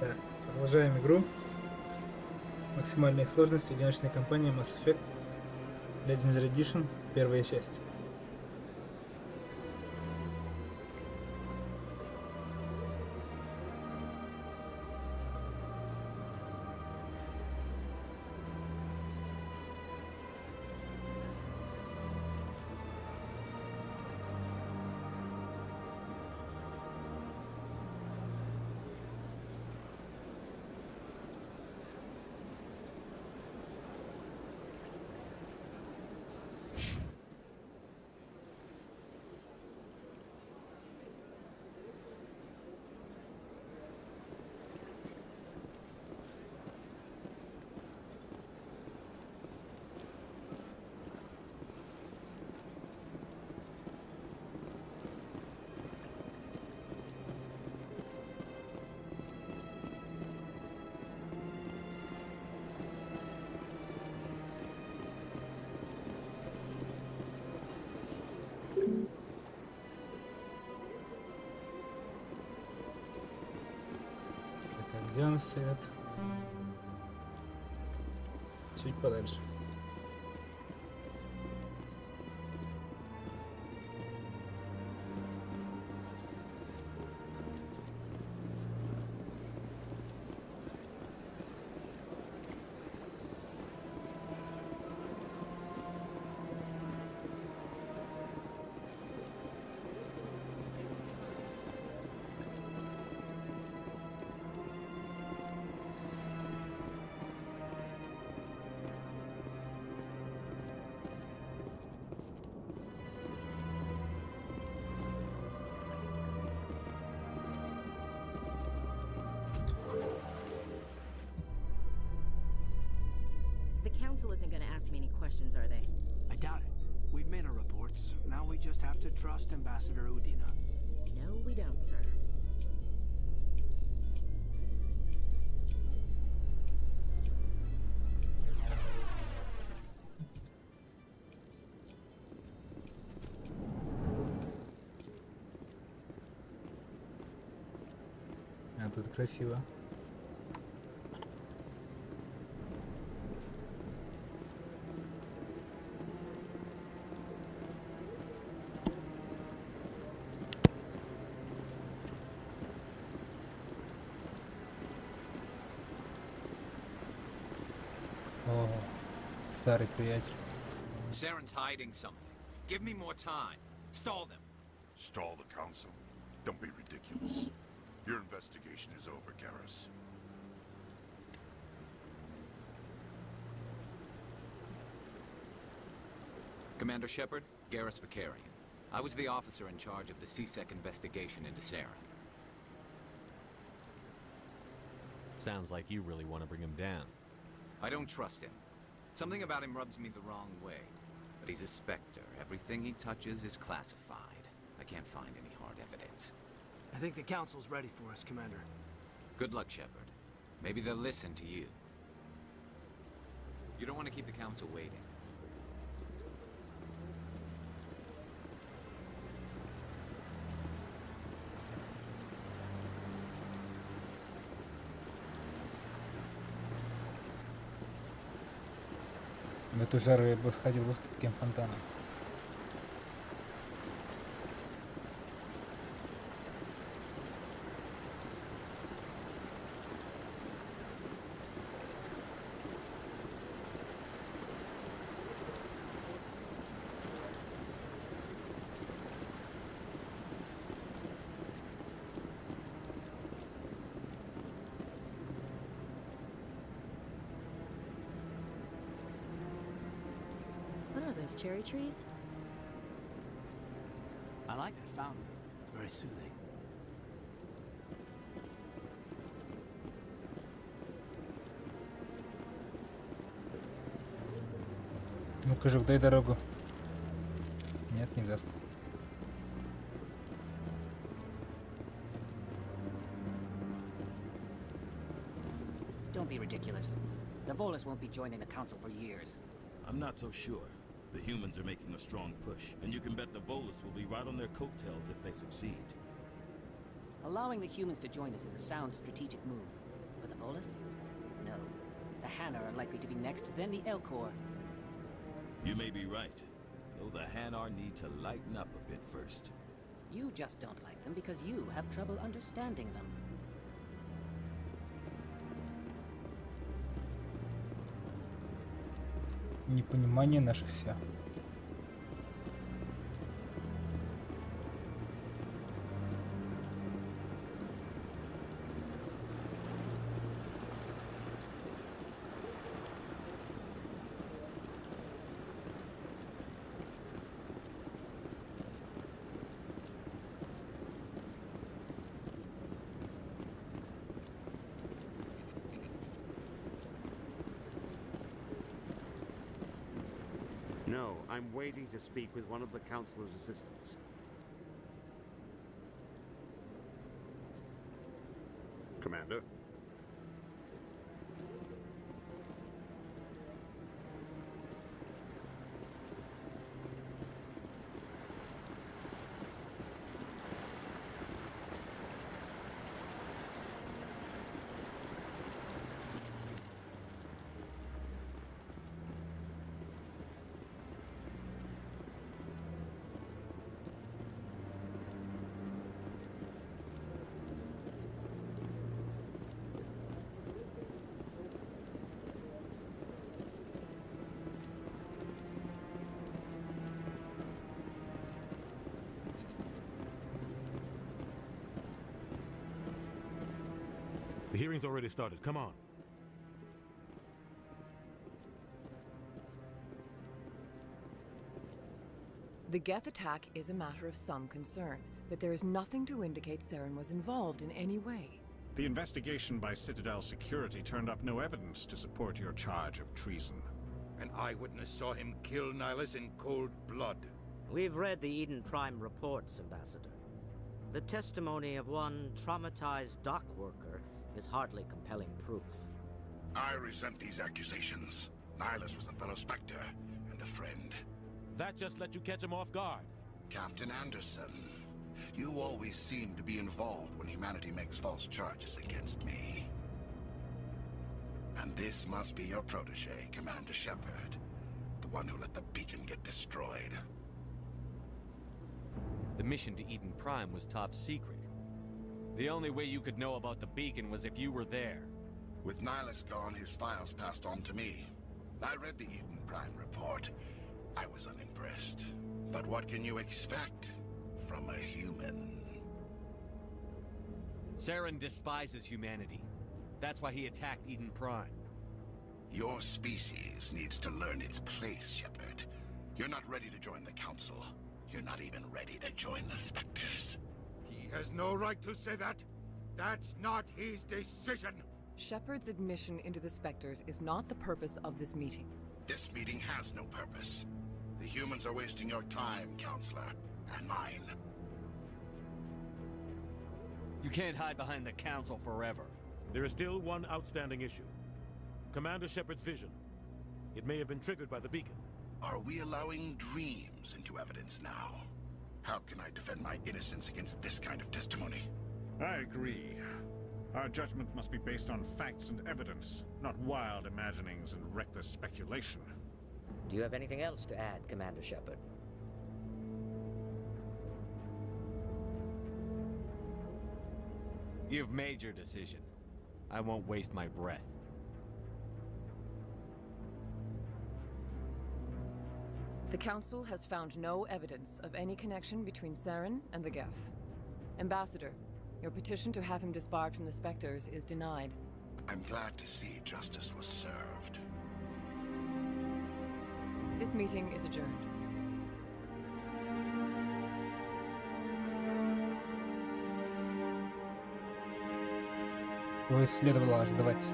Так, продолжаем игру. Максимальной сложности одиночной кампании Mass Effect Legendary Edition, первая часть. Так, где у нас совет? Чуть подальше. The Council isn't gonna ask me any questions, are they? I doubt it. We've made our reports. Now we just have to trust Ambassador Udina. No, we don't, sir. А тут красиво. О, старый приятель. Saren's hiding something. Give me more time. Stall them. Stall the council? Don't be ridiculous. Your investigation is over, Garrus. Commander Shepard, Garrus Vakarian. I was the officer in charge of the CSEC investigation into Saren. Sounds like you really want to bring him down. I don't trust him. Something about him rubs me the wrong way. But he's a Spectre. Everything he touches is classified. I can't find any hard evidence. I think the Council's ready for us, Commander. Good luck, Shepard. Maybe they'll listen to you. You don't want to keep the Council waiting. В эту жару я бы сходил бы к таким фонтанам. What are those, cherry trees? I like that fountain. It's very soothing. Ну-ка, Жук, дай дорогу. Нет, не даст. Don't be ridiculous. The Volus won't be joining the Council for years. I'm not so sure. The humans are making a strong push, and you can bet the Volus will be right on their coattails if they succeed. Allowing the humans to join us is a sound strategic move. Volus? No. The Hanar are likely to be next, then the Elcor. You may be right, though the Hanar need to lighten up a bit first. You just don't like them because you have trouble understanding them. Непонимание наше все. No, I'm waiting to speak with one of the Councilor's assistants. Commander? The hearing's already started. Come on. The Geth attack is a matter of some concern, but there is nothing to indicate Saren was involved in any way. The investigation by Citadel Security turned up no evidence to support your charge of treason. An eyewitness saw him kill Nihilus in cold blood. We've read the Eden Prime reports, Ambassador. The testimony of one traumatized dock worker is hardly compelling proof. I resent these accusations. Nihilus was a fellow Spectre and a friend. That just let you catch him off guard. Captain Anderson, you always seem to be involved when humanity makes false charges against me. And this must be your protege, Commander Shepard. The one who let the beacon get destroyed. The mission to Eden Prime was top secret. The only way you could know about the beacon was if you were there. With Nihilus gone, his files passed on to me. I read the Eden Prime report. I was unimpressed. But what can you expect from a human? Saren despises humanity. That's why he attacked Eden Prime. Your species needs to learn its place, Shepard. You're not ready to join the Council. You're not even ready to join the Spectres. He has no right to say that. That's not his decision. Shepard's admission into the Spectres is not the purpose of this meeting. This meeting has no purpose. The humans are wasting your time, Counselor, and mine. You can't hide behind the Council forever. There is still one outstanding issue. Commander Shepard's vision. It may have been triggered by the beacon. Are we allowing dreams into evidence now? How can I defend my innocence against this kind of testimony? I agree. Our judgment must be based on facts and evidence, not wild imaginings and reckless speculation. Do you have anything else to add, Commander Shepard? You've made your decision. I won't waste my breath. The Council has found no evidence of any connection between Saren and the Geth. Ambassador, your petition to have him disbarred from the Spectres is denied. I'm glad to see justice was served. This meeting is adjourned. Его следовало ждать.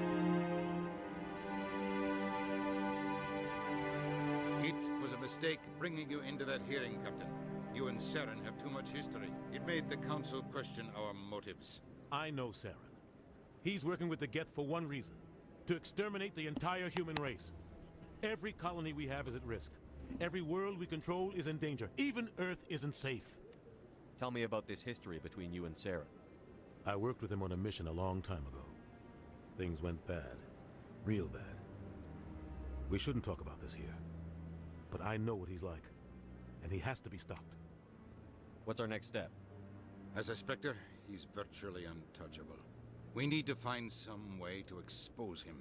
It was a mistake bringing you into that hearing, Captain. You and Saren have too much history. It made the Council question our motives. I know Saren. He's working with the Geth for one reason. To exterminate the entire human race. Every colony we have is at risk. Every world we control is in danger. Even Earth isn't safe. Tell me about this history between you and Saren. I worked with him on a mission a long time ago. Things went bad. Real bad. We shouldn't talk about this here. But I know what he's like. And he has to be stopped. What's our next step? As a Spectre, he's virtually untouchable. We need to find some way to expose him.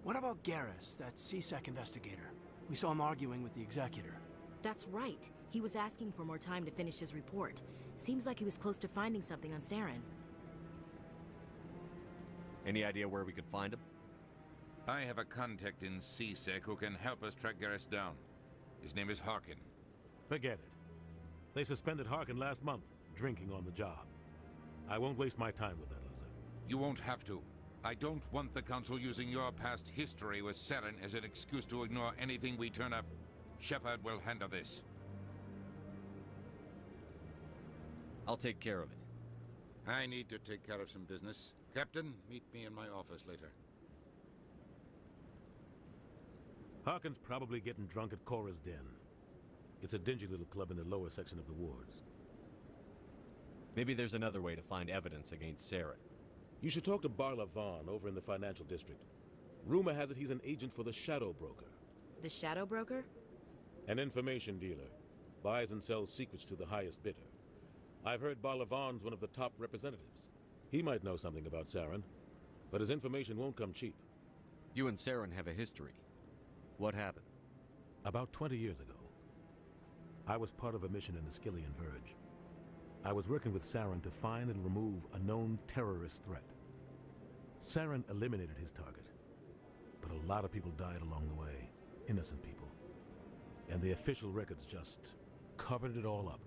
What about Garrus, that CSEC investigator? We saw him arguing with the Executor. That's right. He was asking for more time to finish his report. Seems like he was close to finding something on Saren. Any idea where we could find him? I have a contact in CSEC who can help us track Garrus down. His name is Harkin. Forget it. They suspended Harkin last month, drinking on the job. I won't waste my time with that, Luther. You won't have to. I don't want the Council using your past history with Saren as an excuse to ignore anything we turn up. Shepard will handle this. I'll take care of it. I need to take care of some business. Captain, meet me in my office later. Harkin's probably getting drunk at Cora's Den. It's a dingy little club in the lower section of the wards. Maybe there's another way to find evidence against Saren. You should talk to Barla Vaughn over in the financial district. Rumor has it he's an agent for the Shadow Broker. The Shadow Broker? An information dealer. Buys and sells secrets to the highest bidder. I've heard Barla Vaughn's one of the top representatives. He might know something about Saren, but his information won't come cheap. You and Saren have a history. What happened? About 20 years ago, I was part of a mission in the Skillian Verge. I was working with Saren to find and remove a known terrorist threat. Saren eliminated his target, but a lot of people died along the way, innocent people. And the official records just covered it all up.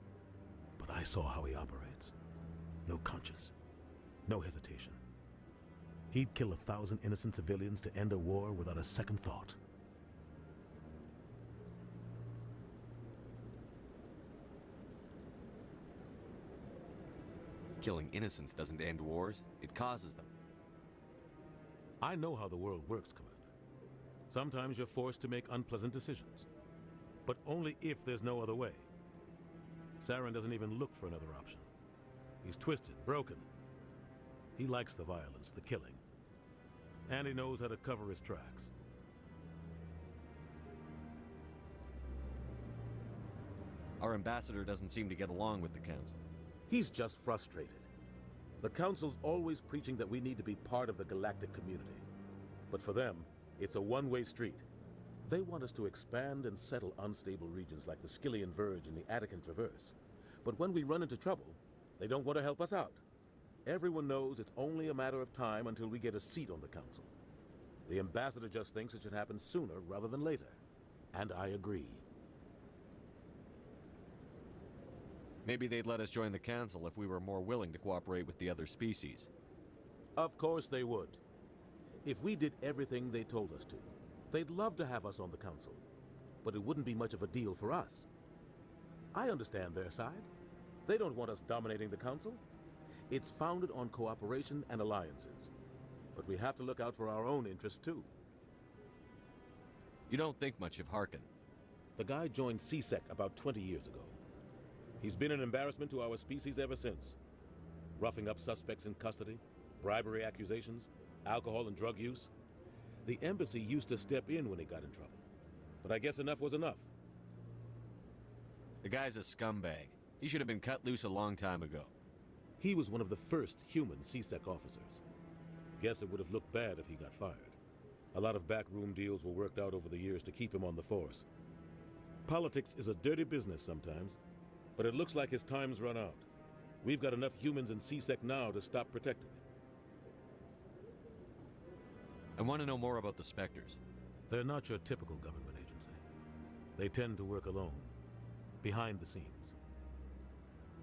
But I saw how he operates. No conscience, no hesitation. He'd kill 1,000 innocent civilians to end a war without a second thought. Killing innocents doesn't end wars, it causes them. I know how the world works, Commander. Sometimes you're forced to make unpleasant decisions. But only if there's no other way. Saren doesn't even look for another option. He's twisted, broken. He likes the violence, the killing. And he knows how to cover his tracks. Our ambassador doesn't seem to get along with the Council. He's just frustrated. The Council's always preaching that we need to be part of the galactic community. But for them, it's a one-way street. They want us to expand and settle unstable regions like the Skillian Verge and the Attican Traverse. But when we run into trouble, they don't want to help us out. Everyone knows it's only a matter of time until we get a seat on the Council. The ambassador just thinks it should happen sooner rather than later. And I agree. Maybe they'd let us join the Council if we were more willing to cooperate with the other species. Of course they would. If we did everything they told us to, they'd love to have us on the Council. But it wouldn't be much of a deal for us. I understand their side. They don't want us dominating the Council. It's founded on cooperation and alliances. But we have to look out for our own interests too. You don't think much of Harkin. The guy joined CSEC about 20 years ago. He's been an embarrassment to our species ever since. Roughing up suspects in custody, bribery accusations, alcohol and drug use. The embassy used to step in when he got in trouble. But I guess enough was enough. The guy's a scumbag. He should have been cut loose a long time ago. He was one of the first human CSEC officers. Guess it would have looked bad if he got fired. A lot of backroom deals were worked out over the years to keep him on the force. Politics is a dirty business sometimes, but it looks like his time's run out. We've got enough humans in CSEC now to stop protecting him. I want to know more about the Spectres. They're not your typical government agency. They tend to work alone, behind the scenes.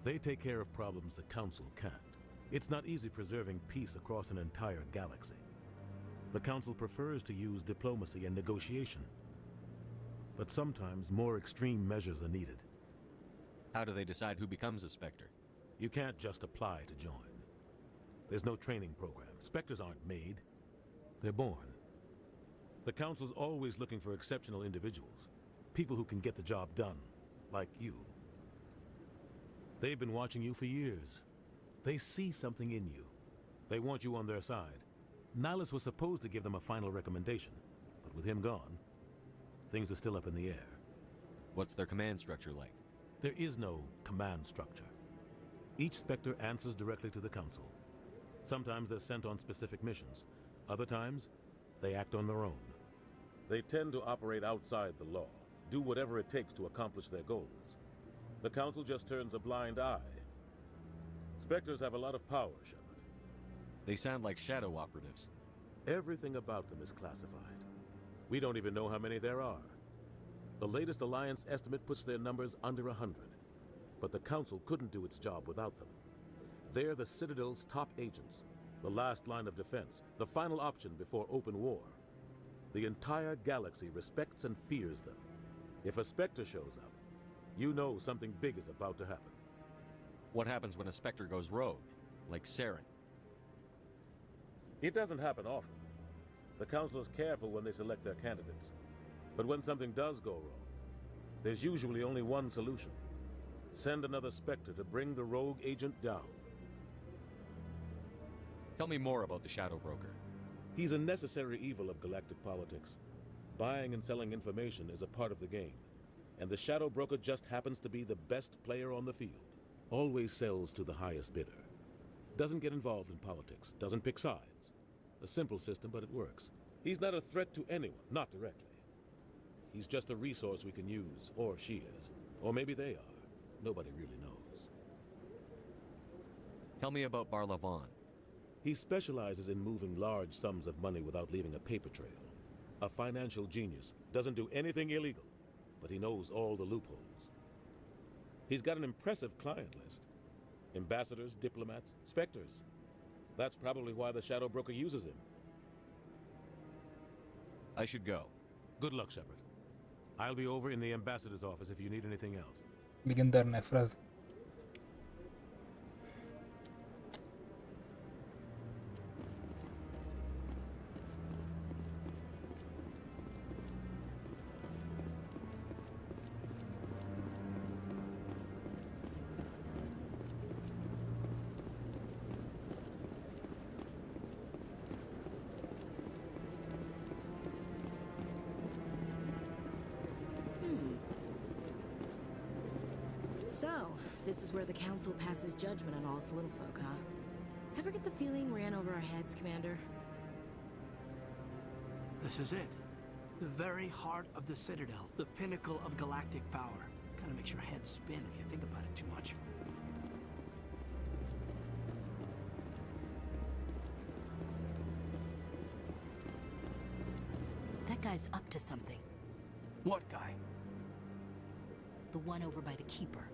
They take care of problems the Council can't. It's not easy preserving peace across an entire galaxy. The Council prefers to use diplomacy and negotiation. But sometimes more extreme measures are needed. How do they decide who becomes a Spectre? You can't just apply to join. There's no training program. Spectres aren't made. They're born. The Council's always looking for exceptional individuals. People who can get the job done, like you. They've been watching you for years. They see something in you. They want you on their side. Nihilus was supposed to give them a final recommendation, but with him gone, things are still up in the air. What's their command structure like? There is no command structure. Each Spectre answers directly to the Council. Sometimes they're sent on specific missions. Other times, they act on their own. They tend to operate outside the law, do whatever it takes to accomplish their goals. The Council just turns a blind eye. Spectres have a lot of power, Shepard. They sound like shadow operatives. Everything about them is classified. We don't even know how many there are. The latest Alliance estimate puts their numbers under 100. But the Council couldn't do its job without them. They're the Citadel's top agents, the last line of defense, the final option before open war. The entire galaxy respects and fears them. If a Spectre shows up, you know something big is about to happen. What happens when a Spectre goes rogue, like Saren? It doesn't happen often. The Council is careful when they select their candidates. But when something does go wrong, there's usually only one solution. Send another Spectre to bring the rogue agent down. Tell me more about the Shadow Broker. He's a necessary evil of galactic politics. Buying and selling information is a part of the game. And the Shadow Broker just happens to be the best player on the field. Always sells to the highest bidder. Doesn't get involved in politics, doesn't pick sides. A simple system, but it works. He's not a threat to anyone, not directly. He's just a resource we can use, or she is. Or maybe they are. Nobody really knows. Tell me about Barlavon. He specializes in moving large sums of money without leaving a paper trail. A financial genius, doesn't do anything illegal, but he knows all the loopholes. He's got an impressive client list. Ambassadors, diplomats, Spectres. That's probably why the Shadow Broker uses him. I should go. Good luck, Shepard. I'll be over in the Ambassador's office if you need anything else. Легендарная фраза. So, this is where the Council passes judgment on all us little folk, huh? Ever get the feeling we're in over our heads, Commander? This is it. The very heart of the Citadel. The pinnacle of galactic power. Kinda makes your head spin if you think about it too much. That guy's up to something. What guy? The one over by the Keeper.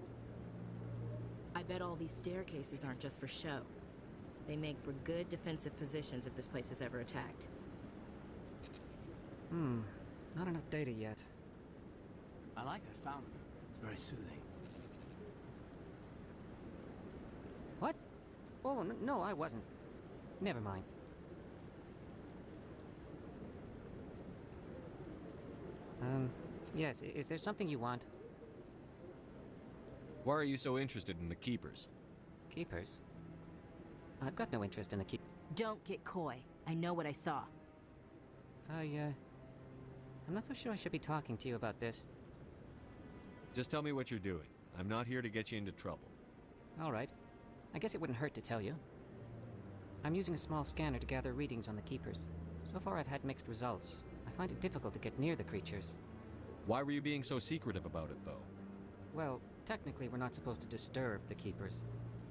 I bet all these staircases aren't just for show. They make for good defensive positions if this place is ever attacked. Not enough data yet. I like that fountain. It's very soothing. What? Oh, no, I wasn't. Never mind. Yes, is there something you want? Why are you so interested in the Keepers? Keepers? I've got no interest in the Keep. Don't get coy. I know what I saw. I'm not so sure I should be talking to you about this. Just tell me what you're doing. I'm not here to get you into trouble. All right. I guess it wouldn't hurt to tell you. I'm using a small scanner to gather readings on the Keepers. So far I've had mixed results. I find it difficult to get near the creatures. Why were you being so secretive about it, though? Well, technically we're not supposed to disturb the Keepers.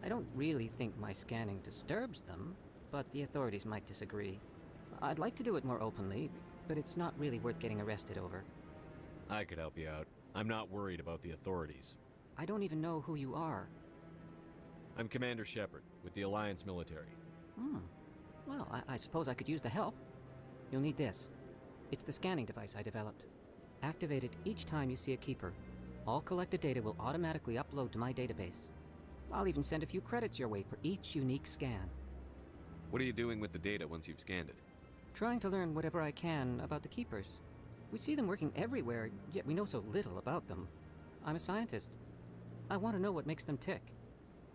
I don't really think my scanning disturbs them, but the authorities might disagree. I'd like to do it more openly, but it's not really worth getting arrested over. I could help you out. I'm not worried about the authorities. I don't even know who you are. I'm Commander Shepard, with the Alliance military. Well, I suppose I could use the help. You'll need this. It's the scanning device I developed. Activate it each time you see a Keeper. All collected data will automatically upload to my database. I'll even send a few credits your way for each unique scan. What are you doing with the data once you've scanned it? Trying to learn whatever I can about the Keepers. We see them working everywhere, yet we know so little about them. I'm a scientist. I want to know what makes them tick.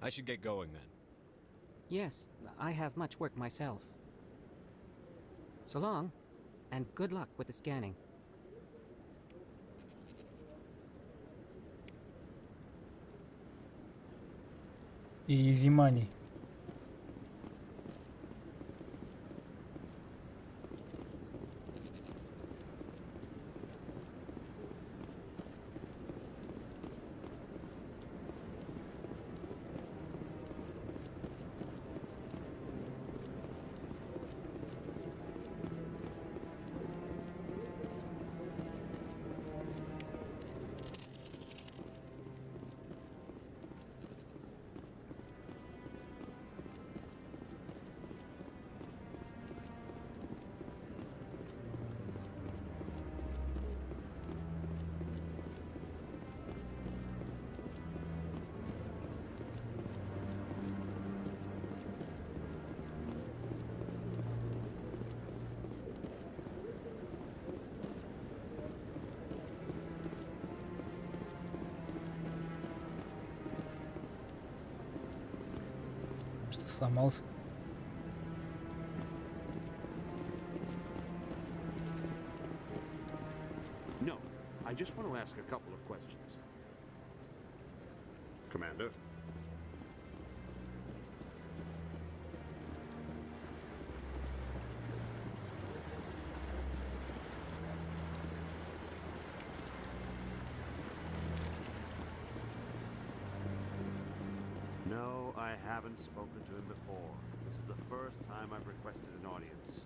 I should get going then. Yes, I have much work myself. So long, and good luck with the scanning. Easy money. Что сломался? No, I just want to ask a couple of questions. Commander? No, I haven't spoken to him before. This is the first time I've requested an audience.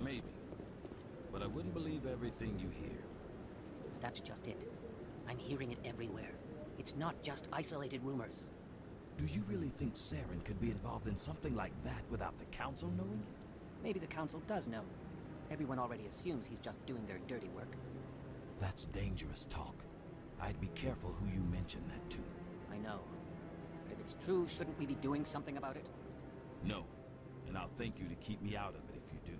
Maybe. But I wouldn't believe everything you hear. That's just it. I'm hearing it everywhere. It's not just isolated rumors. Do you really think Saren could be involved in something like that without the Council knowing it? Maybe the Council does know. Everyone already assumes he's just doing their dirty work. That's dangerous talk. I'd be careful who you mention that to. I know. But if it's true, shouldn't we be doing something about it? No. And I'll thank you to keep me out of it if you do.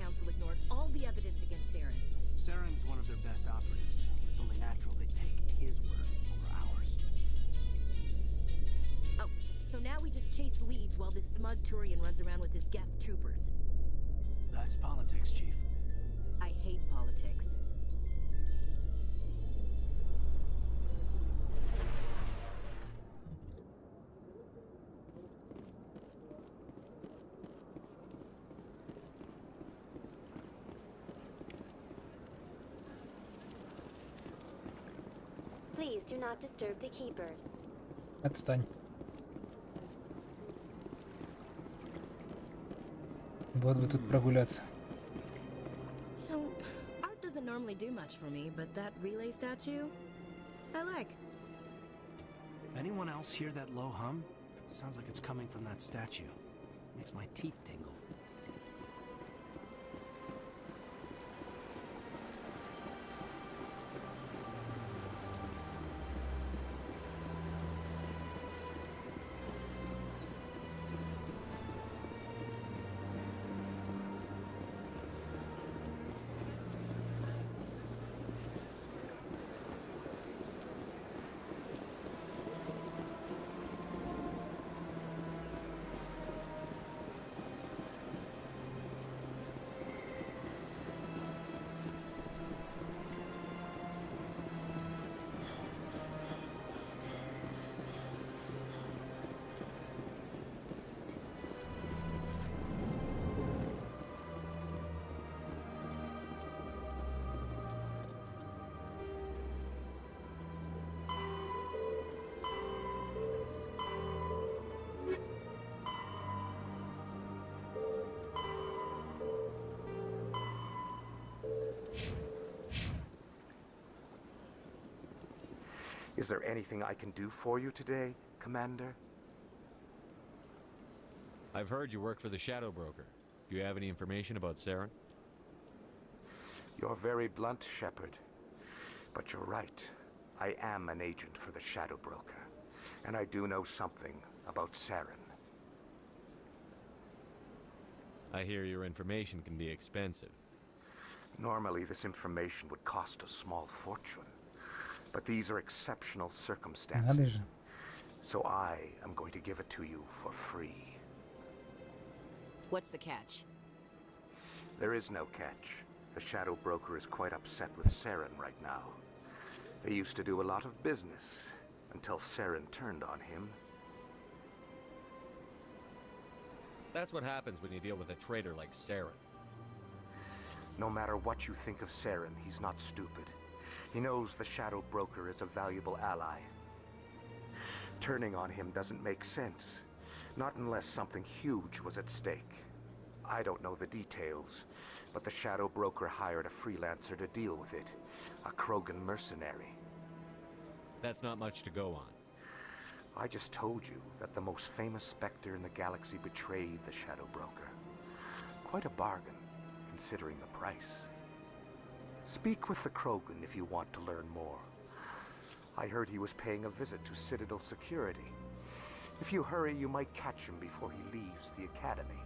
Council ignored all the evidence against Saren. Saren's one of their best operatives. It's only natural they take his word over ours. Oh, so now we just chase leads while this smug Turian runs around with his Geth troopers. That's politics, Chief. I hate politics. Please do not disturb the keepers. Отстань. Вот бы тут прогуляться. You know, art doesn't normally do much for me, but that relay statue, I like. Anyone else hear that low hum? Sounds like it's coming from that statue. Makes my teeth tingle. Is there anything I can do for you today, Commander? I've heard you work for the Shadow Broker. Do you have any information about Saren? You're very blunt, Shepard. But you're right. I am an agent for the Shadow Broker. And I do know something about Saren. I hear your information can be expensive. Normally, this information would cost a small fortune. But these are exceptional Надо circumstances. же. So I am going to give it to you for free. What's the catch? There is no catch. The Shadow Broker is quite upset with Saren right now. They used to do a lot of business until Saren turned on him. That's what happens when you deal with a traitor like Saren. No matter what you think of Saren, he's not stupid. He knows the Shadow Broker is a valuable ally. Turning on him doesn't make sense. Not unless something huge was at stake. I don't know the details, but the Shadow Broker hired a freelancer to deal with it. A Krogan mercenary. That's not much to go on. I just told you that the most famous Spectre in the galaxy betrayed the Shadow Broker. Quite a bargain, considering the price. Speak with the Krogan if you want to learn more. I heard he was paying a visit to Citadel security. If you hurry, you might catch him before he leaves the Academy.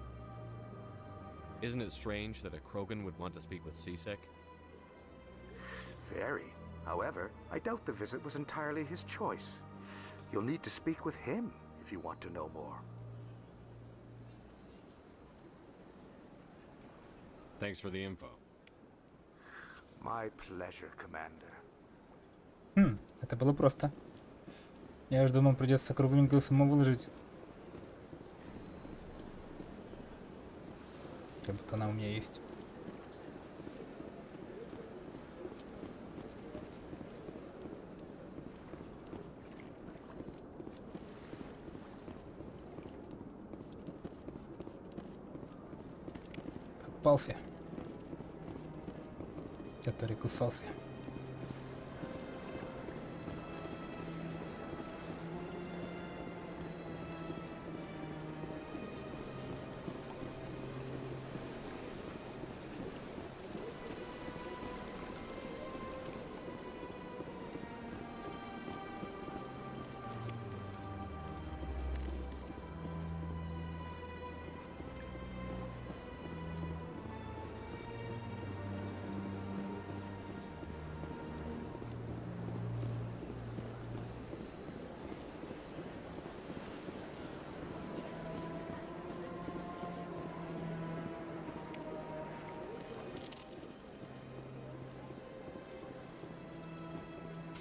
Isn't it strange that a Krogan would want to speak with C-Sec? Very. However, I doubt the visit was entirely his choice. You'll need to speak with him if you want to know more. Thanks for the info. My pleasure, Commander. Это было просто. Я уж думал, придется кругленькую сумму выложить. Как будто она у меня есть. Попался. Который кусался.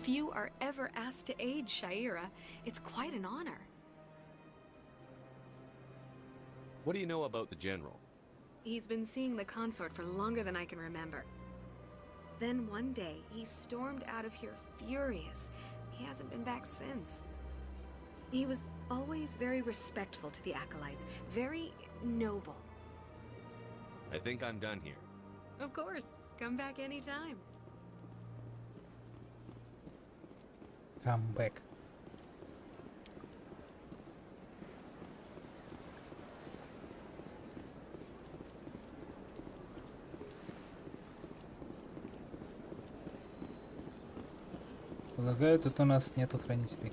Few are ever asked to aid Sha'ira. It's quite an honor. What do you know about the General? He's been seeing the consort for longer than I can remember. Then one day, he stormed out of here furious. He hasn't been back since. He was always very respectful to the Acolytes, very noble. I think I'm done here. Of course, come back anytime. Come back. Полагаю, тут у нас нету хранителей.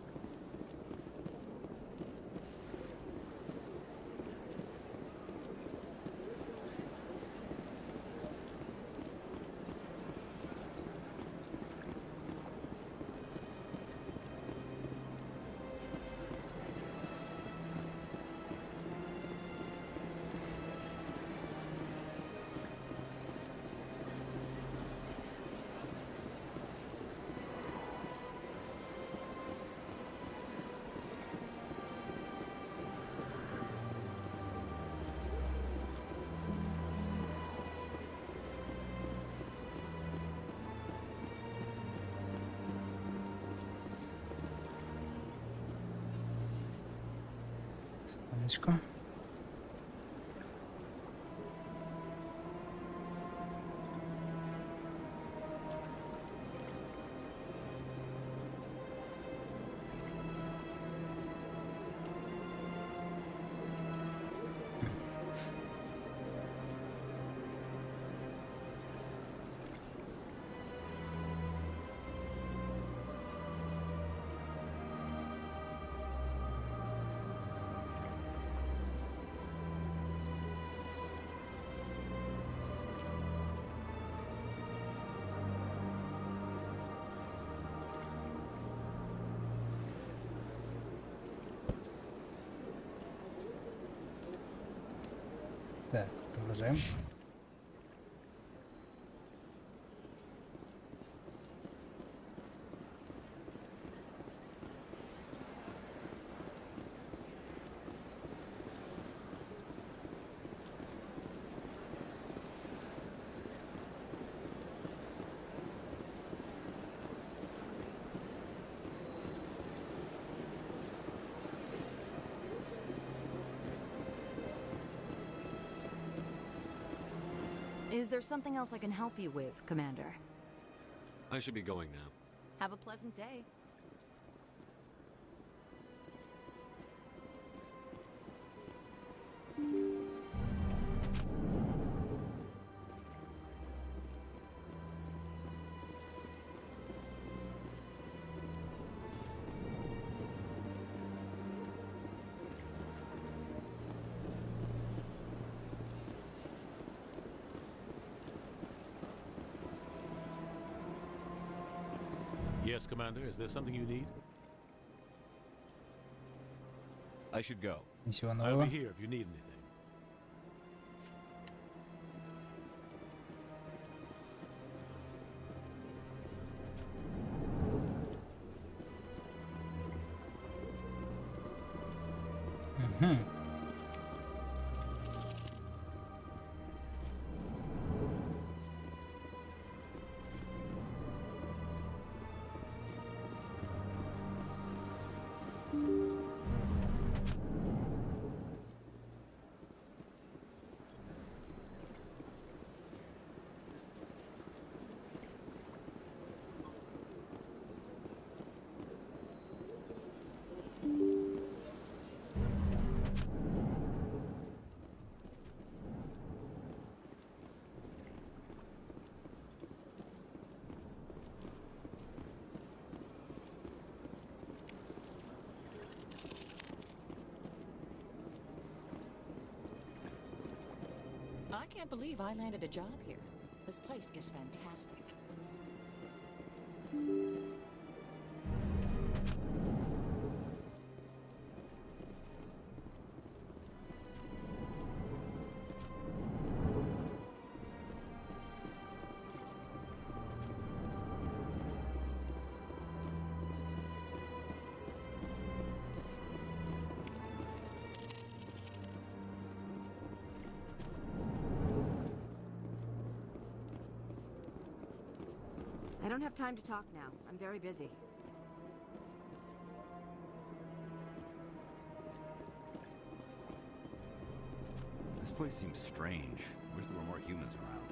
Секундочку. Так, продолжаем. Is there something else I can help you with, Commander? I should be going now. Have a pleasant day. Yes, Commander. Is there something you need? I should go. Ничего I'll нового. be here if you need anything. Угу. I can't believe I landed a job here. This place is fantastic. I don't have time to talk now. I'm very busy. This place seems strange. Wish there were more humans around.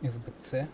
СБЦ.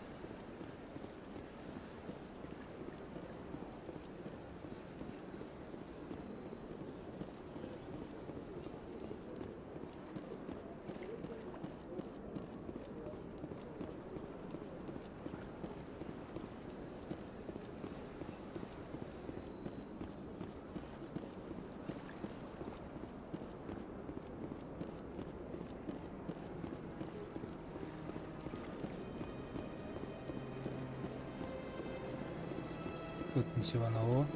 Тут ничего нового.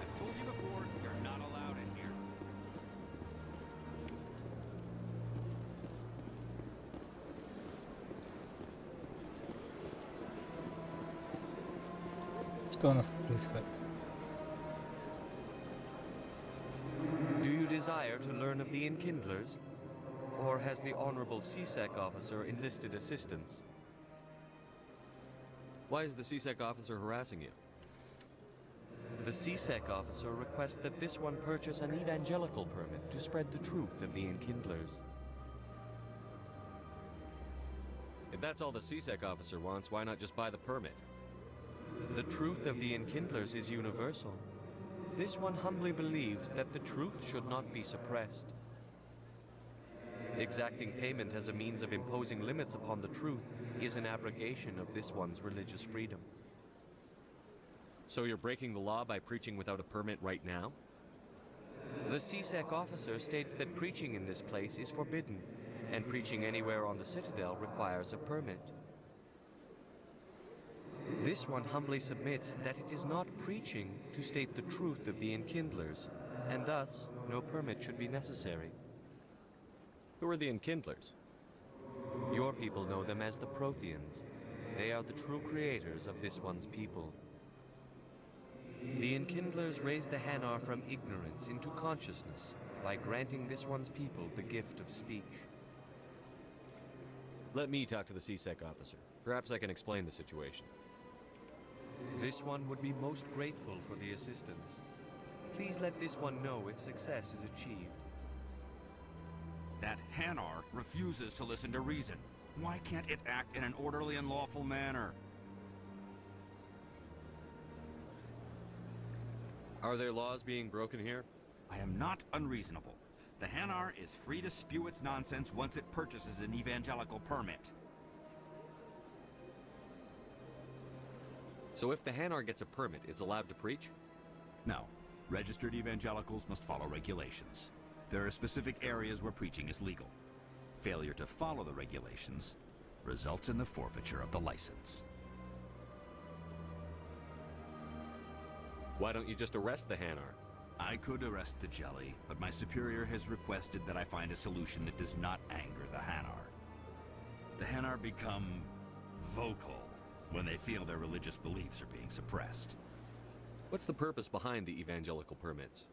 I've told you before, you're not allowed in here. Что у нас тут происходит? Do you desire to learn of the Enkindlers? Or has the Honorable CSEC officer enlisted assistance? Why is the CSEC officer harassing you? The CSEC officer requests that this one purchase an evangelical permit to spread the truth of the Enkindlers. If that's all the CSEC officer wants, why not just buy the permit? The truth of the Enkindlers is universal. This one humbly believes that the truth should not be suppressed. Exacting payment as a means of imposing limits upon the truth is an abrogation of this one's religious freedom. So you're breaking the law by preaching without a permit right now? The CSEC officer states that preaching in this place is forbidden, and preaching anywhere on the Citadel requires a permit. This one humbly submits that it is not preaching to state the truth of the Enkindlers, and thus no permit should be necessary. Who are the Enkindlers? Your people know them as the Protheans. They are the true creators of this one's people. The Enkindlers raised the Hanar from ignorance into consciousness by granting this one's people the gift of speech. Let me talk to the CSEC officer. Perhaps I can explain the situation. This one would be most grateful for the assistance. Please let this one know if success is achieved. That Hanar refuses to listen to reason. Why can't it act in an orderly and lawful manner? Are there laws being broken here? I am not unreasonable. The Hanar is free to spew its nonsense once it purchases an evangelical permit. So if the Hanar gets a permit, it's allowed to preach? No. Registered evangelicals must follow regulations. There are specific areas where preaching is legal. Failure to follow the regulations results in the forfeiture of the license. Why don't you just arrest the Hanar? I could arrest the Jelly, but my superior has requested that I find a solution that does not anger the Hanar. The Hanar become vocal when they feel their religious beliefs are being suppressed. What's the purpose behind the evangelical permits?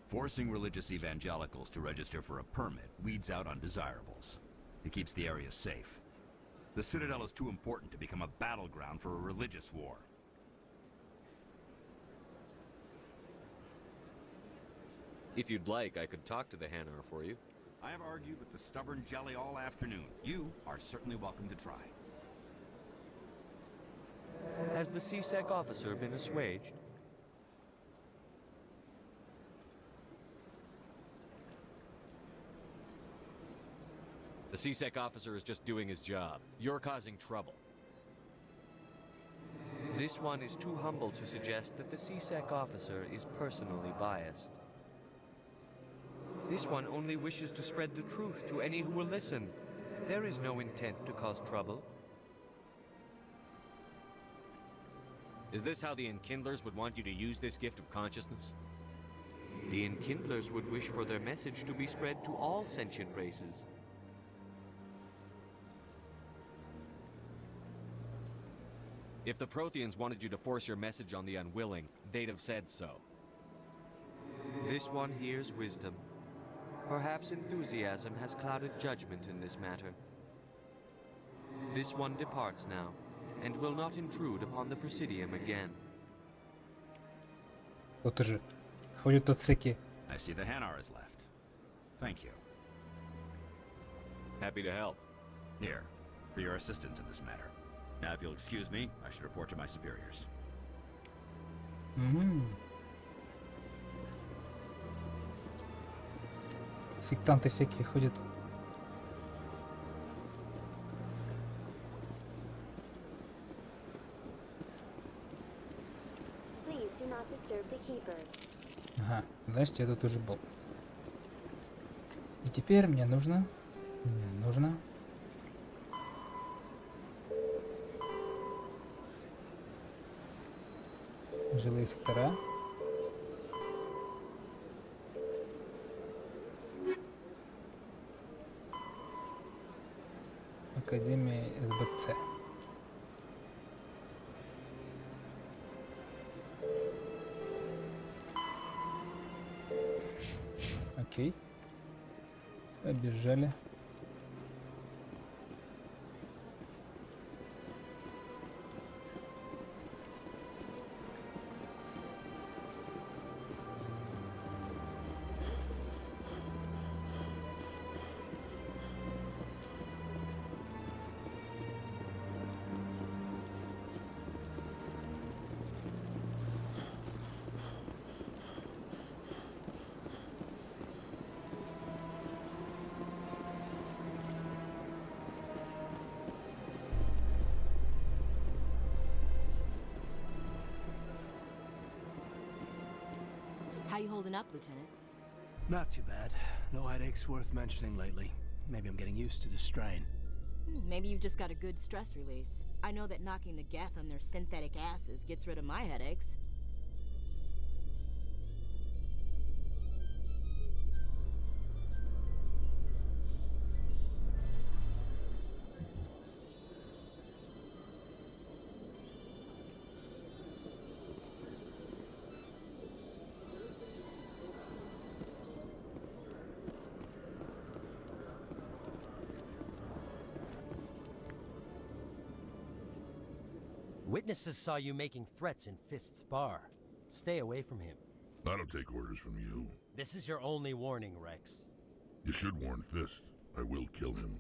Forcing religious evangelicals to register for a permit weeds out undesirables. It keeps the area safe. The Citadel is too important to become a battleground for a religious war. If you'd like, I could talk to the Hanar for you. I have argued with the stubborn Jelly all afternoon. You are certainly welcome to try. Has the CSEC officer been assuaged? The CSEC officer is just doing his job. You're causing trouble. This one is too humble to suggest that the CSEC officer is personally biased. This one only wishes to spread the truth to any who will listen. There is no intent to cause trouble. Is this how the Enkindlers would want you to use this gift of consciousness? The Enkindlers would wish for their message to be spread to all sentient races. If the Protheans wanted you to force your message on the unwilling, they'd have said so. This one hears wisdom. Perhaps enthusiasm has clouded judgment in this matter. This one departs now, and will not intrude upon the Presidium again. Вот уже. Ходят отсеки. I see the Hanar is left. Thank you. Happy to help. Here, for your assistance in this matter. Now, if you'll excuse me, I should report to my superiors. Сектанты всякие ходят. Please do not disturb the keepers. Ага, значит, я тут уже был. И теперь мне нужно жилые сектора. Академия СБЦ. Окей. Побежали. How you holding up, Lieutenant? Not too bad. No headaches worth mentioning lately. Maybe I'm getting used to the strain. Maybe you've just got a good stress release. I know that knocking the Geth on their synthetic asses gets rid of my headaches. Witnesses saw you making threats in Fist's bar. Stay away from him. I don't take orders from you. This is your only warning, Rex. You should warn Fist. I will kill him.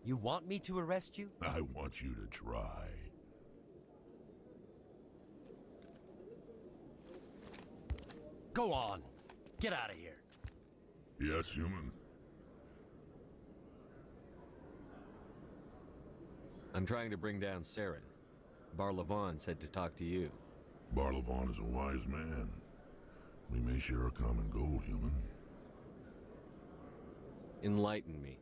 You want me to arrest you? I want you to try. Go on. Get out of here. Yes, human. I'm trying to bring down Saren. Barlavon said to talk to you. Barlavon is a wise man. We may share a common goal, human. Enlighten me.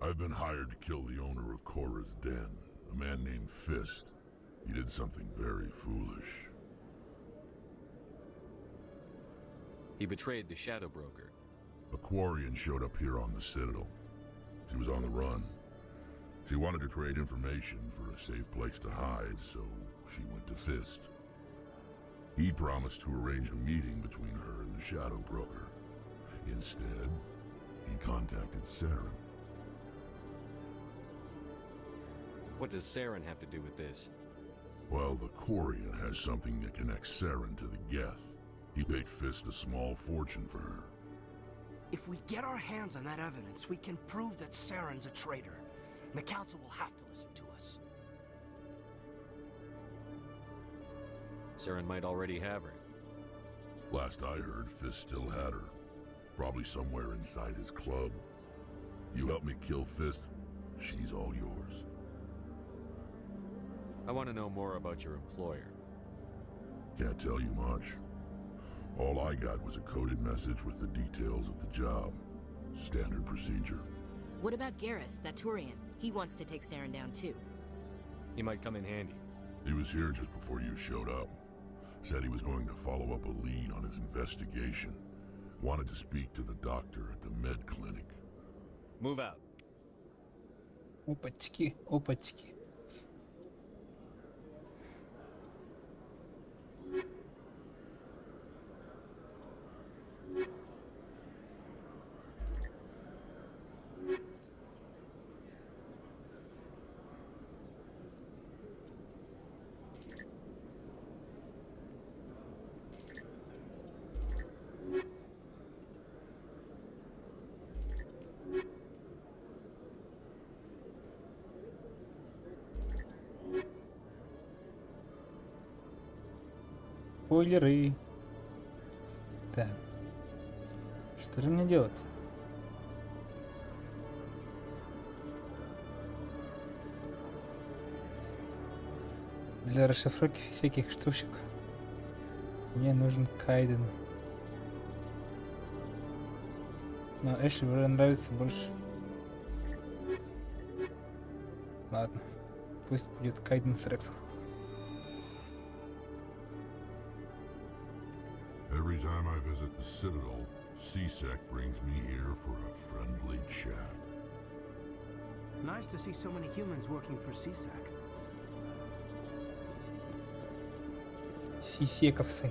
I've been hired to kill the owner of Korra's Den, a man named Fist. He did something very foolish. He betrayed the Shadow Broker. A Quarian showed up here on the Citadel. She was on the run. She wanted to trade information for a safe place to hide, so she went to Fist. He promised to arrange a meeting between her and the Shadow Broker. Instead, he contacted Saren. What does Saren have to do with this? Well, the Quarian has something that connects Saren to the Geth. He paid Fist a small fortune for her. If we get our hands on that evidence, we can prove that Saren's a traitor. And the Council will have to listen to us. Saren might already have her. Last I heard, Fist still had her. Probably somewhere inside his club. You help me kill Fist, she's all yours. I want to know more about your employer. Can't tell you much. All I got was a coded message with the details of the job. Standard procedure. What about Garrus, that Turian? He wants to take Saren down too. He might come in handy. He was here just before you showed up. Said he was going to follow up a lead on his investigation. Wanted to speak to the doctor at the med clinic. Move out. Опачки, опачки. Спойлеры. Так. Что же мне делать? Для расшифровки всяких штучек мне нужен Кайден. Но Эшли вроде нравится больше. Ладно. Пусть будет Кайден с Рексом. Every time I visit the Citadel, C-Sec brings me here for a friendly chat. Nice to see so many humans working for C-Sec. Сисековцы.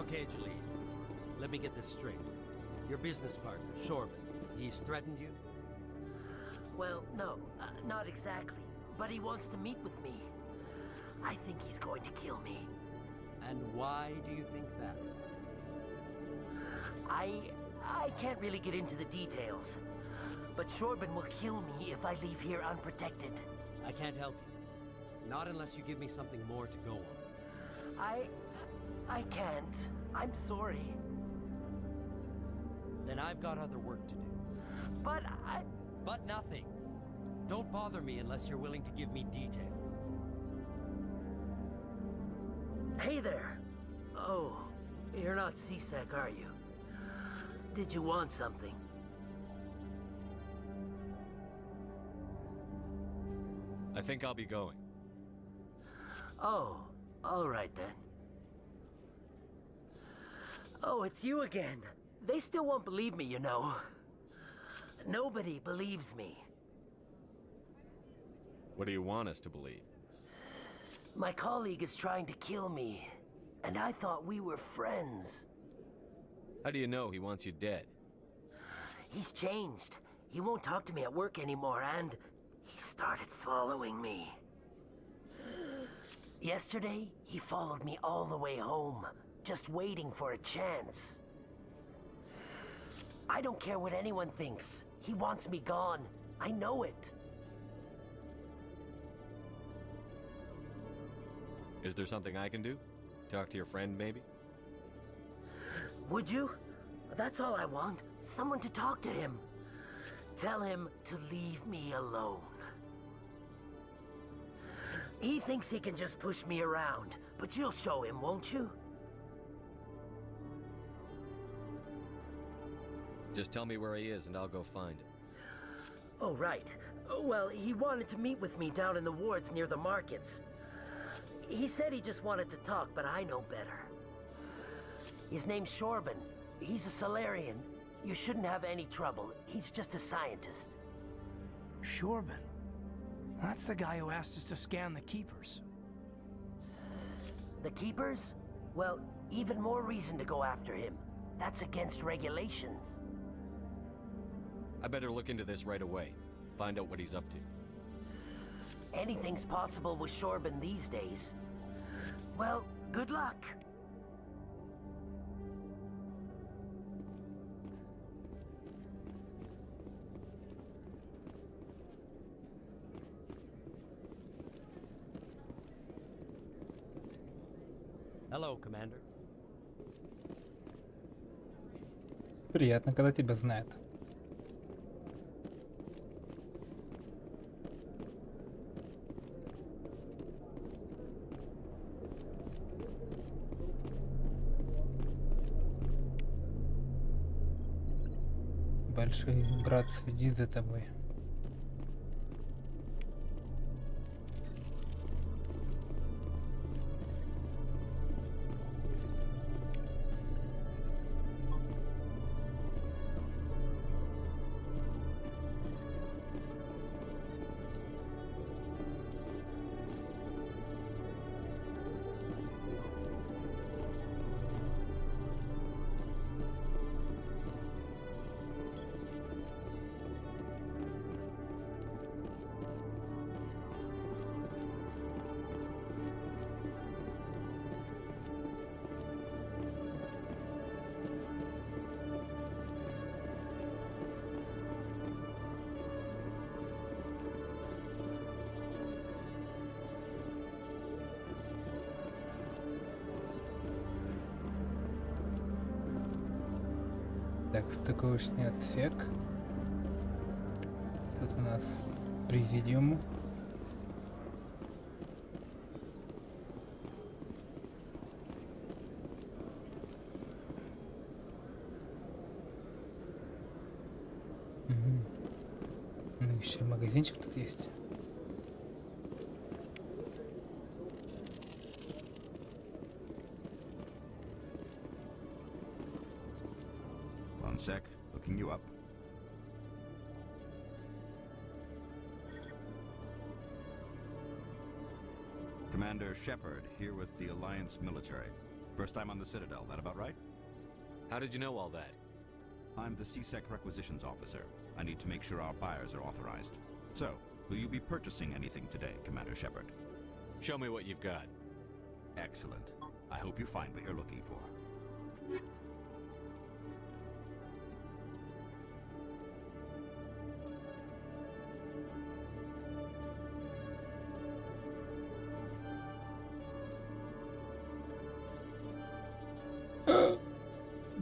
Okay, Jalil. Let me get this straight. Your business partner, Shorban, he's threatened you? Well, no, not exactly. But he wants to meet with me. I think he's going to kill me. And why do you think that? I can't really get into the details. But Shorban will kill me if I leave here unprotected. I can't help you. Not unless you give me something more to go on. I can't. I'm sorry. Then I've got other work to do. But But nothing. Don't bother me unless you're willing to give me details. Hey there. Oh, you're not C-Sec, are you? Did you want something? I think I'll be going. Oh, all right then. Oh, it's you again. They still won't believe me, you know. Nobody believes me. What do you want us to believe? My colleague is trying to kill me, and I thought we were friends. How do you know he wants you dead? He's changed. He won't talk to me at work anymore, and he started following me. Yesterday, he followed me all the way home, just waiting for a chance. I don't care what anyone thinks. He wants me gone. I know it. Is there something I can do? Talk to your friend, maybe? Would you? That's all I want. Someone to talk to him. Tell him to leave me alone. He thinks he can just push me around, but you'll show him, won't you? Just tell me where he is and I'll go find him. Oh, right. Well, he wanted to meet with me down in the wards near the markets. He said he just wanted to talk, but I know better. His name's Shorban. He's a Solarian. You shouldn't have any trouble. He's just a scientist. Shorban? That's the guy who asked us to scan the Keepers. The Keepers? Well, even more reason to go after him. That's against regulations. I better look into this right away. Find out what he's up to. Anything's possible with Shorban these days. Well, good luck. Hello, Commander. Приятно, когда тебя знают. Большой брат следит за тобой. Так, стыковочный отсек. Тут у нас президиум. Ну, еще магазинчик тут есть. One sec, looking you up. Commander Shepard, here with the Alliance military. First time on the Citadel, that about right? How did you know all that? I'm the CSEC Requisitions Officer. I need to make sure our buyers are authorized. So, will you be purchasing anything today, Commander Shepard? Show me what you've got. Excellent. I hope you find what you're looking for.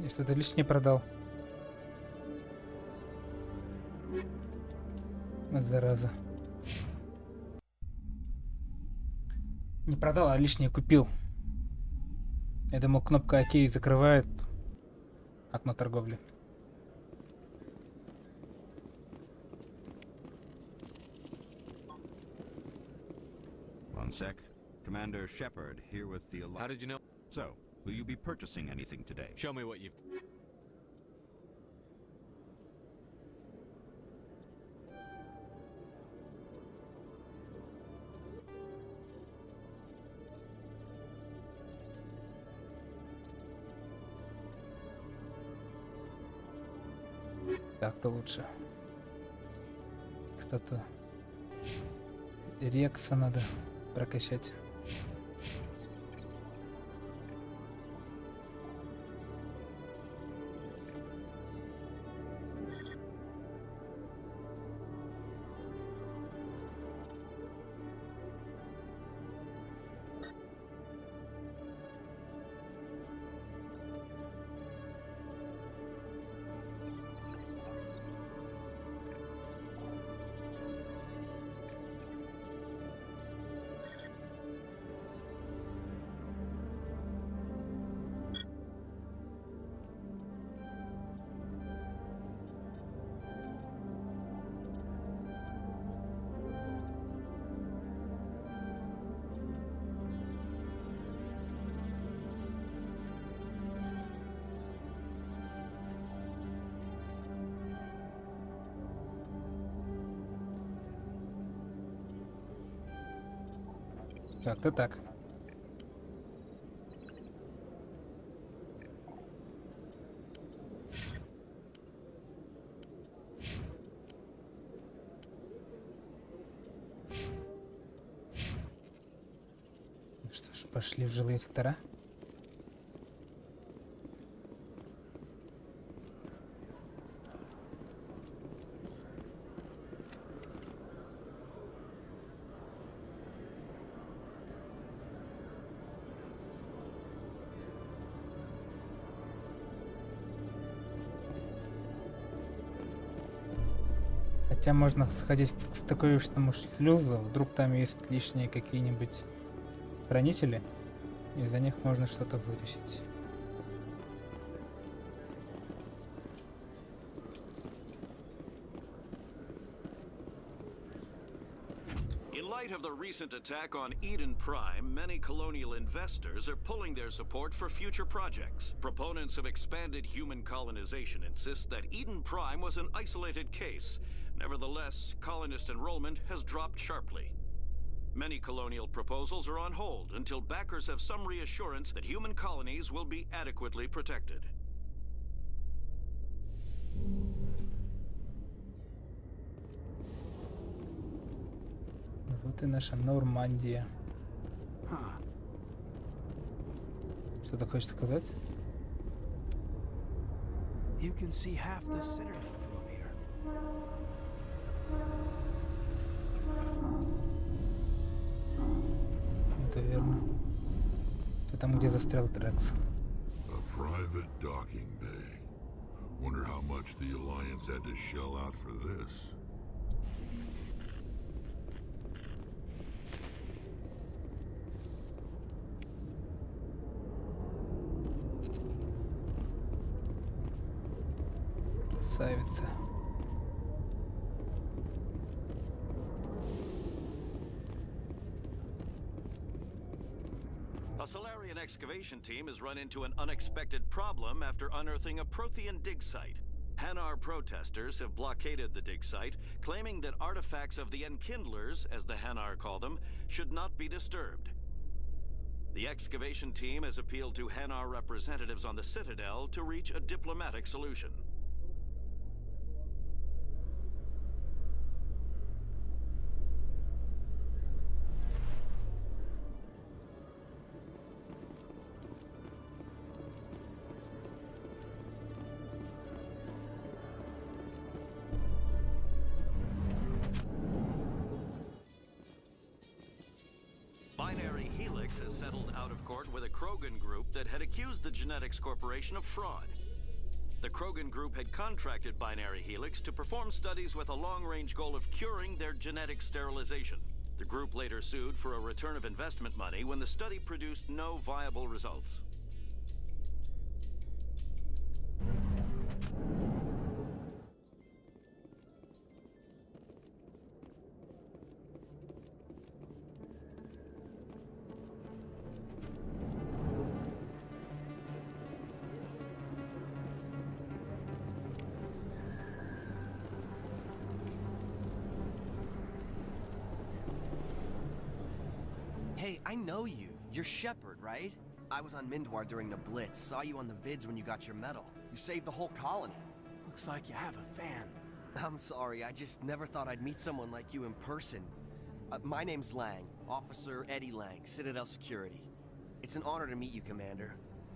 Я что-то лишнее продал. Вот зараза. Не продал, а лишнее купил. Я думал, кнопка ОК закрывает окно торговли. One sec. Commander Shepard here with the... How did you know? So, will you be purchasing anything today? Show me what you've... Так-то лучше. Кто-то... Рекса надо прокачать. Как-то так. Что ж, пошли в жилые сектора. Хотя можно сходить к стыковочному шлюзу, вдруг там есть лишние какие-нибудь хранители, и за них можно что-то вытащить. In light of the recent attack on Eden Prime, many colonial investors are pulling their support for future projects. Proponents of expanded human colonization insist that Eden Prime was an isolated case. Nevertheless, colonist enrollment has dropped sharply. Many colonial proposals are on hold until backers have some reassurance that human colonies will be adequately protected. Вот и наша Нормандия. Что ты хочешь сказать? You can see half the Citadel from up here. Это верно. Это там, где застрял Трекс. A private docking bay. Wonder how much the Alliance had to shell out for this. Красавица. A Solarian excavation team has run into an unexpected problem after unearthing a Prothean dig site. Hanar protesters have blockaded the dig site, claiming that artifacts of the Enkindlers, as the Hanar call them, should not be disturbed. The excavation team has appealed to Hanar representatives on the Citadel to reach a diplomatic solution. Binary Helix has settled out of court with a Krogan group that had accused the Genetics Corporation of fraud. The Krogan group had contracted Binary Helix to perform studies with a long-range goal of curing their genetic sterilization. The group later sued for a return of investment money when the study produced no viable results. Hey, I know you. You're Shepard, right? I was on Mindwar during the Blitz. Saw you on the vids when you got your medal. You saved the whole colony. Looks like you have a fan. I'm sorry, I just never thought I'd meet someone like you in person. My name's Lang, Officer Eddie Lang, Citadel Security. It's an honor to meet you, Commander.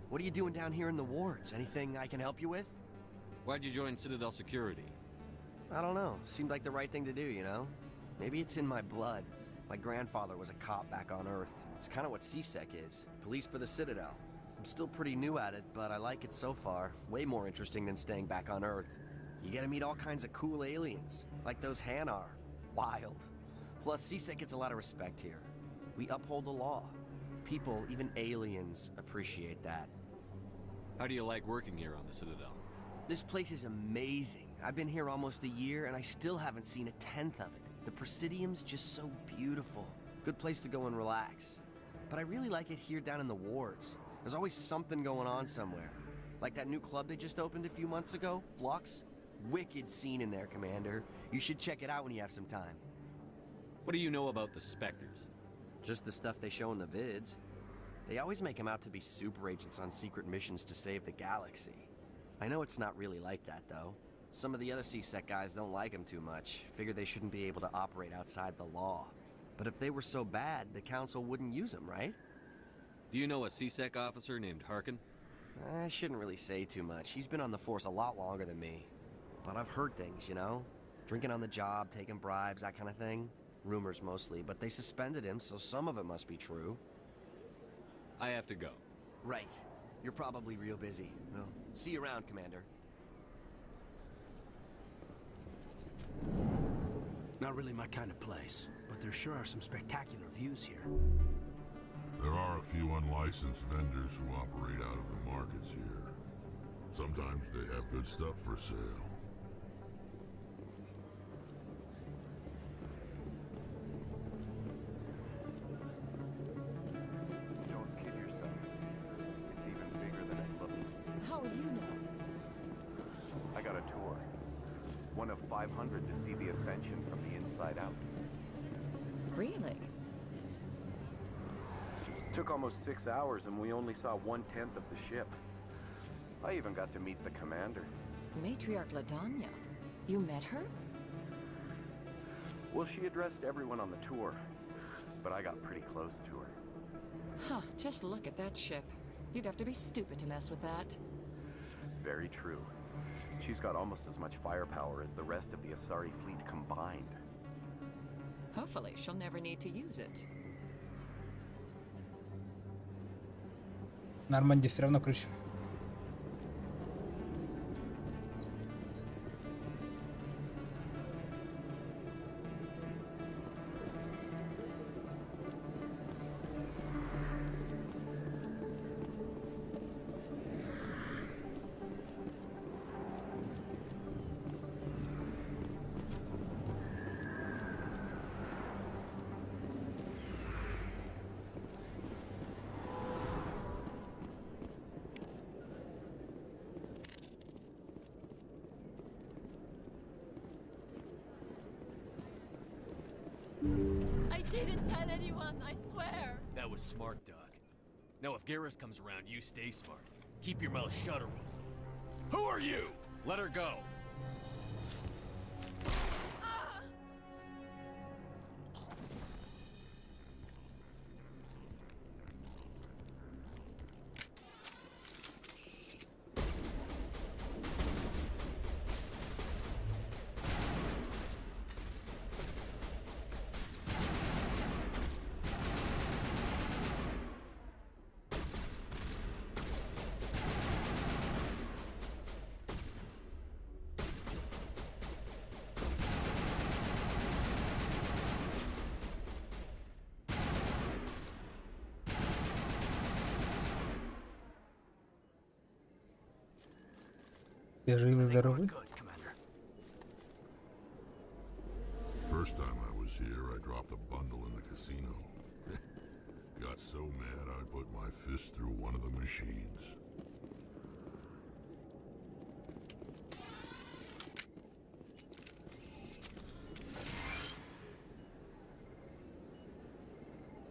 What are you doing down here in the wards? Anything I can help you with? Why'd you join Citadel Security? I don't know. Seemed like the right thing to do, you know? Maybe it's in my blood. My grandfather was a cop back on Earth. It's kind of what CSEC is. Police for the Citadel. I'm still pretty new at it, but I like it so far. Way more interesting than staying back on Earth. You get to meet all kinds of cool aliens, like those Hanar. Wild. Plus, CSEC gets a lot of respect here. We uphold the law. People, even aliens, appreciate that. How do you like working here on the Citadel? This place is amazing. I've been here almost a year, and I still haven't seen a tenth of it. The Presidium's just so beautiful. Good place to go and relax. But I really like it here down in the wards. There's always something going on somewhere. Like that new club they just opened a few months ago, Flux. Wicked scene in there, Commander. You should check it out when you have some time. What do you know about the Spectres? Just the stuff they show in the vids. They always make them out to be super agents on secret missions to save the galaxy. I know it's not really like that, though. Some of the other CSEC guys don't like them too much. Figure they shouldn't be able to operate outside the law. But if they were so bad, the Council wouldn't use them, right? Do you know a CSEC officer named Harkin? I shouldn't really say too much. He's been on the force a lot longer than me. But I've heard things, you know? Drinking on the job, taking bribes, that kind of thing. Rumors mostly, but they suspended him, so some of it must be true. I have to go. Right. You're probably real busy. Well, see you around, Commander. Not really my kind of place, but there sure are some spectacular views here. There are a few unlicensed vendors who operate out of the markets here. Sometimes they have good stuff for sale. Don't kid yourself. It's even bigger than it looks. How would you know? I got a tour. One of 500 to see the Ascension from the inside out. Really? Took almost 6 hours and we only saw 1/10 of the ship. I even got to meet the commander. Matriarch Ladanya. You met her? Well, she addressed everyone on the tour, but I got pretty close to her. Huh, just look at that ship. You'd have to be stupid to mess with that. Very true. She's got almost as much firepower as the rest of the Asari fleet combined. Hopefully, she'll never need to use it. Нормандия все равно круче. I didn't tell anyone, I swear. That was smart, Doc. Now if Garrus comes around, you stay smart. Keep your mouth shut, or who are you? Let her go. Ты живы, здоровый? First time I was here, I dropped a bundle in the casino. Got so mad I put my fist through one of the machines.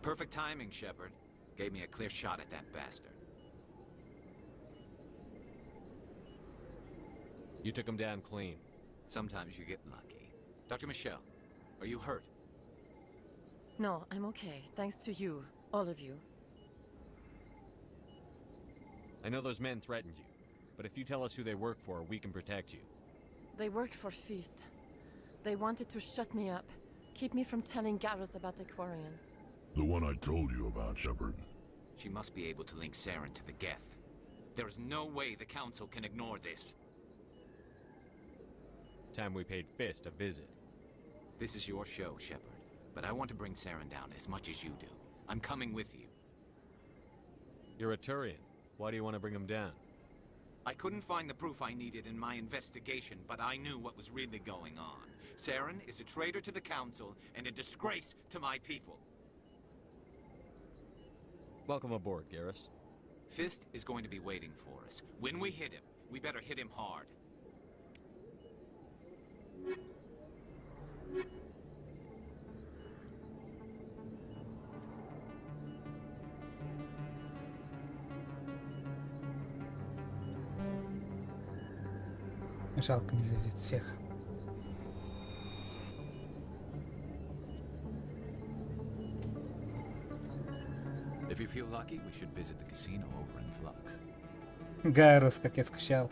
Perfect timing, Shepard. Gave me a clear shot at that bastard. You took him down clean. Sometimes you get lucky. Dr. Michelle, are you hurt? No, I'm okay. Thanks to you. All of you. I know those men threatened you, but if you tell us who they work for, we can protect you. They worked for Feast. They wanted to shut me up. Keep me from telling Garrus about the Quarian. The one I told you about, Shepard. She must be able to link Saren to the Geth. There is no way the Council can ignore this. Time we paid Fist a visit. This is your show, Shepard. But I want to bring Saren down as much as you do. I'm coming with you. You're a Turian. Why do you want to bring him down? I couldn't find the proof I needed in my investigation, but I knew what was really going on. Saren is a traitor to the Council and a disgrace to my people. Welcome aboard, Garrus. Fist is going to be waiting for us. When we hit him, we better hit him hard. Жалко, нельзя взять всех. If you feel lucky, we should visit the casino over in Flux. Гарус, как я скучал.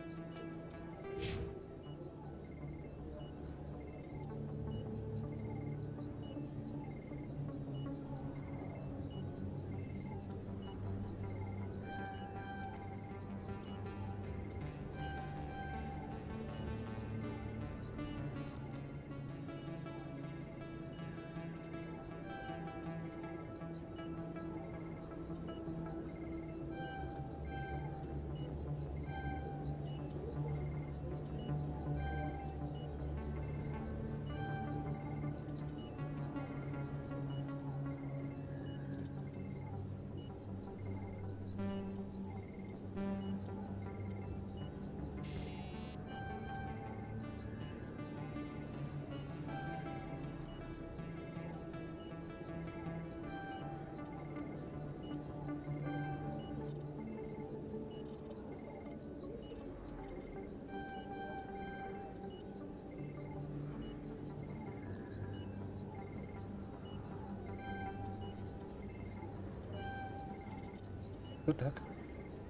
Вот так.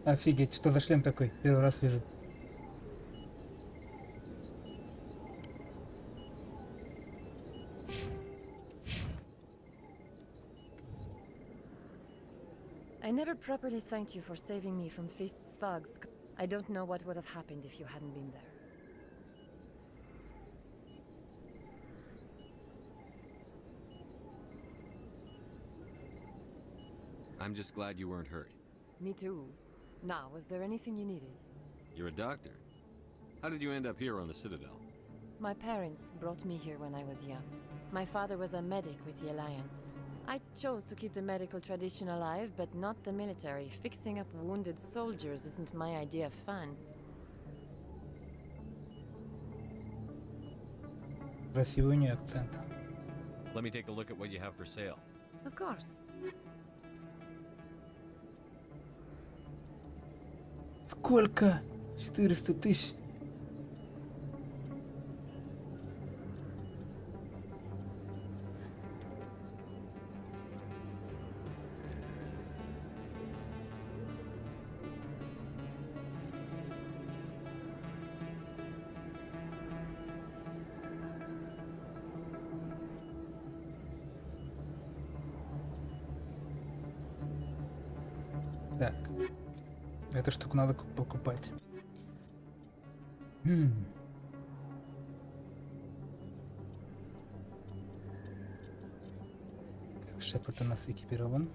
Офигеть, что за шлем такой? Первый раз вижу. I never properly thanked you for saving me from Feast's thugs. I don't know what would have happened if you hadn't been there. I'm just glad you weren't hurt. Me too. Now, was there anything you needed? You're a doctor. How did you end up here on the Citadel? My parents brought me here when I was young. My father was a medic with the Alliance. I chose to keep the medical tradition alive, but not the military. Fixing up wounded soldiers isn't my idea of fun. Красивый у нее акцент. Let me take a look at what you have for sale. Of course. Сколько? 400 тысяч. Так. Эту штуку надо покупать. Так, Шепард у нас экипирован.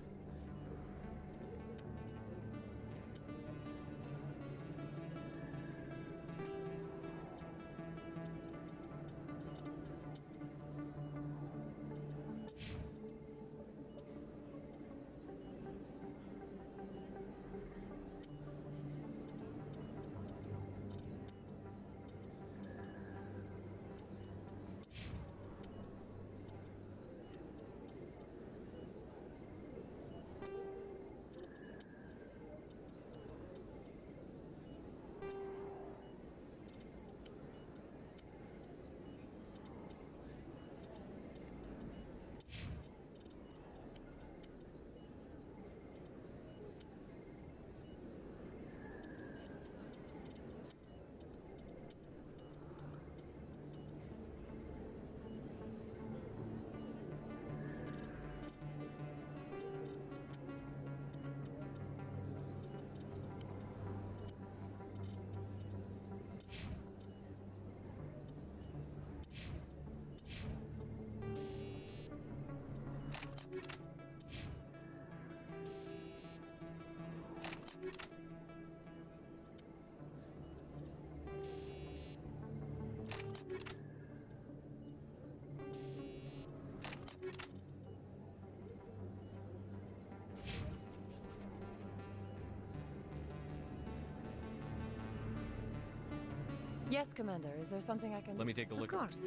Yes, Commander. Is there something I can... Let me take a look. Of course.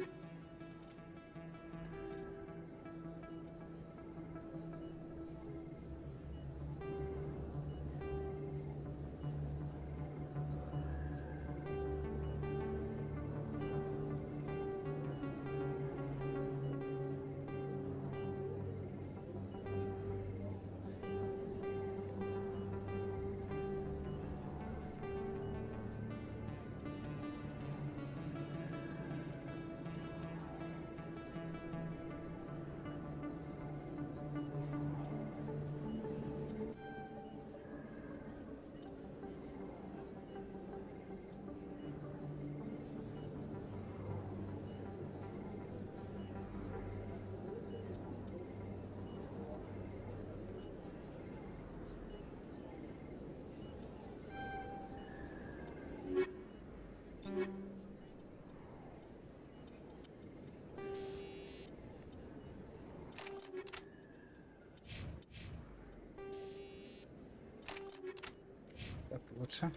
Так лучше.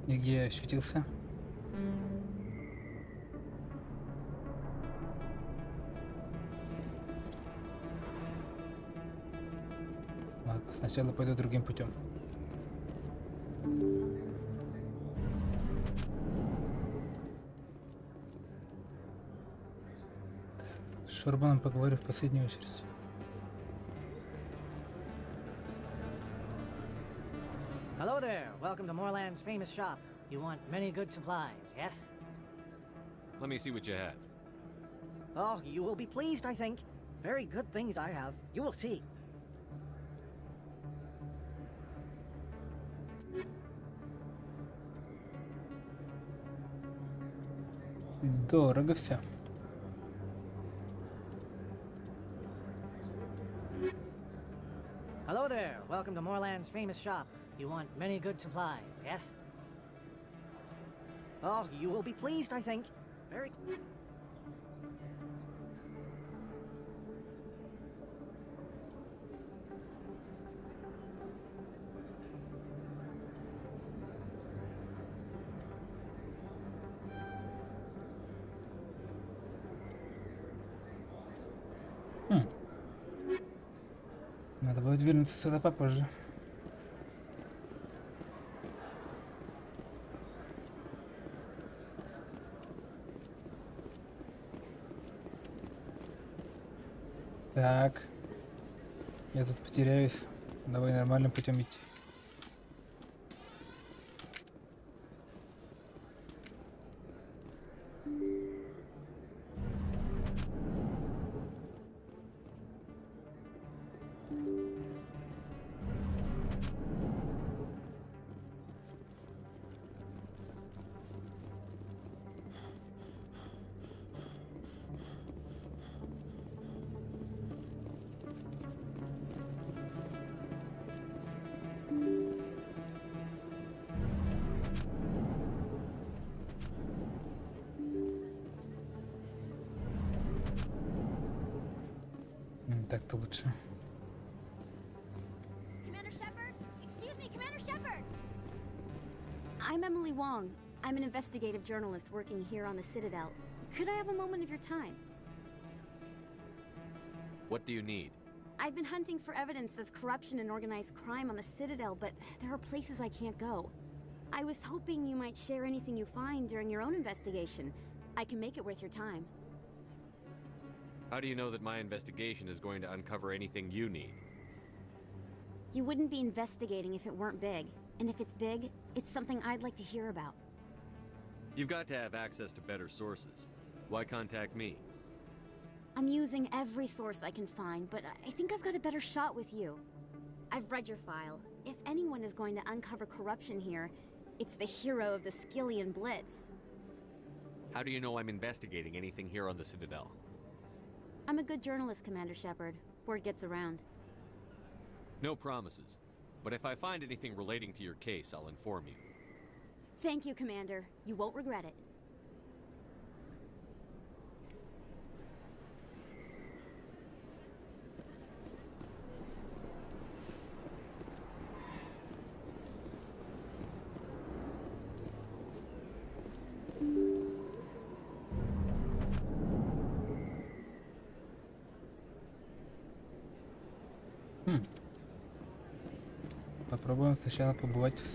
И где я ощутился? Ладно, сначала пойду другим путем. Шорбаном поговорю в последнюю очередь. Hello there. Welcome to Moorland's famous shop. You want many good supplies, yes? Let me see what you have. Oh, you will be pleased, I think. Very good things I have. You will see. Дорого все. Hello there. Welcome to Moorland's famous shop. You want many good supplies, yes? Oh, you will be pleased, I think. Very... Надо будет вернуться сюда попозже. Так. Я тут потеряюсь. Давай нормальным путем идти. Так-то лучше. Commander Shepard? Excuse me, Commander Shepard! I'm Emily Wong. I'm an investigative journalist working here on the Citadel. Could I have a moment of your time? What do you need? I've been hunting for evidence of corruption and organized crime on the Citadel, but there are places I can't go. I was hoping you might share anything you find during your own investigation. I can make it worth your time. How do you know that my investigation is going to uncover anything you need? You wouldn't be investigating if it weren't big. And if it's big, it's something I'd like to hear about. You've got to have access to better sources. Why contact me? I'm using every source I can find, but I think I've got a better shot with you. I've read your file. If anyone is going to uncover corruption here, it's the hero of the Skillian Blitz. How do you know I'm investigating anything here on the Citadel? I'm a good journalist, Commander Shepard. Word gets around. No promises. But if I find anything relating to your case, I'll inform you. Thank you, Commander. You won't regret it. Попробуем сначала побывать в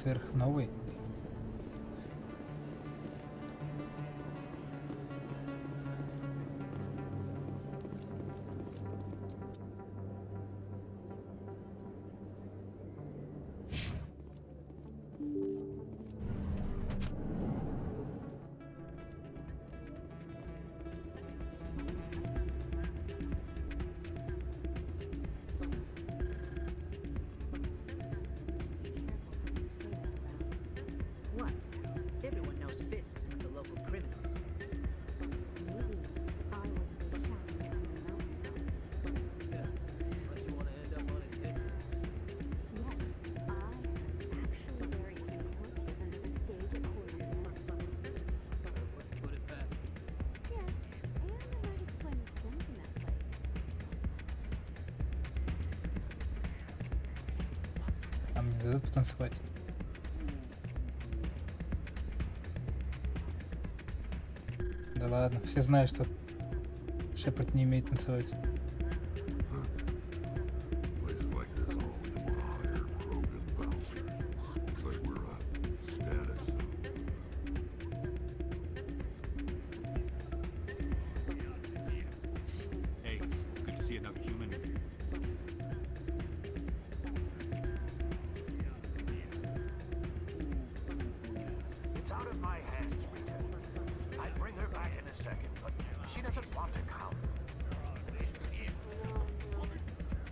сверхновой. What? Everyone knows Fist isn't with the local criminals. А мне дадут потанцевать. Да ладно, все знают, что Шепард не умеет танцевать. Places like this always want to hire broken bouncers. Looks like we're a status symbol. back in a second, but she doesn't want to come.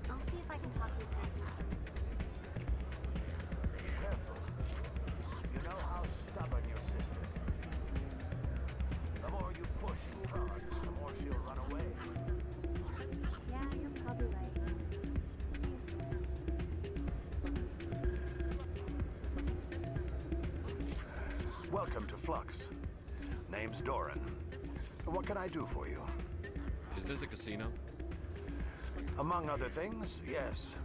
I'll see if I can talk some sense out of it. Careful. You know how stubborn your sister is. The more you push her, the more she'll run away. Yeah, you're probably right. Welcome to Flux. Name's Doran. What can I do for you? Is this a casino? Among other things, yes.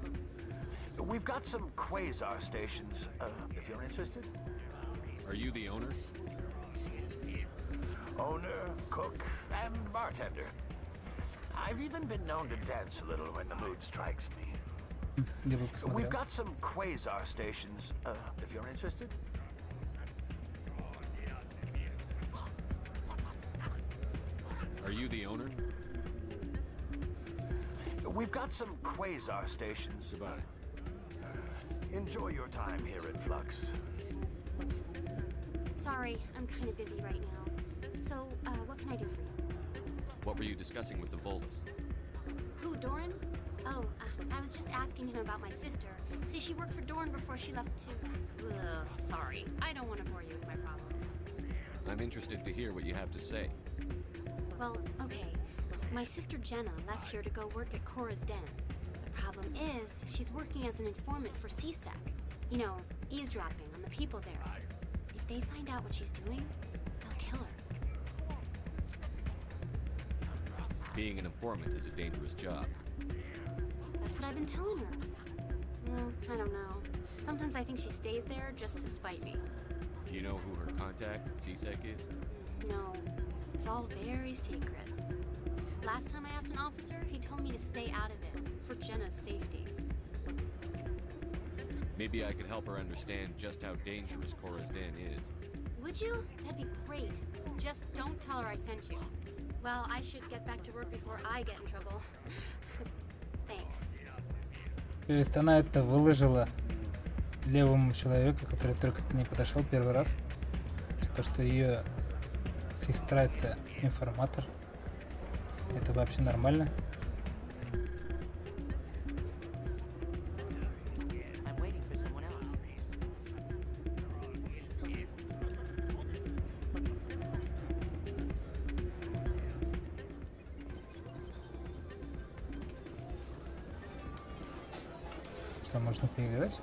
We've got some quasar stations, if you're interested. Are you the owner? Owner, cook, and bartender. I've even been known to dance a little when the mood strikes me. We've got some quasar stations, if you're interested. Are you the owner? We've got some quasar stations. Goodbye. Enjoy your time here at Flux. Sorry, I'm kind of busy right now. So, what can I do for you? What were you discussing with the Volus? Who, Doran? Oh, I was just asking him about my sister. See, she worked for Doran before she left to... Ugh, sorry. I don't want to bore you with my problems. I'm interested to hear what you have to say. Well, okay. My sister Jenna left here to go work at Cora's Den. The problem is, she's working as an informant for CSEC. You know, eavesdropping on the people there. If they find out what she's doing, they'll kill her. Being an informant is a dangerous job. That's what I've been telling her. Well, I don't know. Sometimes I think she stays there just to spite me. Do you know who her contact at CSEC is? No, it's all very secret. Last time I asked an officer, he told me to stay out of it, for Jenna's safety. Maybe I could help her understand just how dangerous Cora's Den is. Would you? That'd be great. Just don't tell her I sent you. Well, I should get back to work before I get in trouble. Thanks. То есть она это выложила левому человеку, который только к ней подошел первый раз. То, что ее сестра это информатор. Это вообще нормально? I'm waiting for someone else. Что, можно поиграть?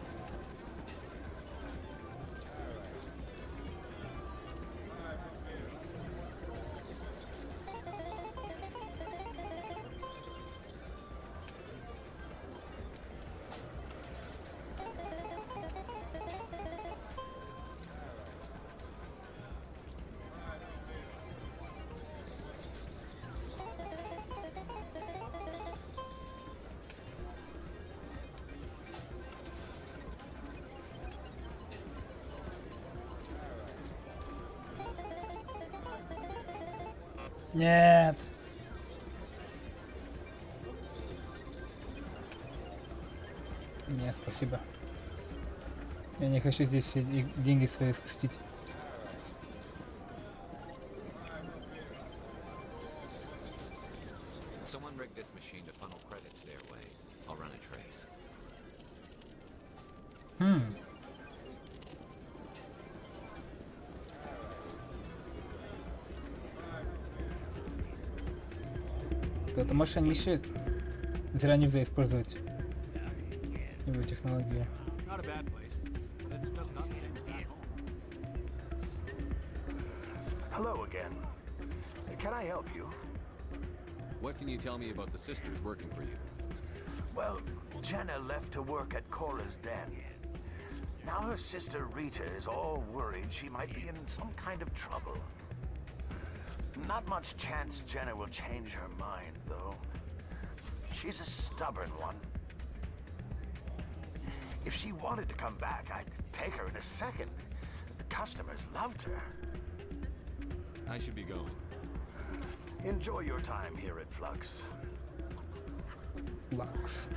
Нет. Нет, спасибо. Я не хочу здесь все деньги свои спустить. Someone rigged this machine to funnel credits their way. I'll run a trace. Это машина мешает. Зря нельзя использовать его технологию. Not a bad place, but it's just not the same as back home. Hello again. Can I help you? What can you tell me about the sisters working for you? Well, Jenna left to work at Cora's Den. Now her sister Rita is all worried she might be in some kind of trouble. Not much chance Jenna will change her mind, though. She's a stubborn one. If she wanted to come back, I'd take her in a second. The customers loved her. I should be going. Enjoy your time here at Flux. Flux.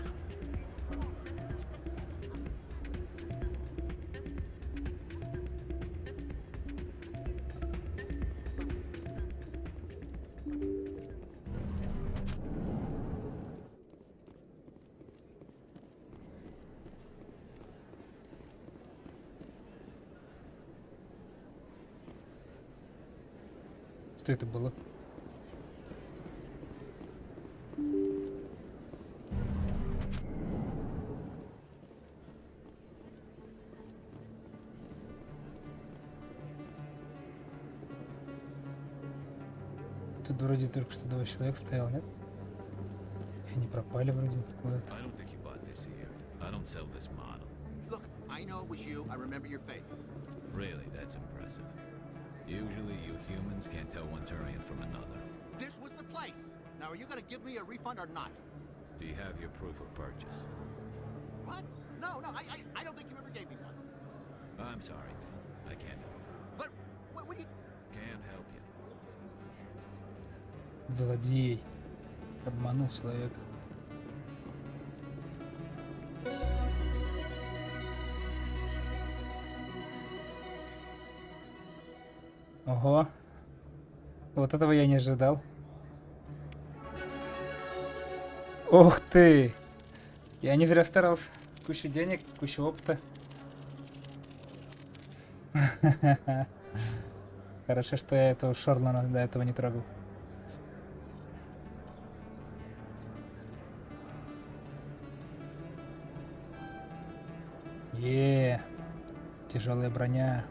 Что это было? Тут вроде только что 2 человека стоял, нет? И они пропали вроде куда-то. I don't think you bought this here. I don't sell this model. Look, I know it was you. I remember your face. Really, that's impressive. Usually you humans can't tell one Turian from another. This was the place. Now, are you gonna give me a refund or not? Do you have your proof of purchase? What? No, I don't think you ever gave me one. I'm sorry, man. I can't help you. But, what do you... Can't help you. Злодей. Обманул человека. Ого. Вот этого я не ожидал. Ух ты! Я не зря старался. Куча денег, куча опыта. Хорошо, что я этого Шорлана до этого не трогал. Тяжелая броня.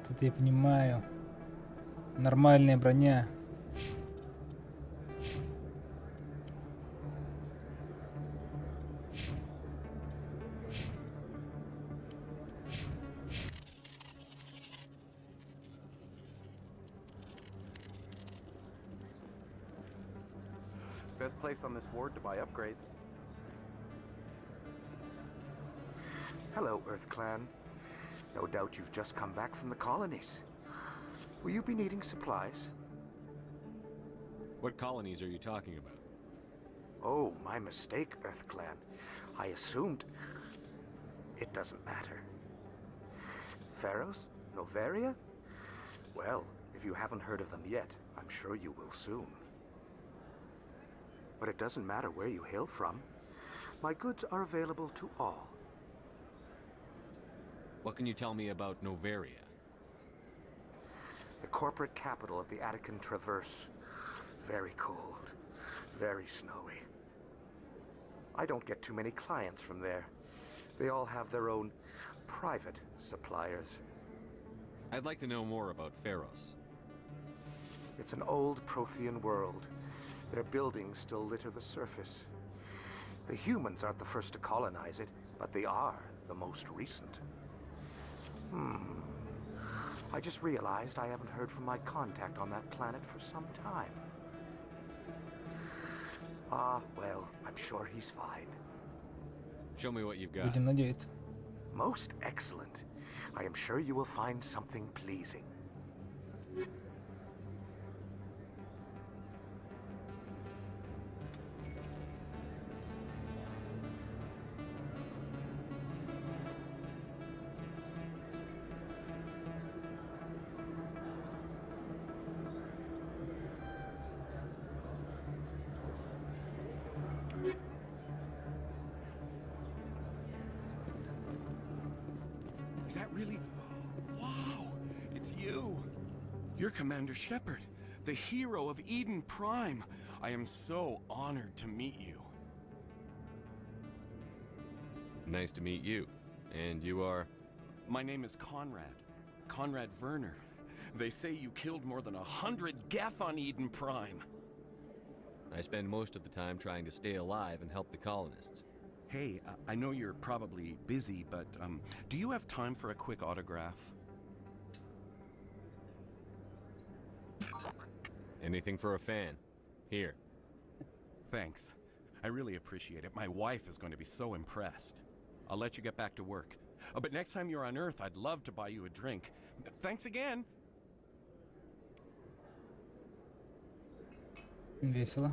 Вот это я понимаю. Нормальная броня. Best place on this ward to buy upgrades. Hello, Earth Clan. No doubt you've just come back from the colonies. Will you be needing supplies? What colonies are you talking about? Oh, my mistake, Earth Clan. I assumed... It doesn't matter. Pharos? Noveria? Well, if you haven't heard of them yet, I'm sure you will soon. But it doesn't matter where you hail from. My goods are available to all. What can you tell me about Noveria? The corporate capital of the Attican Traverse. Very cold. Very snowy. I don't get too many clients from there. They all have their own private suppliers. I'd like to know more about Pharos. It's an old Prothean world. Their buildings still litter the surface. The humans aren't the first to colonize it, but they are the most recent. I just realized I haven't heard from my contact on that planet for some time. Ah, well, I'm sure he's fine. Show me what you've got. Будем надеяться. Most excellent. I am sure you will find something pleasing. that really... Wow, it's you. You're Commander Shepard, the hero of Eden Prime. I am so honored to meet you. Nice to meet you. And you are? My name is Conrad. Conrad Werner. They say you killed more than 100 Geth on Eden Prime. I spend most of the time trying to stay alive and help the colonists. Hey, I know you're probably busy, but do you have time for a quick autograph? Anything for a fan. Here. Thanks. I really appreciate it. My wife is going to be so impressed. I'll let you get back to work. But next time you're on Earth, I'd love to buy you a drink. Thanks again. Весело.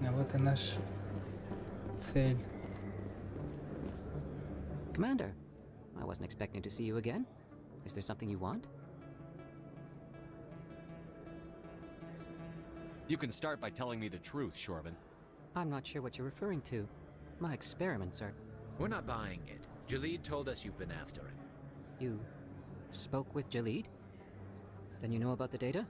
А вот и наш цель. Commander, I wasn't expecting to see you again. Is there something you want? You can start by telling me the truth, Shorban. I'm not sure what you're referring to. My experiments are... We're not buying it. Jalid told us you've been after him. You spoke with Jalid? Then you know about the data?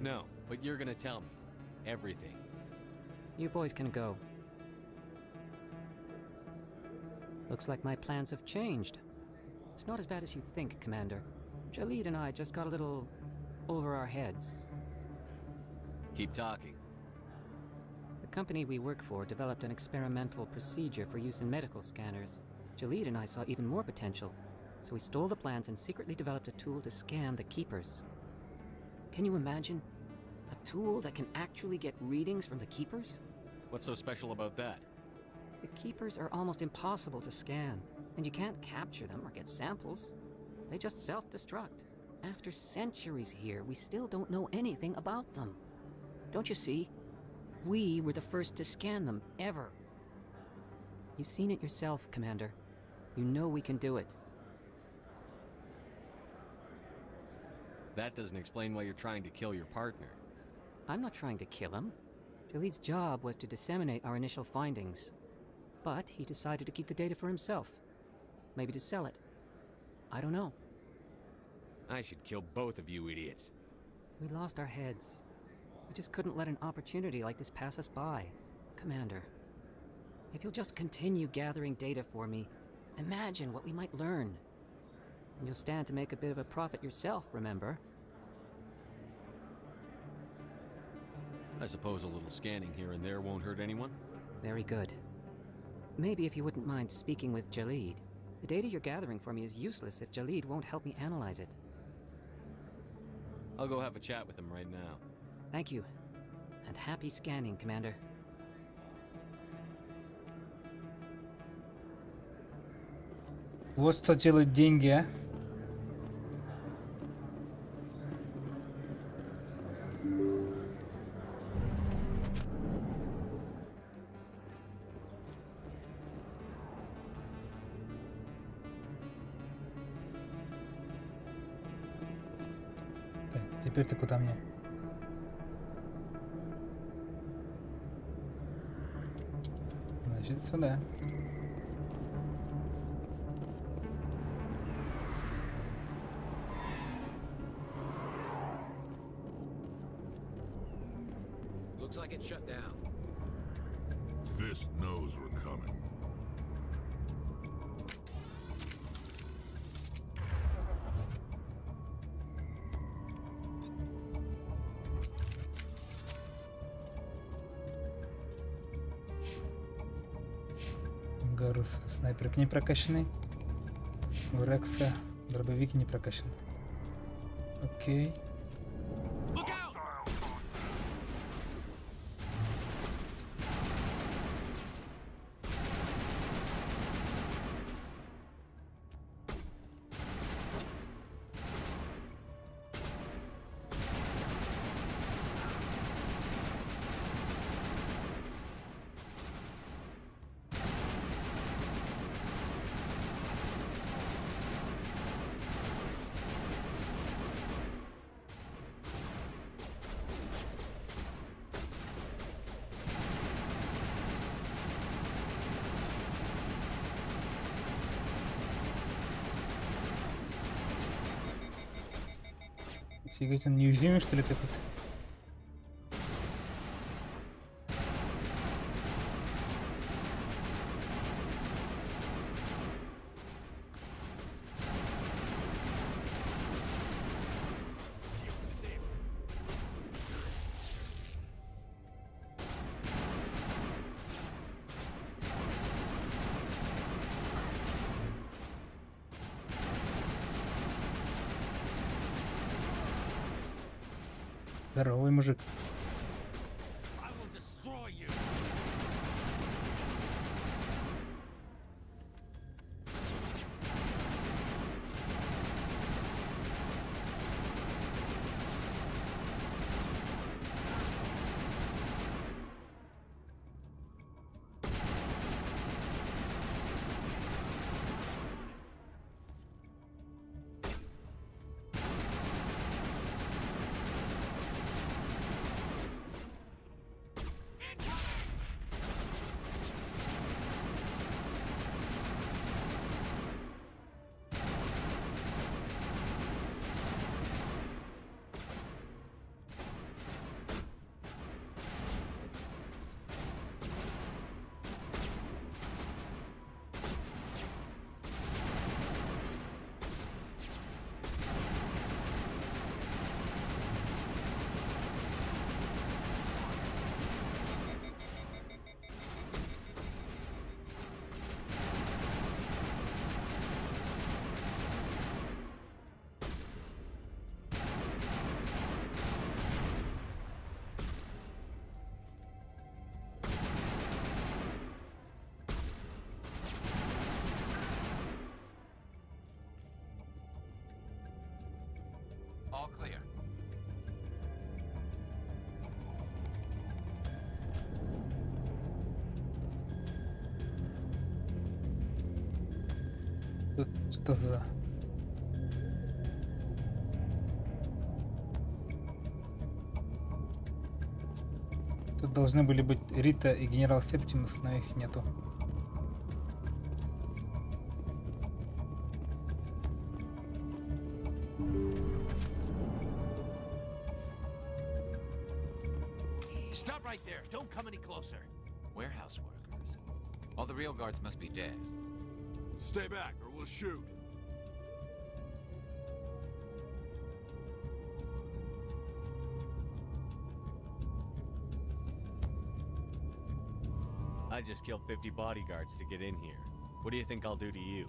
No, but you're gonna tell me. Everything. You boys can go. Looks like my plans have changed. It's not as bad as you think, Commander. Jalid and I just got a little over our heads. Keep talking. The company we work for developed an experimental procedure for use in medical scanners. Jalid and I saw even more potential, so we stole the plans and secretly developed a tool to scan the Keepers. Can you imagine? A tool that can actually get readings from the Keepers? What's so special about that? The Keepers are almost impossible to scan, and you can't capture them or get samples. They just self-destruct. After centuries here, we still don't know anything about them. Don't you see? We were the first to scan them, ever. You've seen it yourself, Commander. You know we can do it. That doesn't explain why you're trying to kill your partner. I'm not trying to kill him. Jalid's job was to disseminate our initial findings. But he decided to keep the data for himself. Maybe to sell it. I don't know. I should kill both of you idiots. We lost our heads. We just couldn't let an opportunity like this pass us by. Commander, if you'll just continue gathering data for me, imagine what we might learn. And you'll stand to make a bit of a profit yourself, remember? I suppose a little scanning here and there won't hurt anyone? Very good. Maybe if you wouldn't mind speaking with Jalid. The data you're gathering for me is useless if Jalid won't help me analyze it. I'll go have a chat with him right now. Thank you. And happy scanning, Commander. Вот что делают деньги, а? Так, теперь ты куда мне? Значит, сюда. Looks like it's shut down. Fist knows we're coming. Гарус, снайперка не прокачанный. У Рекса дробовики не прокачаны. Окей. Фигать, он неуязвимый, что ли, какой-то? Здоровый мужик. All clear. Тут что за... Тут должны были быть Рита и генерал Септимус, но их нету. Stop right there. Don't come any closer. Warehouse workers. All the real guards must be dead. Stay back or we'll shoot. I just killed 50 bodyguards to get in here. What do you think I'll do to you?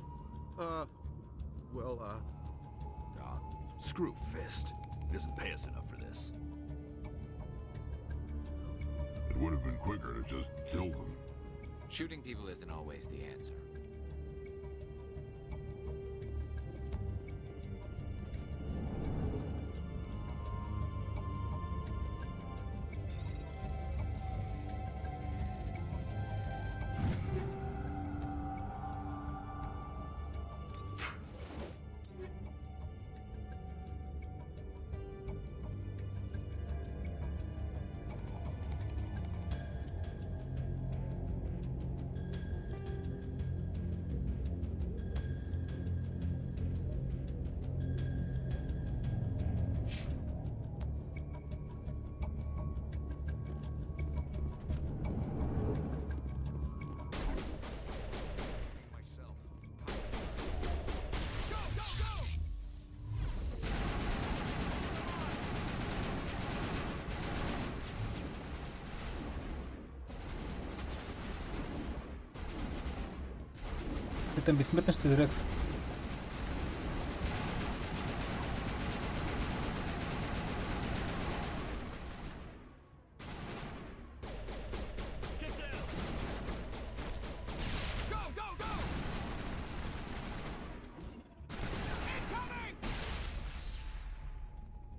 Screw Fist. He doesn't pay us enough for this. It would have been quicker to just kill them. Shooting people isn't always the answer. Ты там бессмертный, что ли, Рекс?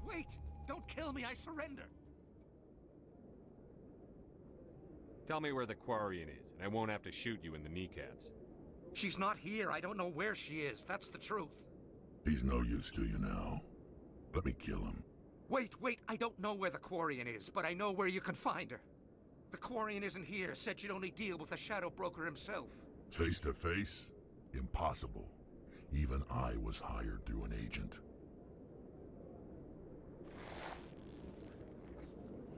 Wait! Don't kill me, I surrender! Tell me where the Quarian is, and I won't have to shoot you in the kneecaps. She's not here. I don't know where she is. That's the truth. He's no use to you now. Let me kill him. Wait. I don't know where the Quarian is, but I know where you can find her. The Quarian isn't here. Said she'd only deal with the Shadow Broker himself. Face to face? Impossible. Even I was hired through an agent.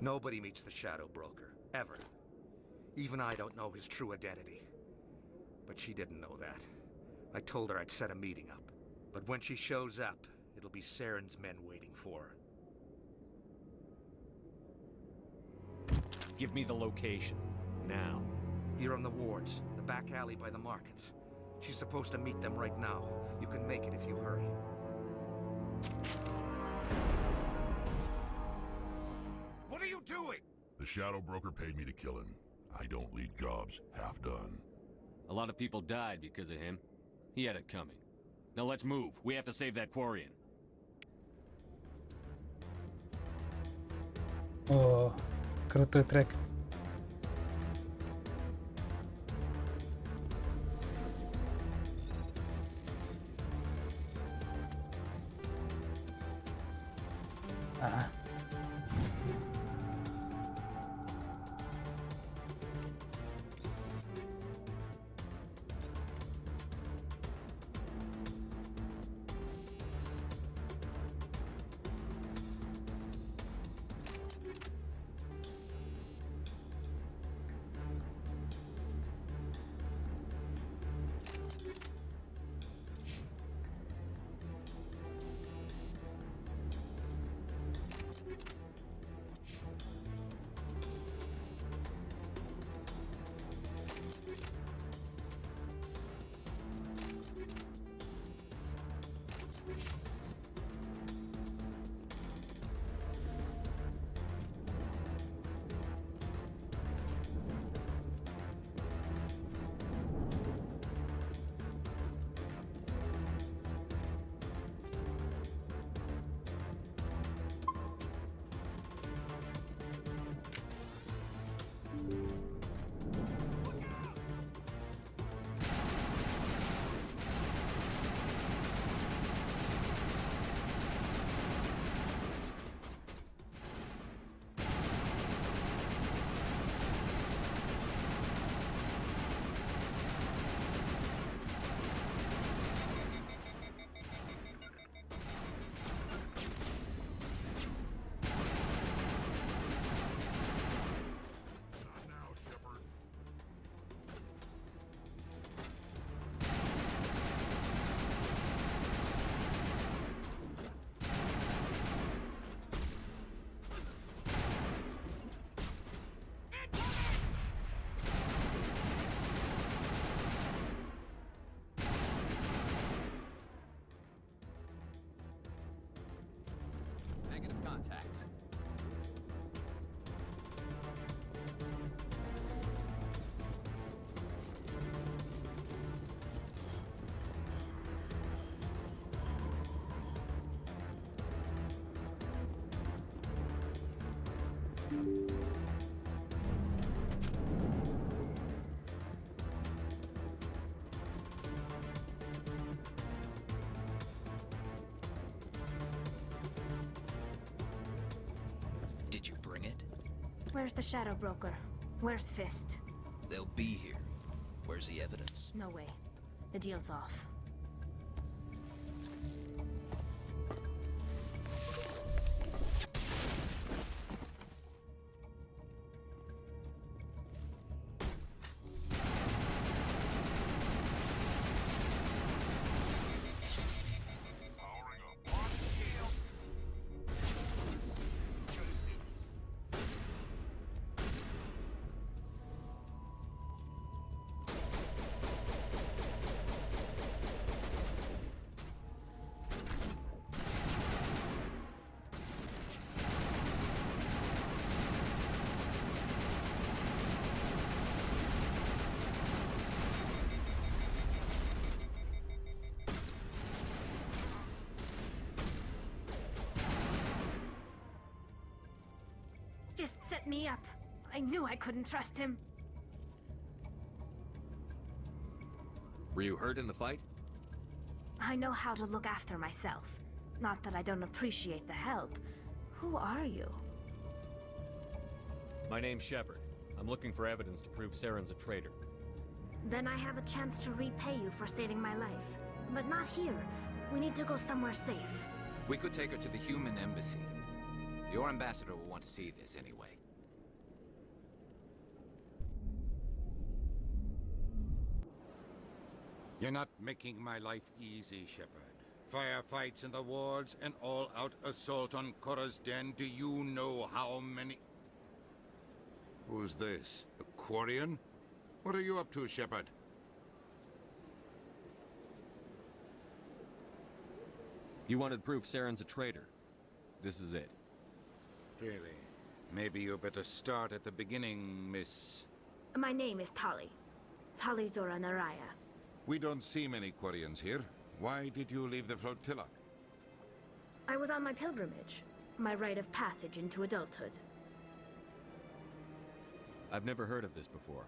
Nobody meets the Shadow Broker, ever. Even I don't know his true identity. But she didn't know that. I told her I'd set a meeting up. But when she shows up, it'll be Saren's men waiting for her. Give me the location. Now. Here on the wards, the back alley by the markets. She's supposed to meet them right now. You can make it if you hurry. What are you doing? The Shadow Broker paid me to kill him. I don't leave jobs half done. A lot of people died because of him. He had it coming. Now let's move. We have to save that Quarian. О, крутой трек. Ага. Contacts. Where's the Shadow Broker? Where's Fist? They'll be here. Where's the evidence? No way. The deal's off. Fist set me up. I knew I couldn't trust him. Were you hurt in the fight? I know how to look after myself. Not that I don't appreciate the help. Who are you? My name's Shepard. I'm looking for evidence to prove Saren's a traitor. Then I have a chance to repay you for saving my life. But not here. We need to go somewhere safe. We could take her to the human embassy. Your ambassador will want to see this anyway. You're not making my life easy, Shepard. Firefights in the wards, an all-out assault on Korra's den. Do you know how many... Who's this? The Quarian? What are you up to, Shepard? You wanted proof Saren's a traitor. This is it. Really? Maybe you better start at the beginning, Miss... My name is Tali. Tali Zora Naraya. We don't see many Quarians here. Why did you leave the flotilla? I was on my pilgrimage. My rite of passage into adulthood. I've never heard of this before.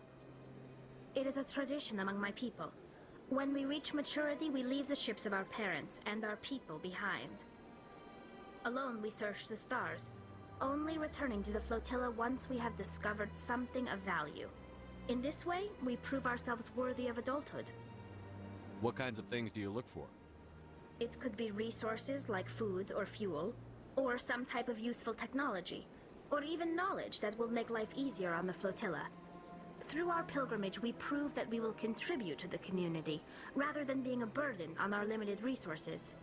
It is a tradition among my people. When we reach maturity, we leave the ships of our parents and our people behind. Alone, we search the stars, only returning to the flotilla once we have discovered something of value. In this way, we prove ourselves worthy of adulthood. What kinds of things do you look for? It could be resources like food or fuel, or some type of useful technology, or even knowledge that will make life easier on the flotilla. Through our pilgrimage, we prove that we will contribute to the community, rather than being a burden on our limited resources.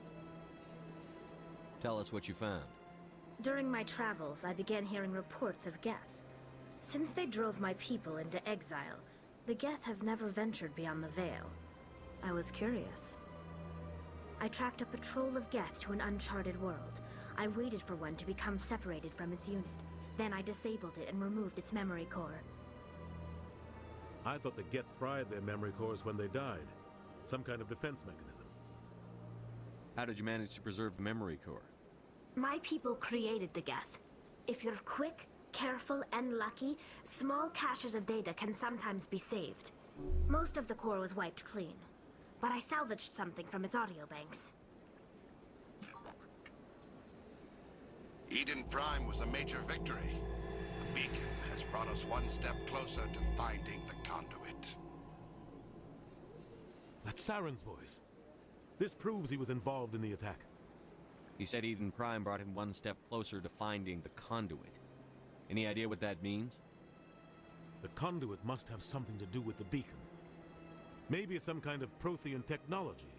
Tell us what you found. During my travels, I began hearing reports of Geth. Since they drove my people into exile, the Geth have never ventured beyond the Veil. I was curious. I tracked a patrol of Geth to an uncharted world. I waited for one to become separated from its unit. Then I disabled it and removed its memory core. I thought the Geth fried their memory cores when they died. Some kind of defense mechanism. How did you manage to preserve the memory core? My people created the Geth. If you're quick, careful, and lucky, small caches of data can sometimes be saved. Most of the core was wiped clean, but I salvaged something from its audio banks. Eden Prime was a major victory. The beacon has brought us one step closer to finding the conduit. That's Saren's voice. This proves he was involved in the attack. He said Eden Prime brought him one step closer to finding the conduit. Any idea what that means? The conduit must have something to do with the beacon. Maybe it's some kind of Prothean technology.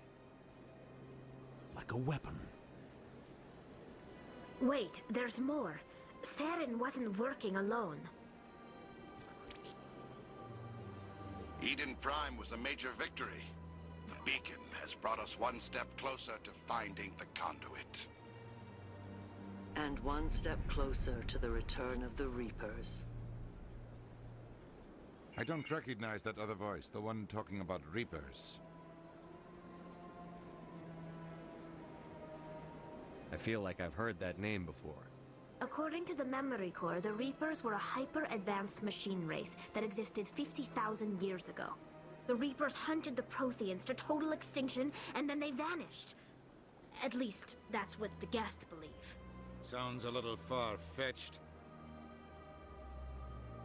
Like a weapon. Wait, there's more. Saren wasn't working alone. Eden Prime was a major victory. The beacon has brought us one step closer to finding the conduit. And one step closer to the return of the Reapers. I don't recognize that other voice, the one talking about Reapers. I feel like I've heard that name before. According to the memory core, the Reapers were a hyper-advanced machine race that existed 50,000 years ago. The Reapers hunted the Protheans to total extinction, and then they vanished. At least, that's what the Geth believe. Sounds a little far-fetched.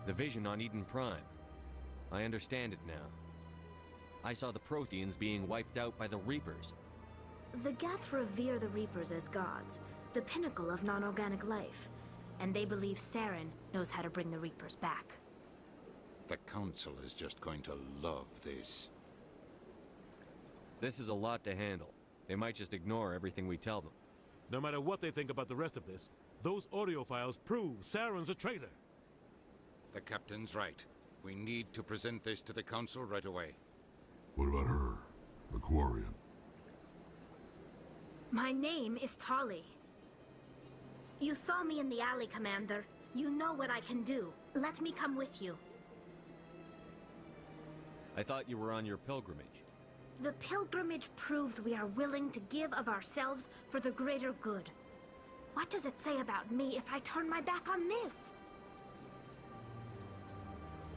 The vision on Eden Prime. I understand it now. I saw the Protheans being wiped out by the Reapers. The Geth revere the Reapers as gods, the pinnacle of non-organic life. And they believe Saren knows how to bring the Reapers back. The Council is just going to love this. This is a lot to handle. They might just ignore everything we tell them. No matter what they think about the rest of this, those audio files prove Saren's a traitor. The Captain's right. We need to present this to the Council right away. What about her? The Quarian? My name is Tali. You saw me in the alley, Commander. You know what I can do. Let me come with you. I thought you were on your pilgrimage. The pilgrimage proves we are willing to give of ourselves for the greater good. What does it say about me if I turn my back on this?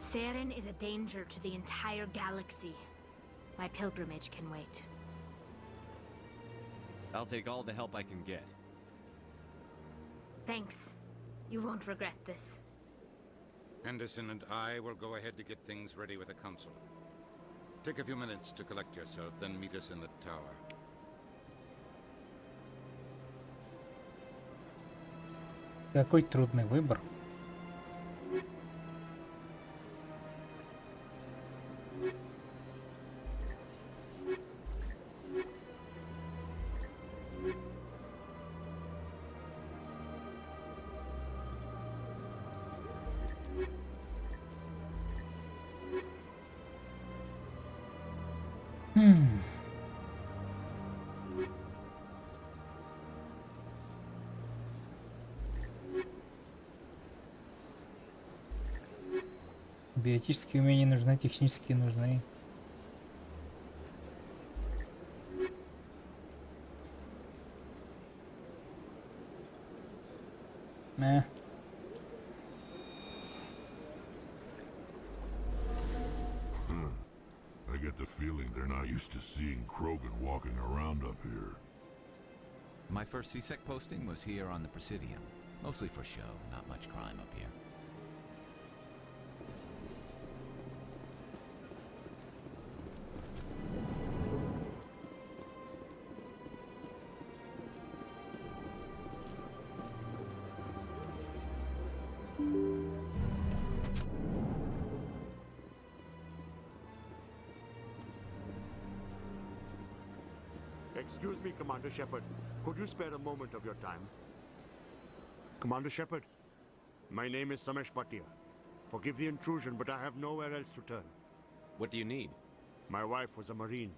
Saren is a danger to the entire galaxy. My pilgrimage can wait. I'll take all the help I can get. Thanks. You won't regret this. Anderson and I will go ahead to get things ready with the Council. Take a few minutes to collect yourself, then meet us in the tower. Какой трудный выбор. Биотические умения нужны, технические нужны. I get the feeling they're not used to seeing Krogan walking around up here. My first CSEC posting was here on the Presidium. Mostly for show, not much crime up here. Excuse me, Commander Shepard. Could you spare a moment of your time? Commander Shepard, my name is Samesh Bhatia. Forgive the intrusion, but I have nowhere else to turn. What do you need? My wife was a Marine.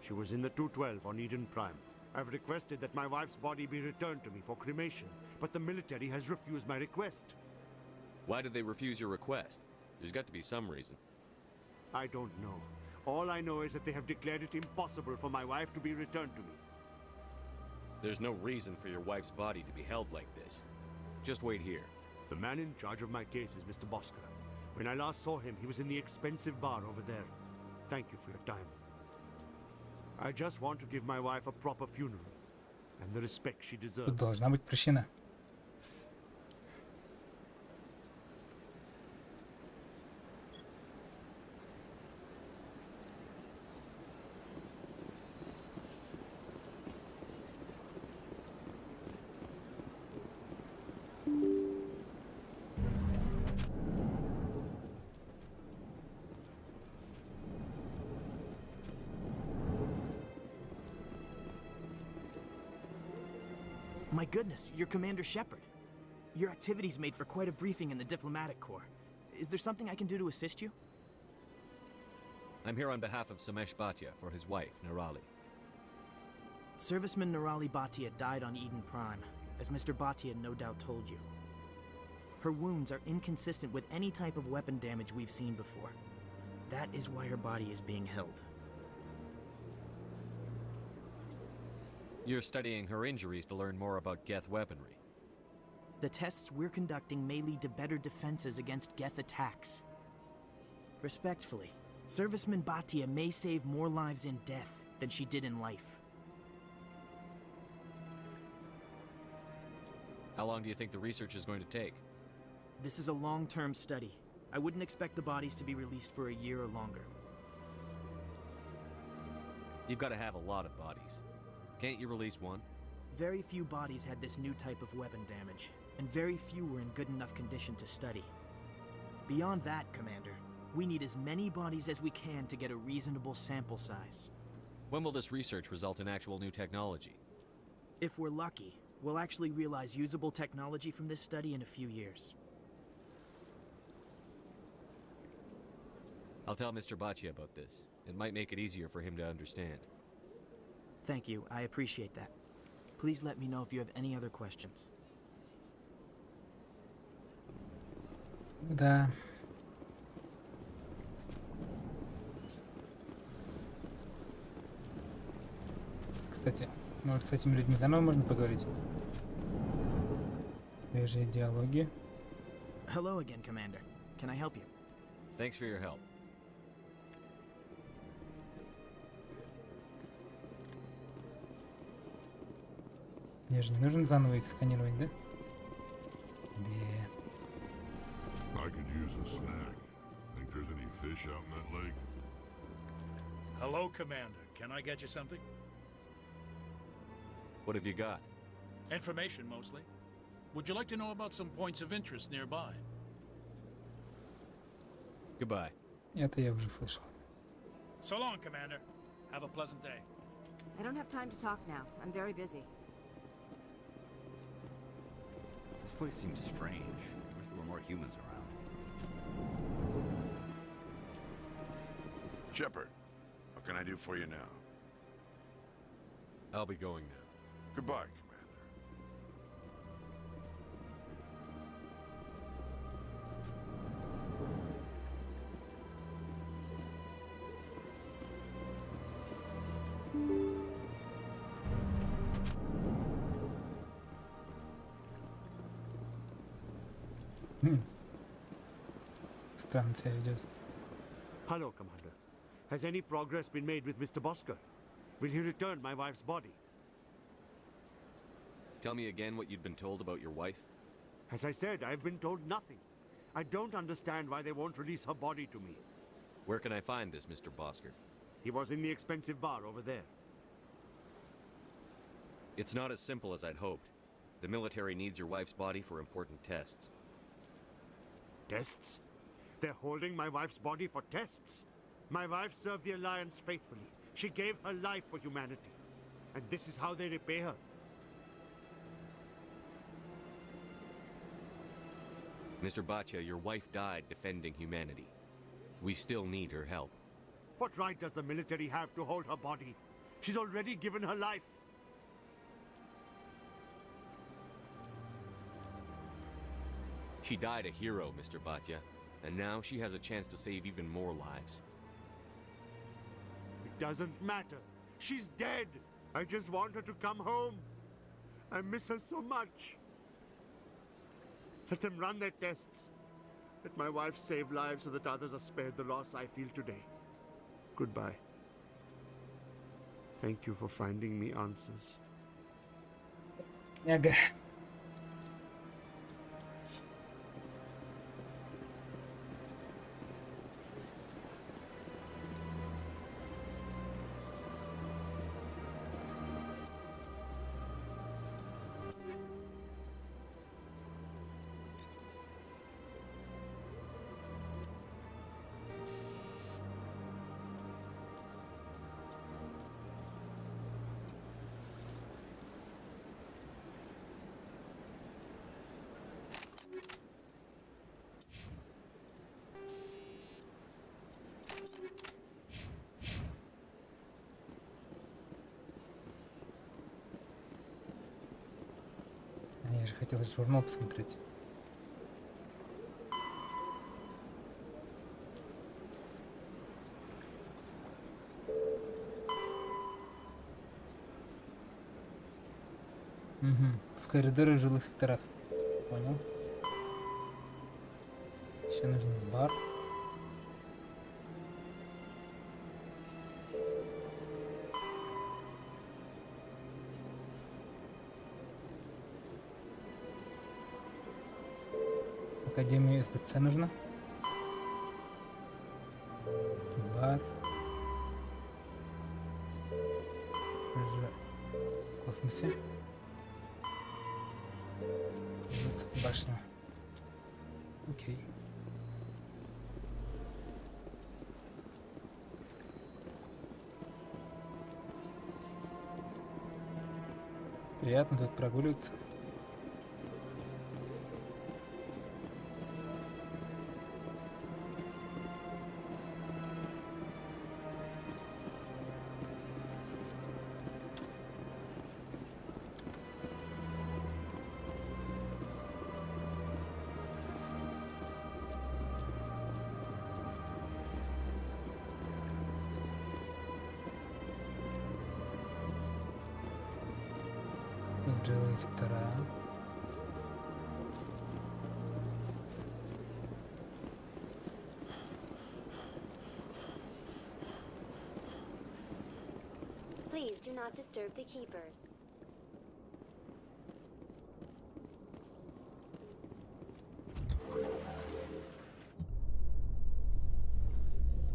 She was in the 212 on Eden Prime. I've requested that my wife's body be returned to me for cremation, but the military has refused my request. Why did they refuse your request? There's got to be some reason. I don't know. All I know is that they have declared it impossible for my wife to be returned to me. There's no reason for your wife's body to be held like this. Just wait here. The man in charge of my case is Mr. Bosca. When I last saw him, he was in the expensive bar over there. Thank you for your time. I just want to give my wife a proper funeral and the respect she deserves. Тут должна быть причина. My goodness, you're Commander Shepard. Your activities made for quite a briefing in the Diplomatic Corps. Is there something I can do to assist you? I'm here on behalf of Samesh Bhatia for his wife, Nirali. Serviceman Nirali Bhatia died on Eden Prime, as Mr. Bhatia no doubt told you. Her wounds are inconsistent with any type of weapon damage we've seen before. That is why her body is being held. You're studying her injuries to learn more about Geth weaponry. The tests we're conducting may lead to better defenses against Geth attacks. Respectfully, Serviceman Bhatia may save more lives in death than she did in life. How long do you think the research is going to take? This is a long-term study. I wouldn't expect the bodies to be released for a year or longer. You've got to have a lot of bodies. Can't you release one? Very few bodies had this new type of weapon damage, and very few were in good enough condition to study. Beyond that, Commander, we need as many bodies as we can to get a reasonable sample size. When will this research result in actual new technology? If we're lucky, we'll actually realize usable technology from this study in a few years. I'll tell Mr. Bhatia about this. It might make it easier for him to understand. Thank you, I appreciate that. Please let me know if you have any other questions. Да. Кстати, может, с этими людьми заново можно поговорить? Свежие диалоги. Hello again, Commander. Can I help you? Thanks for your help. Мне же не нужно заново их сканировать, да? I could use a snack. Think there's any fish out in that lake? Hello, Commander. Can I get you something? What have you got? Information, mostly. Would you like to know about some points of interest nearby? Goodbye. Это я уже слышал. So long, Commander. Have a pleasant day. I don't have time to talk now. I'm very busy. This place seems strange. Wish there were more humans around. Shepard, what can I do for you now? I'll be going now. Goodbye, Странно себя ведет. Hello, Commander. Has any progress been made with Mr. Bosker? Will he return my wife's body? Tell me again what you'd been told about your wife? As I said, I've been told nothing. I don't understand why they won't release her body to me. Where can I find this Mr. Bosker? He was in the expensive bar over there. It's not as simple as I'd hoped. The military needs your wife's body for important tests. Tests? They're holding my wife's body for tests? My wife served the Alliance faithfully. She gave her life for humanity. And this is how they repay her. Mr. Bachya, your wife died defending humanity. We still need her help. What right does the military have to hold her body? She's already given her life. She died a hero, Mr. Bachya, and now she has a chance to save even more lives. It doesn't matter. She's dead. I just want her to come home. I miss her so much. Let them run their tests. Let my wife save lives so that others are spared the loss I feel today. Goodbye. Thank you for finding me answers. Ага. Я же хотел журнал посмотреть. Угу. В коридорах жилых секторах. Понял. Еще нужен бар. Академию СБЦ нужно. Бар. В космосе. Башня. Окей. Приятно тут прогуливаться. Жилые сектора. Please do not disturb the keepers.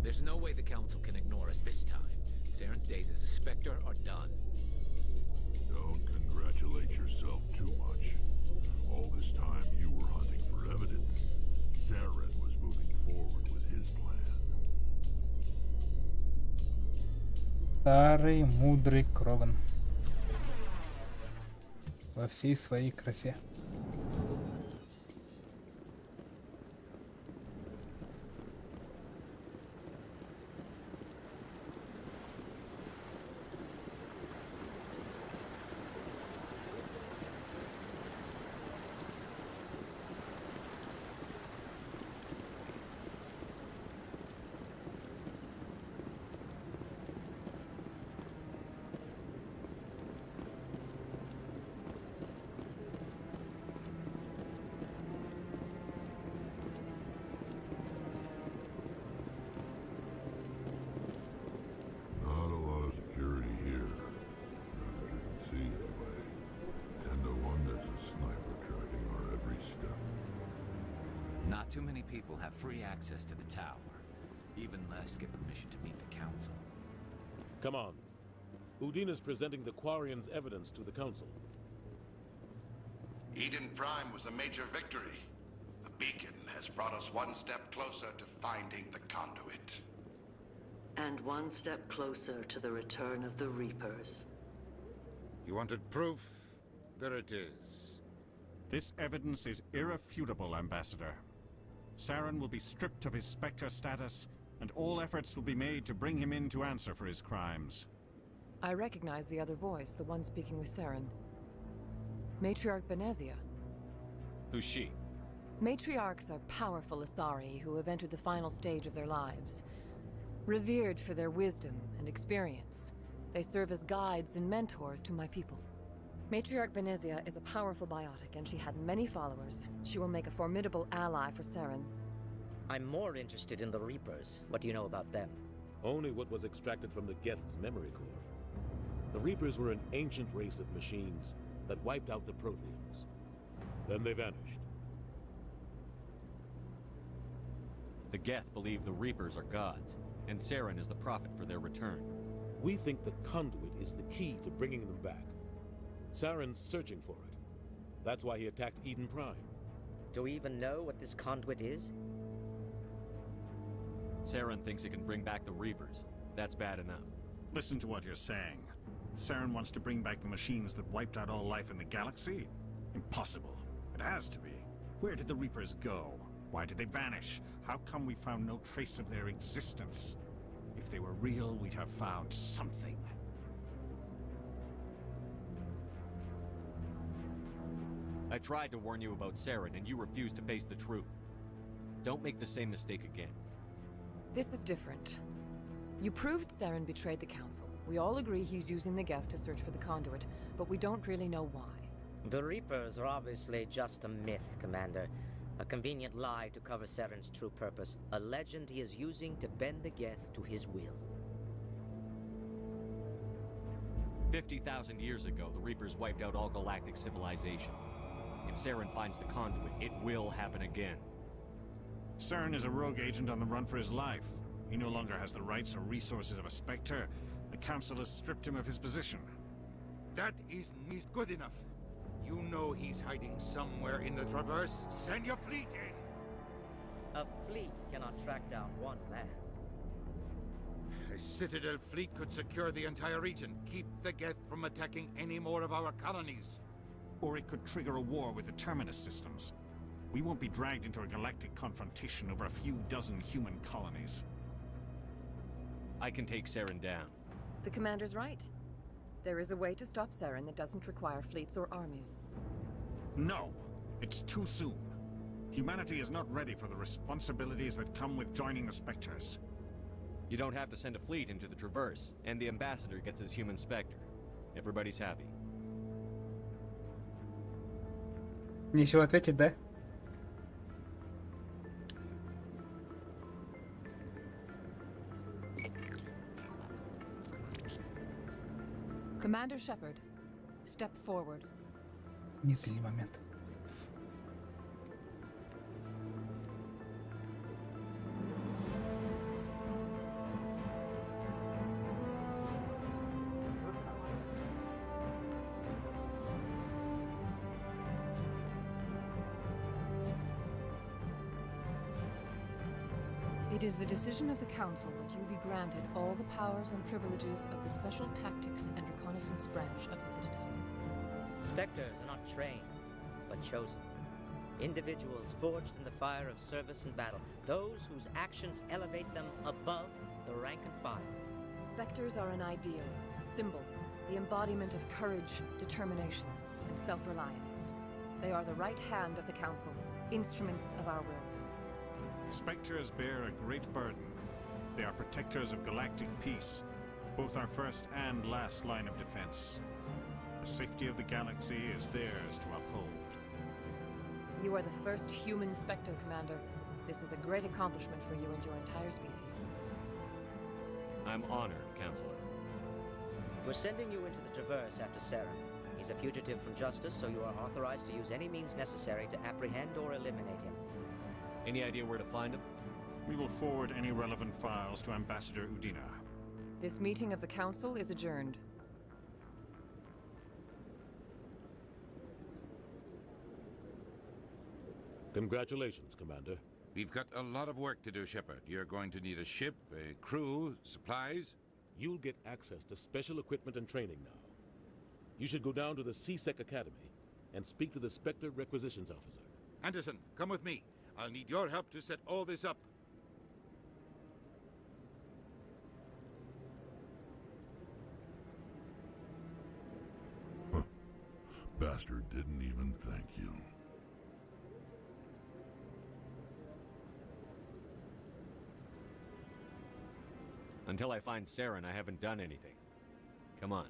There's no way the Council can ignore us this time. Saren's days as a Spectre are done. Don't congratulate yourself too much. All this time you were hunting for evidence. Saren was moving forward with his plan. Старый мудрый Кроган. Во всей своей красе. Not a lot of security here. Not that you can see anyway. 10 to 1 there's a sniper tracking our every step. Not too many people have free access to the tower. Even less get permission to meet the council. Come on. Udina's presenting the Quarians' evidence to the council. Eden Prime was a major victory. The beacon has brought us one step closer to finding the conduit. And one step closer to the return of the Reapers. You wanted proof? There it is. This evidence is irrefutable, Ambassador. Saren will be stripped of his Spectre status, and all efforts will be made to bring him in to answer for his crimes. I recognize the other voice, the one speaking with Saren. Matriarch Benezia. Who's she? Matriarchs are powerful Asari who have entered the final stage of their lives. Revered for their wisdom and experience, they serve as guides and mentors to my people. Matriarch Benezia is a powerful biotic, and she had many followers. She will make a formidable ally for Saren. I'm more interested in the Reapers. What do you know about them? Only what was extracted from the Geth's memory core. The Reapers were an ancient race of machines that wiped out the Protheans. Then they vanished. The Geth believe the Reapers are gods, and Saren is the prophet for their return. We think the conduit is the key to bringing them back. Saren's searching for it. That's why he attacked Eden Prime. Do we even know what this conduit is? Saren thinks it can bring back the Reapers. That's bad enough. Listen to what you're saying. Saren wants to bring back the machines that wiped out all life in the galaxy? Impossible. It has to be. Where did the Reapers go? Why did they vanish? How come we found no trace of their existence? If they were real, we'd have found something. I tried to warn you about Saren, and you refused to face the truth. Don't make the same mistake again. This is different. You proved Saren betrayed the Council. We all agree he's using the Geth to search for the conduit, but we don't really know why. The Reapers are obviously just a myth, Commander. A convenient lie to cover Saren's true purpose. A legend he is using to bend the Geth to his will. 50,000 years ago, the Reapers wiped out all galactic civilization. If Saren finds the conduit, it will happen again. Saren is a rogue agent on the run for his life. He no longer has the rights or resources of a Spectre. The Council has stripped him of his position. That isn't good enough. You know he's hiding somewhere in the Traverse. Send your fleet in! A fleet cannot track down one man. A Citadel fleet could secure the entire region, keep the Geth from attacking any more of our colonies. Or it could trigger a war with the Terminus systems. We won't be dragged into a galactic confrontation over a few dozen human colonies. I can take Saren down. The Commander's right. There is a way to stop Saren that doesn't require fleets or armies. No! It's too soon. Humanity is not ready for the responsibilities that come with joining the Spectres. You don't have to send a fleet into the Traverse, and the Ambassador gets his human Spectre. Everybody's happy. Нечего ответить, да? Commander Shepard, step forward. Низкий момент. It is the decision of the Council that you be granted all the powers and privileges of the Special Tactics and Reconnaissance Branch of the Citadel. Spectres are not trained, but chosen. Individuals forged in the fire of service and battle. Those whose actions elevate them above the rank and file. Spectres are an ideal, a symbol, the embodiment of courage, determination, and self-reliance. They are the right hand of the Council, instruments of our will. Spectres bear a great burden. They are protectors of galactic peace, both our first and last line of defense. The safety of the galaxy is theirs to uphold. You are the first human Spectre, Commander. This is a great accomplishment for you and your entire species. I'm honored, Counselor. We're sending you into the Traverse after Saren. He's a fugitive from justice, so you are authorized to use any means necessary to apprehend or eliminate him. Any idea where to find him? We will forward any relevant files to Ambassador Udina. This meeting of the Council is adjourned. Congratulations, Commander. We've got a lot of work to do, Shepard. You're going to need a ship, a crew, supplies. You'll get access to special equipment and training now. You should go down to the C-Sec Academy and speak to the Spectre Requisitions Officer. Anderson, come with me. I'll need your help to set all this up. Bastard didn't even thank you. Until I find Saren, I haven't done anything. Come on.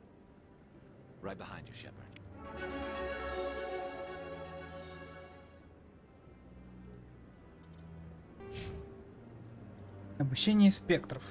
Right behind you, Shepard. Обучение спектров.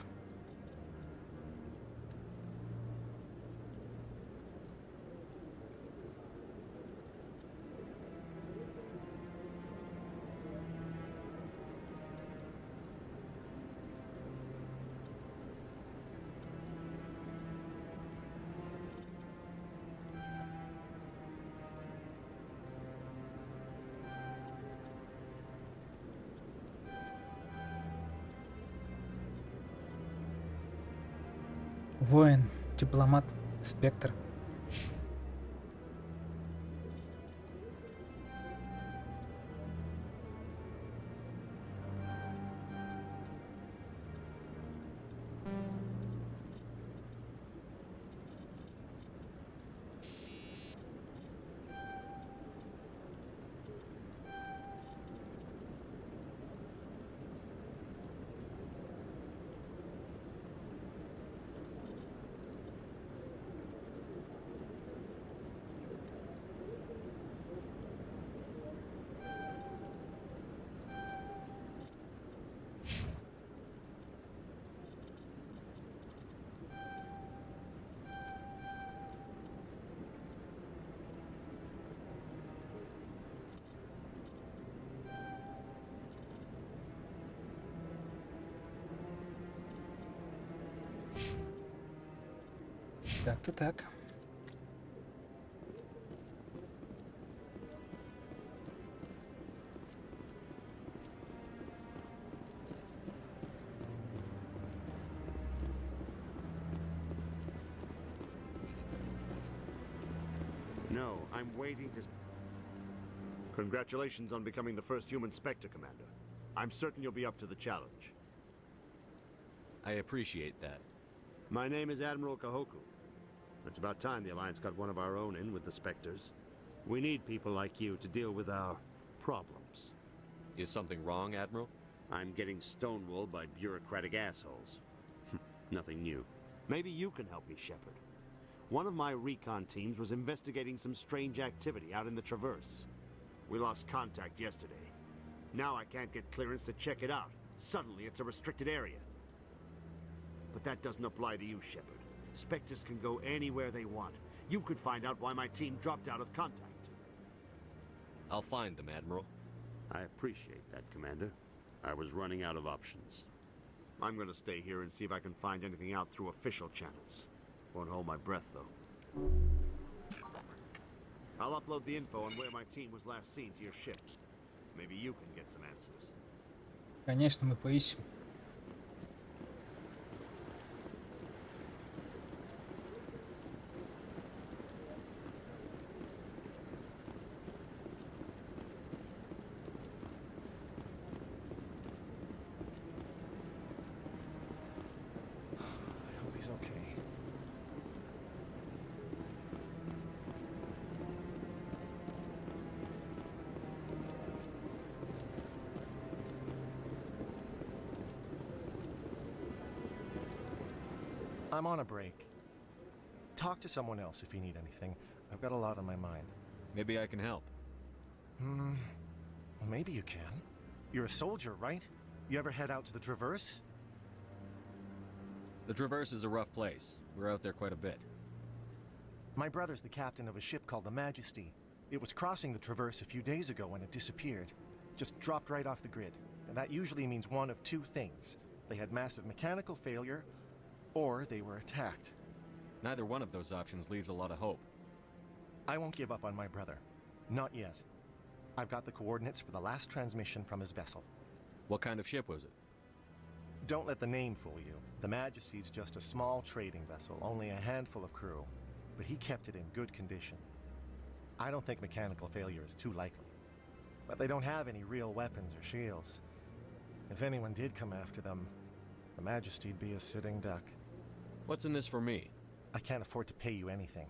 Воин, дипломат, спектр. Так-то так. No, I'm waiting to... Congratulations on becoming the first human Spectre, Commander. I'm certain you'll be up to the challenge. I appreciate that. My name is Admiral Kahoku. It's about time the Alliance got one of our own in with the Spectres. We need people like you to deal with our problems. Is something wrong, Admiral? I'm getting stonewalled by bureaucratic assholes. Nothing new. Maybe you can help me, Shepard. One of my recon teams was investigating some strange activity out in the Traverse. We lost contact yesterday. Now I can't get clearance to check it out. Suddenly it's a restricted area. But that doesn't apply to you, Shepard. Spectres can go anywhere they want. You could find out why my team dropped out of contact. I'll find them, Admiral. I appreciate that, Commander. I was running out of options. I'm gonna stay here and see if I can find anything out through official channels. Won't hold my breath, though. I'll upload the info on where my team was last seen to your ship. Maybe you can get some answers. Конечно, мы поищем. I'm on a break. Talk to someone else if you need anything. I've got a lot on my mind. Maybe I can help. Well, maybe you can. You're a soldier, right? You ever head out to the Traverse? The Traverse is a rough place. We're out there quite a bit. My brother's the captain of a ship called the Majesty. It was crossing the Traverse a few days ago when it disappeared. Just dropped right off the grid. And that usually means one of two things. They had massive mechanical failure, or they were attacked. Neither one of those options leaves a lot of hope. I won't give up on my brother. Not yet. I've got the coordinates for the last transmission from his vessel. What kind of ship was it? Don't let the name fool you. The Majesty's just a small trading vessel, only a handful of crew. But he kept it in good condition. I don't think mechanical failure is too likely. But they don't have any real weapons or shields. If anyone did come after them, the Majesty'd be a sitting duck. What's in this for me? I can't afford to pay you anything.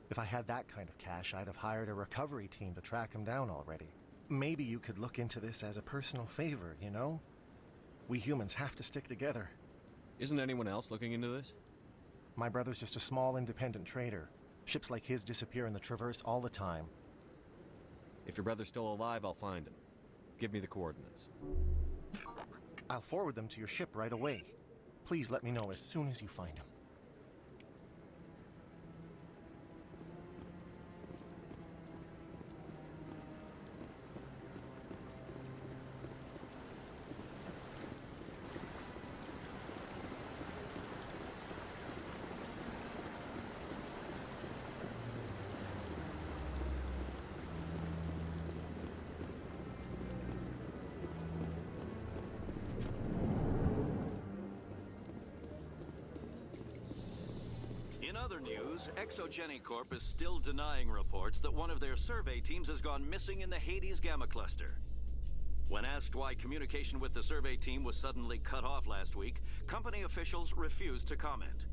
If I had that kind of cash, I'd have hired a recovery team to track him down already. Maybe you could look into this as a personal favor, you know? We humans have to stick together. Isn't anyone else looking into this? My brother's just a small independent trader. Ships like his disappear in the Traverse all the time. If your brother's still alive, I'll find him. Give me the coordinates. I'll forward them to your ship right away. Please let me know as soon as you find him. In other news, Exogeny Corp is still denying reports that one of their survey teams has gone missing in the Hades Gamma Cluster. When asked why communication with the survey team was suddenly cut off last week, company officials refused to comment.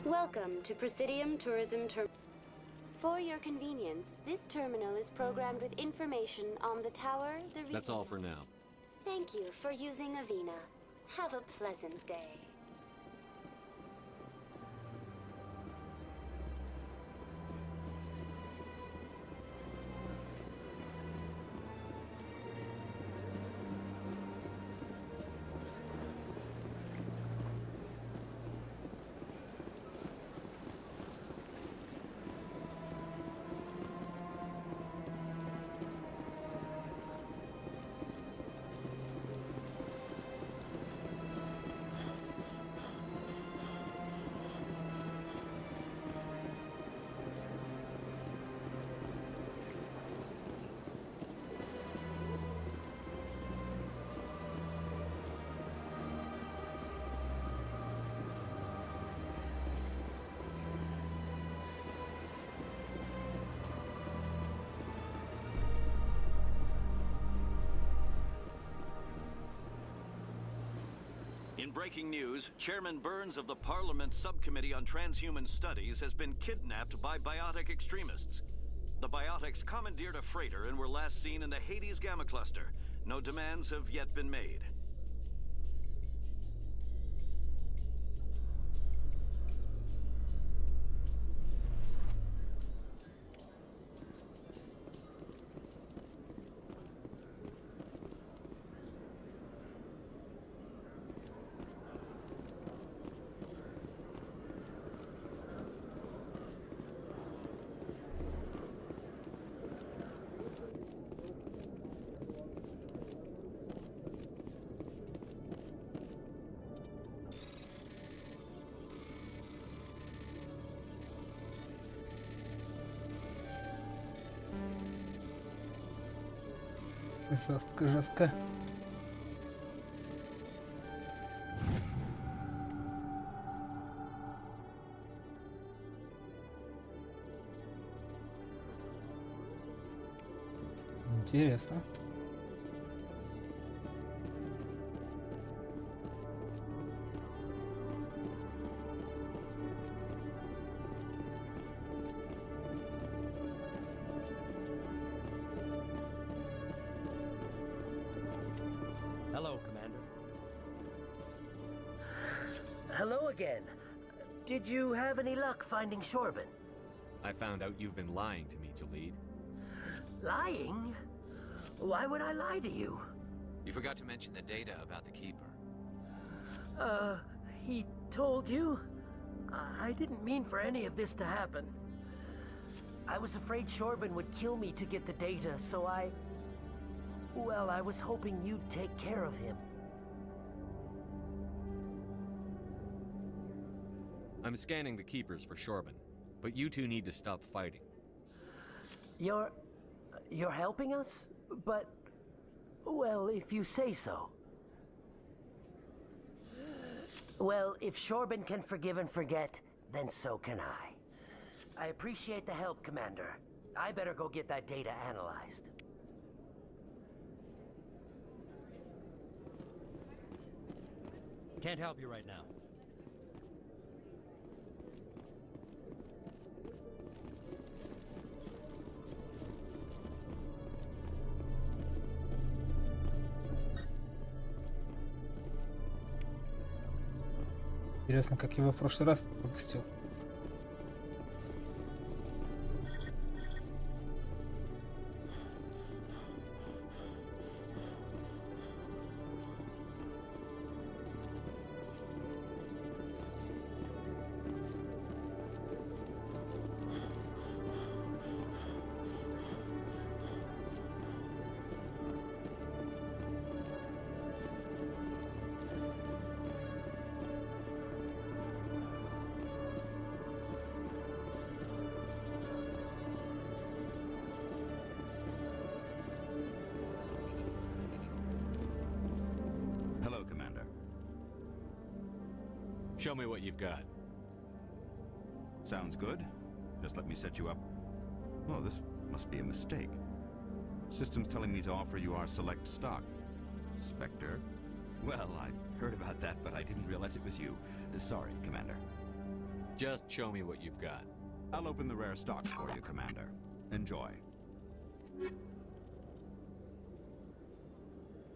Welcome to Presidium Tourism Terminal. For your convenience, this terminal is programmed with information on the tower, the region. That's all for now. Thank you for using Avina. Have a pleasant day. In breaking news, Chairman Burns of the Parliament Subcommittee on Transhuman Studies has been kidnapped by biotic extremists. The biotics commandeered a freighter and were last seen in the Hades Gamma Cluster. No demands have yet been made. Жестко, жестко. Интересно. Hello, Commander. Hello again. Did you have any luck finding Shorben? I found out you've been lying to me, Jalid. Lying? Why would I lie to you? You forgot to mention the data about the Keeper. He told you? I didn't mean for any of this to happen. I was afraid Shorben would kill me to get the data, so well, I was hoping you'd take care of him. I'm scanning the Keepers for Shorben, but you two need to stop fighting. You're helping us? But, well, if you say so. Well, if Shorben can forgive and forget, then so can I. I appreciate the help, Commander. I better go get that data analyzed. Can't help you right now. Интересно, как его в прошлый раз пропустил. Hello, Commander. Show me what you've got. Sounds good. Just let me set you up. Oh, this must be a mistake. System's telling me to offer you our select stock. Spectre? Well, I heard about that, but I didn't realize it was you. Sorry, Commander. Just show me what you've got. I'll open the rare stock for you, Commander. Enjoy.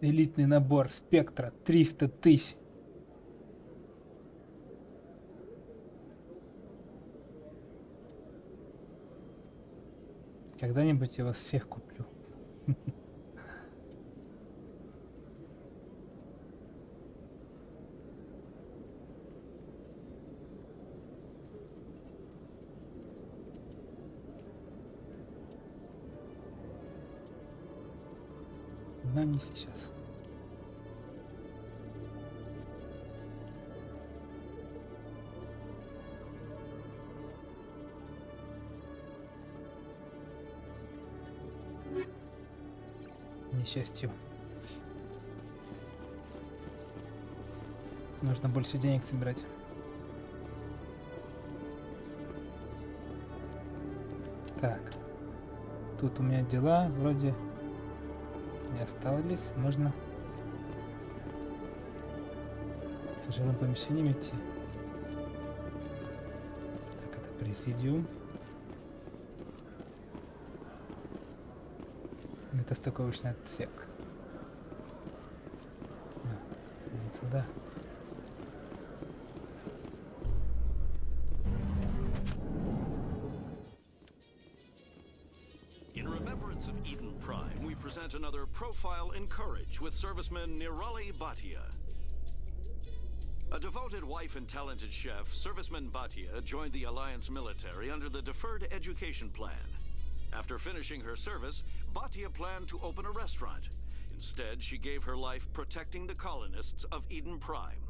Элитный набор Спектра 300 тысяч. Когда-нибудь я вас всех куплю. Но не сейчас. Несчастью. Нужно больше денег собирать. Так. Тут у меня дела вроде не остались. Можно к жилым помещениям идти. Так, это президиум. Это стыковочный отсек. Вот сюда. In remembrance of Eden Prime, we present another profile in courage with serviceman Nirali Bhatia. A devoted wife and talented chef, serviceman Bhatia joined the Alliance military under the Deferred Education Plan. After finishing her service, Bhatia planned to open a restaurant. Instead, she gave her life protecting the colonists of Eden Prime.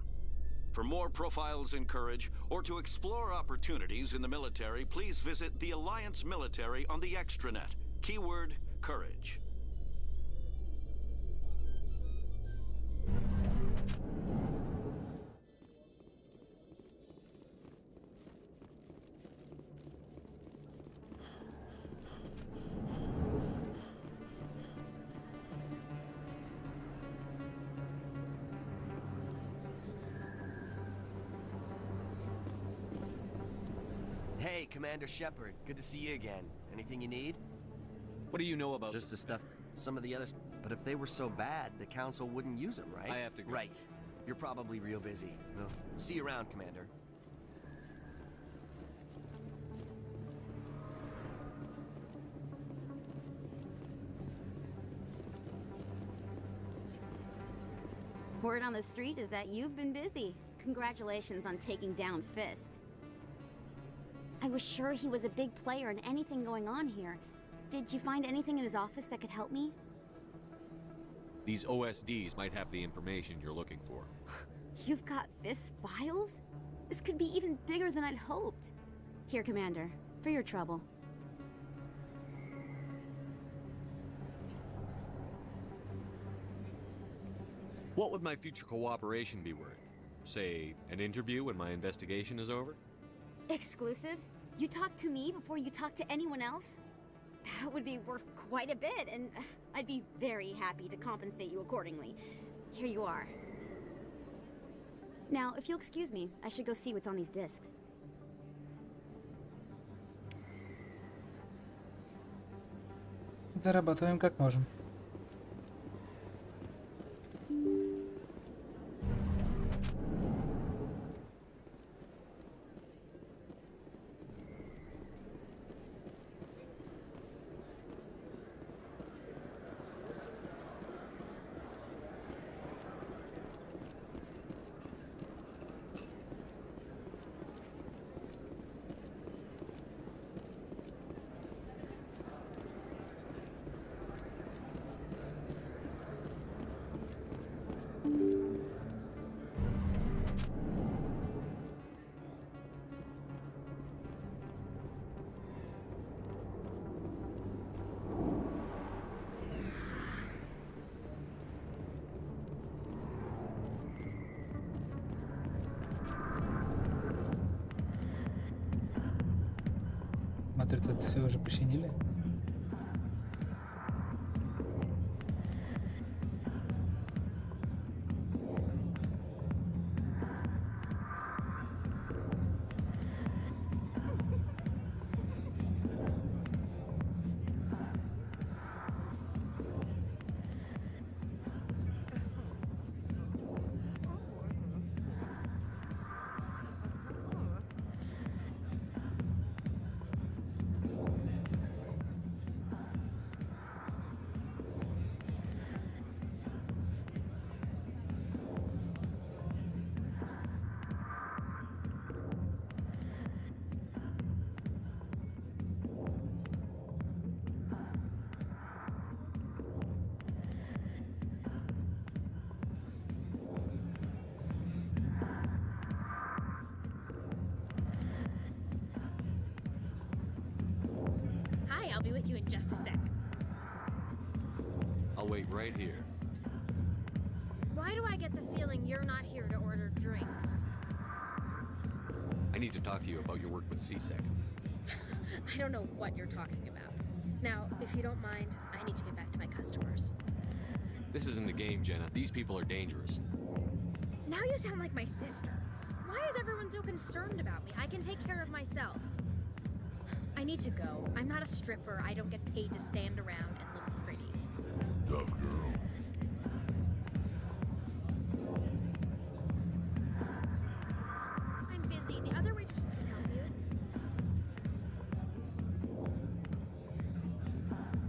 For more profiles in courage, or to explore opportunities in the military, please visit the Alliance military on the extranet. Keyword, courage. Hey, Commander Shepard. Good to see you again. Anything you need? What do you know about just the stuff? Some of the other... But if they were so bad, the Council wouldn't use them, right? I have to go. Right. You're probably real busy. Well, see you around, Commander. Word on the street is that you've been busy. Congratulations on taking down Fist. I was sure he was a big player in anything going on here. Did you find anything in his office that could help me? These OSDs might have the information you're looking for. You've got Fist's files? This could be even bigger than I'd hoped. Here, Commander, for your trouble. What would my future cooperation be worth? Say, an interview when my investigation is over? Exclusive? You talk to me before you talk to anyone else? That would be worth quite a bit, and I'd be very happy to compensate you accordingly. Here you are. Now, if you'll excuse me, I should go see what's on these discs. Зарабатываем как можем. Смотрю, тут все уже починили. I'll be with you in just a sec. I'll wait right here. Why do I get the feeling you're not here to order drinks? I need to talk to you about your work with CSEC. I don't know what you're talking about. Now, if you don't mind, I need to get back to my customers. This isn't a game, Jenna. These people are dangerous. Now you sound like my sister. Why is everyone so concerned about me? I can take care of myself. I need to go. I'm not a stripper. I don't get paid to stand around and look pretty. Tough girl. I'm busy. The other waitresses can help you.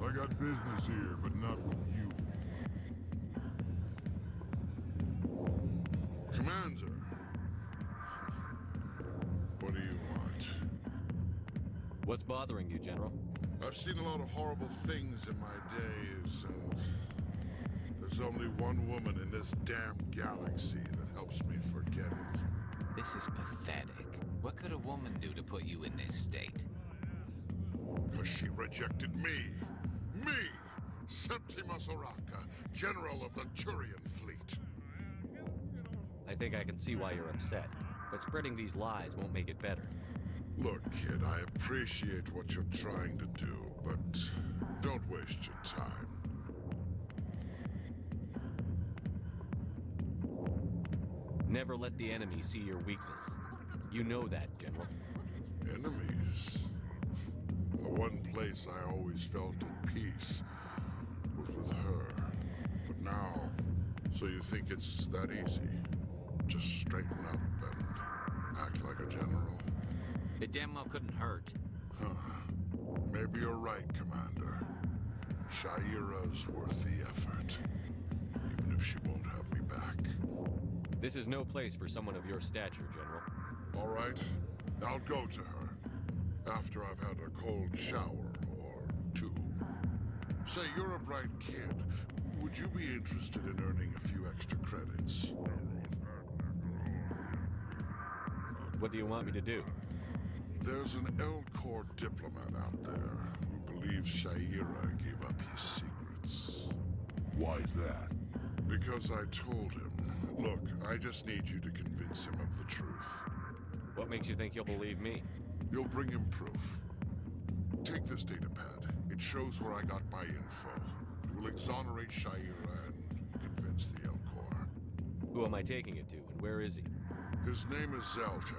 I got business here, but not with you. Commander. What do you want? What's bothering you, General? I've seen a lot of horrible things in my days, and there's only one woman in this damn galaxy that helps me forget it. This is pathetic. What could a woman do to put you in this state? Because she rejected me. Me! Septimus Oraka, General of the Turian Fleet. I think I can see why you're upset, but spreading these lies won't make it better. Look, kid, I appreciate what you're trying to do, but don't waste your time. Never let the enemy see your weakness. You know that, General. Enemies? The one place I always felt at peace was with her. So you think it's that easy? Just straighten up and act like a general? It damn well couldn't hurt. Huh. Maybe you're right, Commander. Shaira's worth the effort. Even if she won't have me back. This is no place for someone of your stature, General. All right. I'll go to her. After I've had a cold shower or two. Say, you're a bright kid. Would you be interested in earning a few extra credits? What do you want me to do? There's an Elcor diplomat out there who believes Shaira gave up his secrets. Why's that? Because I told him. Look, I just need you to convince him of the truth. What makes you think he'll believe me? You'll bring him proof. Take this datapad. It shows where I got my info. It will exonerate Shaira and convince the Elcor. Who am I taking it to, and where is he? His name is Zaltan.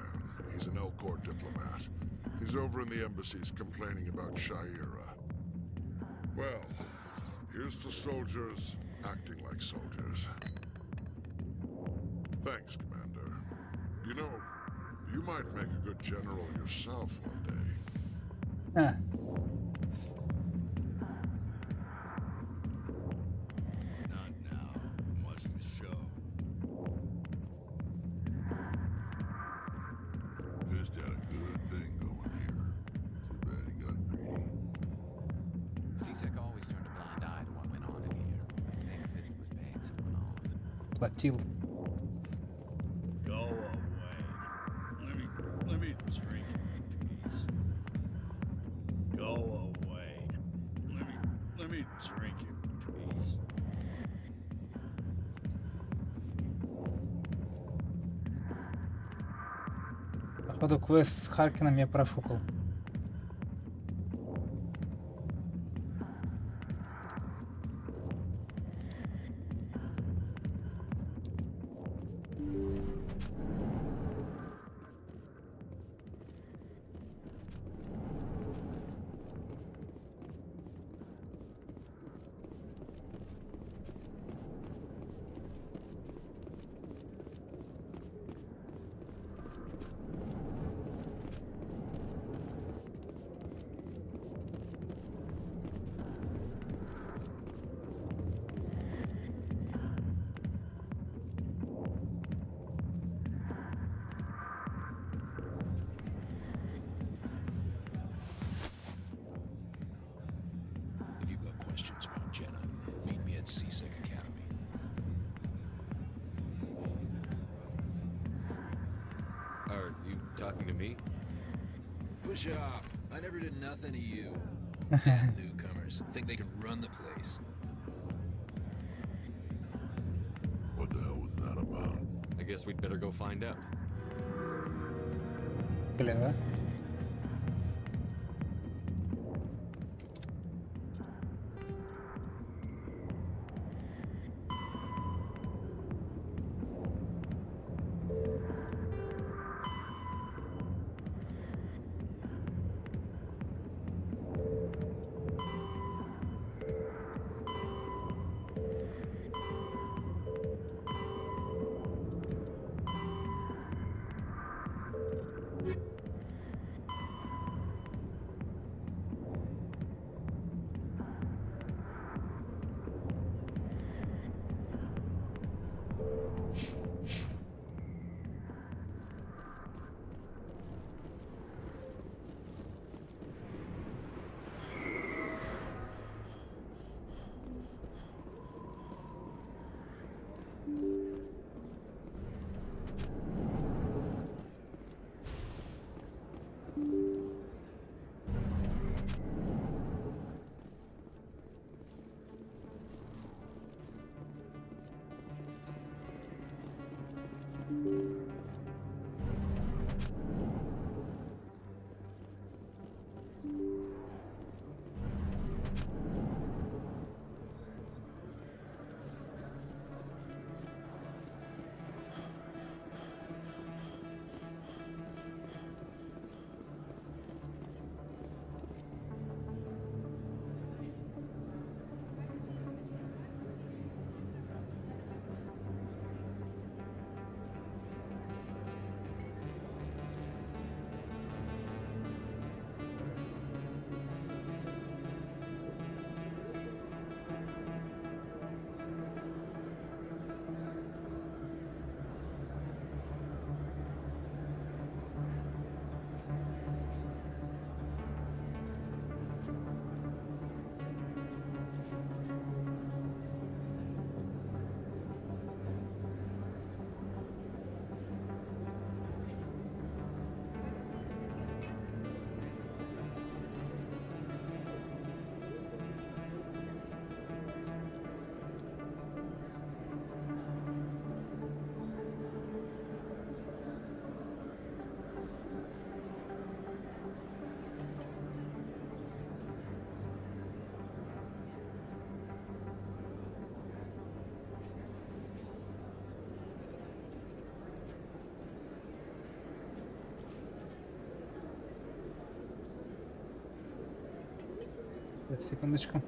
He's an Elcor diplomat. He's over in the embassies complaining about Shaira. Well, here's to soldiers acting like soldiers. Thanks, Commander. You know, you might make a good general yourself one day. Huh. Not now. I'm watching the show. Fist had a good thing going here. Too bad he got greedy. CSEC always turned a blind eye to what went on in here. I think Fist was paying someone off. Платил. Go away. Let me drink in peace. Go away. Let me drink in peace. Походу квест с Харкином я профукал. If you've got questions about Jenna, meet me at CSEC Academy. Are you talking to me? Push off. I never did nothing to you. Damn newcomers. Think they can run the place. What the hell was that about? I guess we'd better go find out. Clever. Секундочку.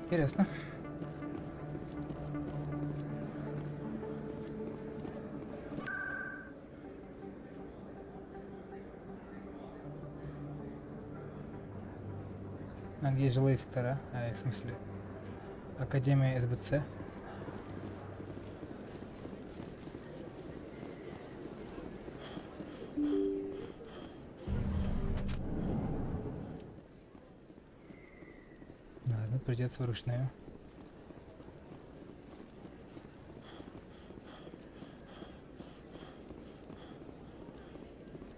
Интересно. А где жилые сектора? В смысле, Академия СБЦ? Ладно, придется вручную.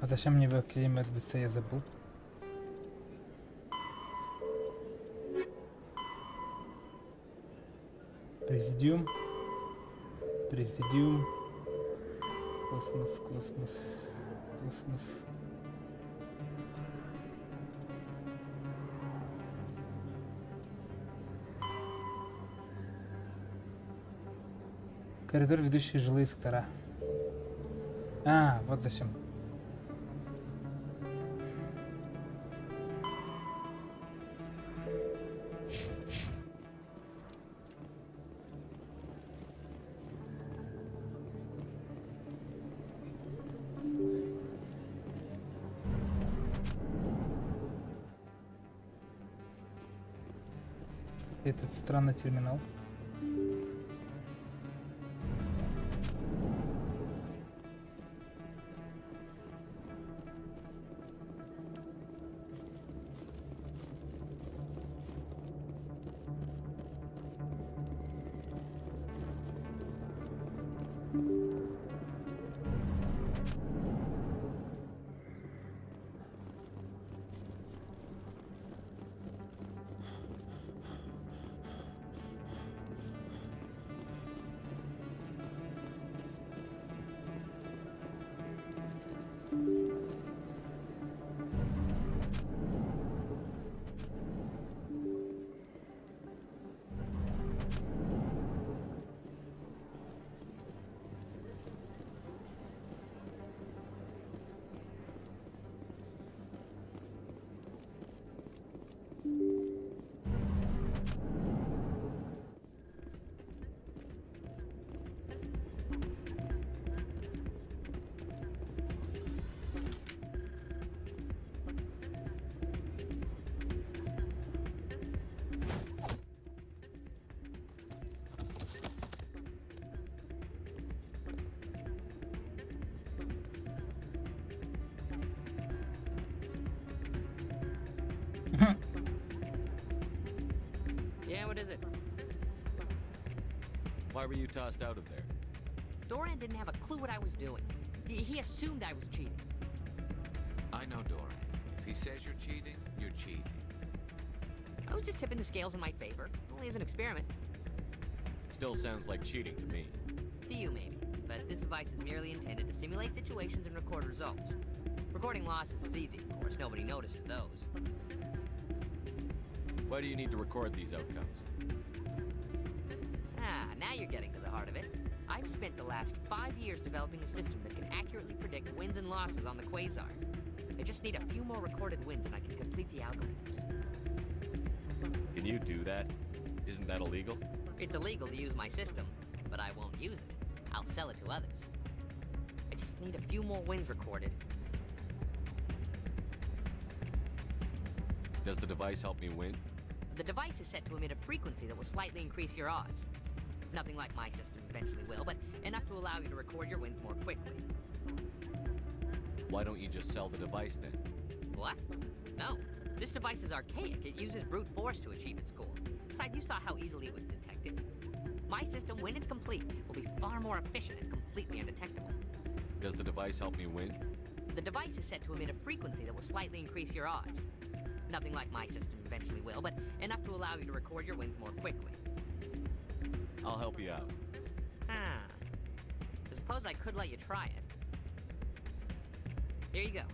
А зачем мне в Академию СБЦ, я забыл. Президиум. Президиум. Космос, космос, космос. Коридор, ведущий в жилые сектора. А, вот зачем. Этот странный терминал. Yeah, what is it? Why were you tossed out of there? Dorian didn't have a clue what I was doing. He assumed I was cheating. I know Dorian. If he says you're cheating, you're cheating. I was just tipping the scales in my favor, only as an experiment. It still sounds like cheating to me. To you, maybe. But this device is merely intended to simulate situations and record results. Recording losses is easy, of course. Nobody notices those. Why do you need to record these outcomes? Ah, now you're getting to the heart of it. I've spent the last 5 years developing a system that can accurately predict wins and losses on the Quasar. I just need a few more recorded wins and I can complete the algorithms. Can you do that? Isn't that illegal? It's illegal to use my system, but I won't use it. I'll sell it to others. I just need a few more wins recorded. Does the device help me win? The device is set to emit a frequency that will slightly increase your odds. Nothing like my system eventually will, but enough to allow you to record your wins more quickly. Why don't you just sell the device then? What? No. This device is archaic. It uses brute force to achieve its goal. Besides, you saw how easily it was detected. My system, when it's complete, will be far more efficient and completely undetectable. Does the device help me win? The device is set to emit a frequency that will slightly increase your odds. Nothing like my system eventually will, but enough to allow you to record your wins more quickly. I'll help you out. Ah. I suppose I could let you try it. Here you go.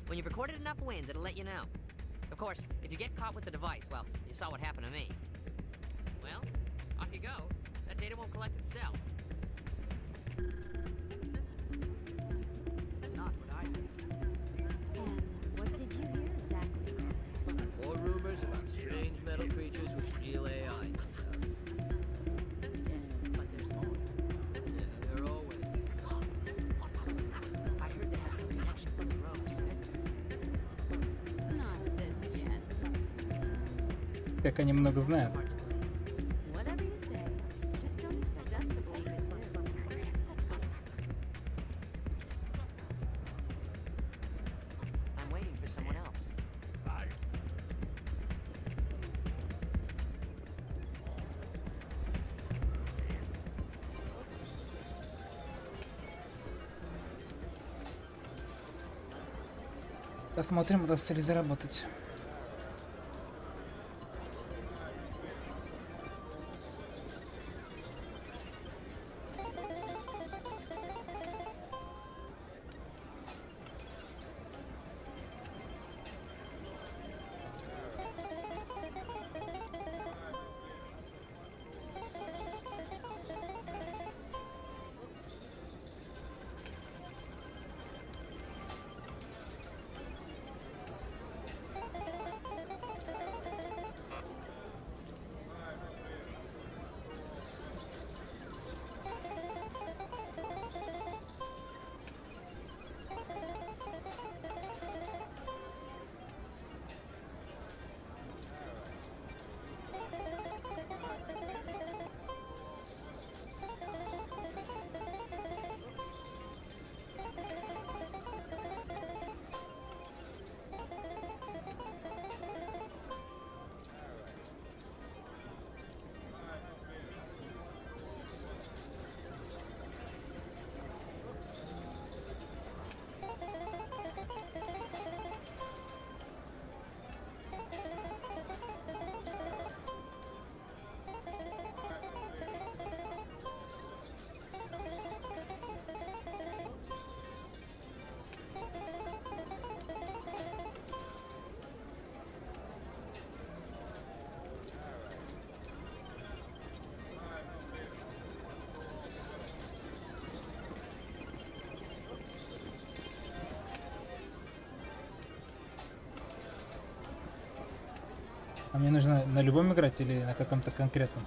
When you've recorded enough wins, it'll let you know. Of course, if you get caught with the device, well, you saw what happened to me. Well, off you go. That data won't collect itself. It's not what I heard. And what did you hear exactly? More rumors about strange metal creatures with real AI. Yes, but there's more. Yeah, there always is. I heard they had some connection with the rogue Spectre. Not this again. Как они много знают. Whatever you say. Just don't expect us to believe it too. I'm waiting for someone else. Посмотрим, удастся ли заработать. А мне нужно на любом играть или на каком-то конкретном?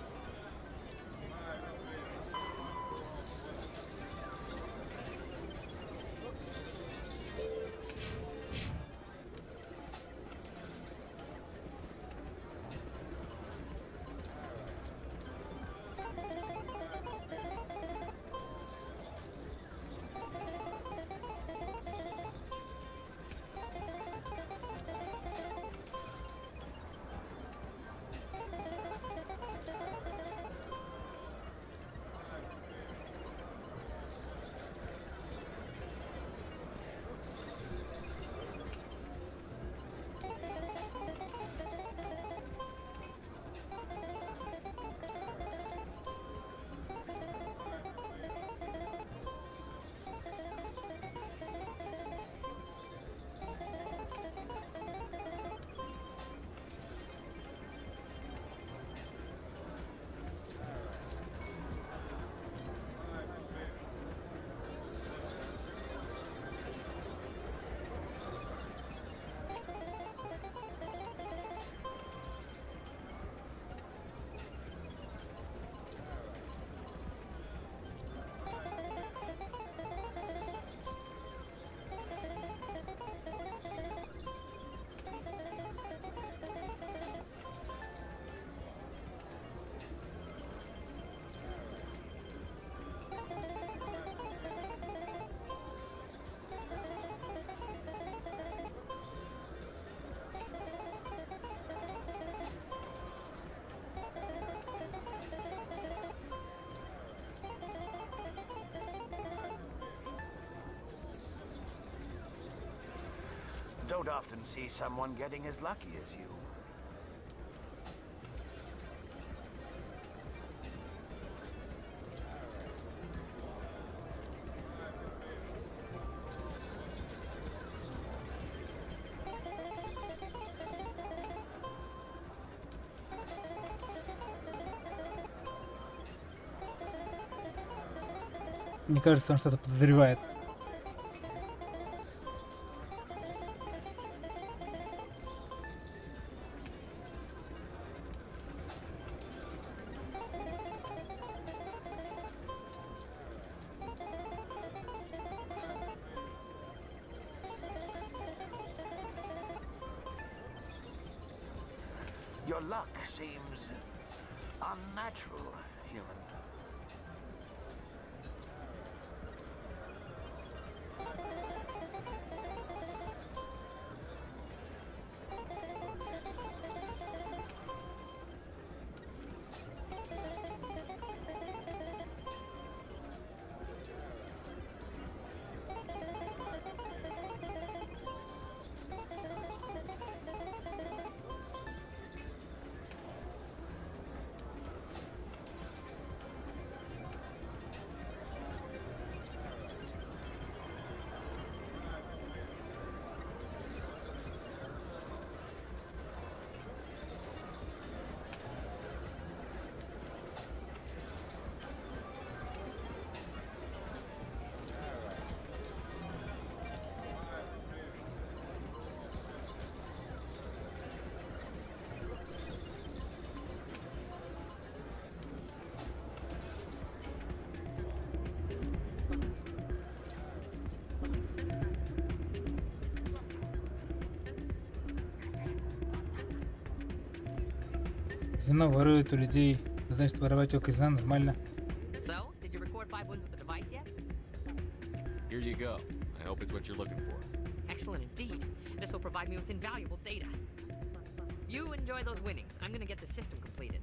don't often see someone getting as lucky as you. Мне кажется, он что-то подозревает. Your luck seems unnatural, human. Казино ворует у людей, значит воровать у казино нормально. So, did you record 5 wins with the device yet? Here you go. I hope it's what you're looking for. Excellent indeed. This will provide me with invaluable data. You enjoy those winnings. I'm gonna get the system completed.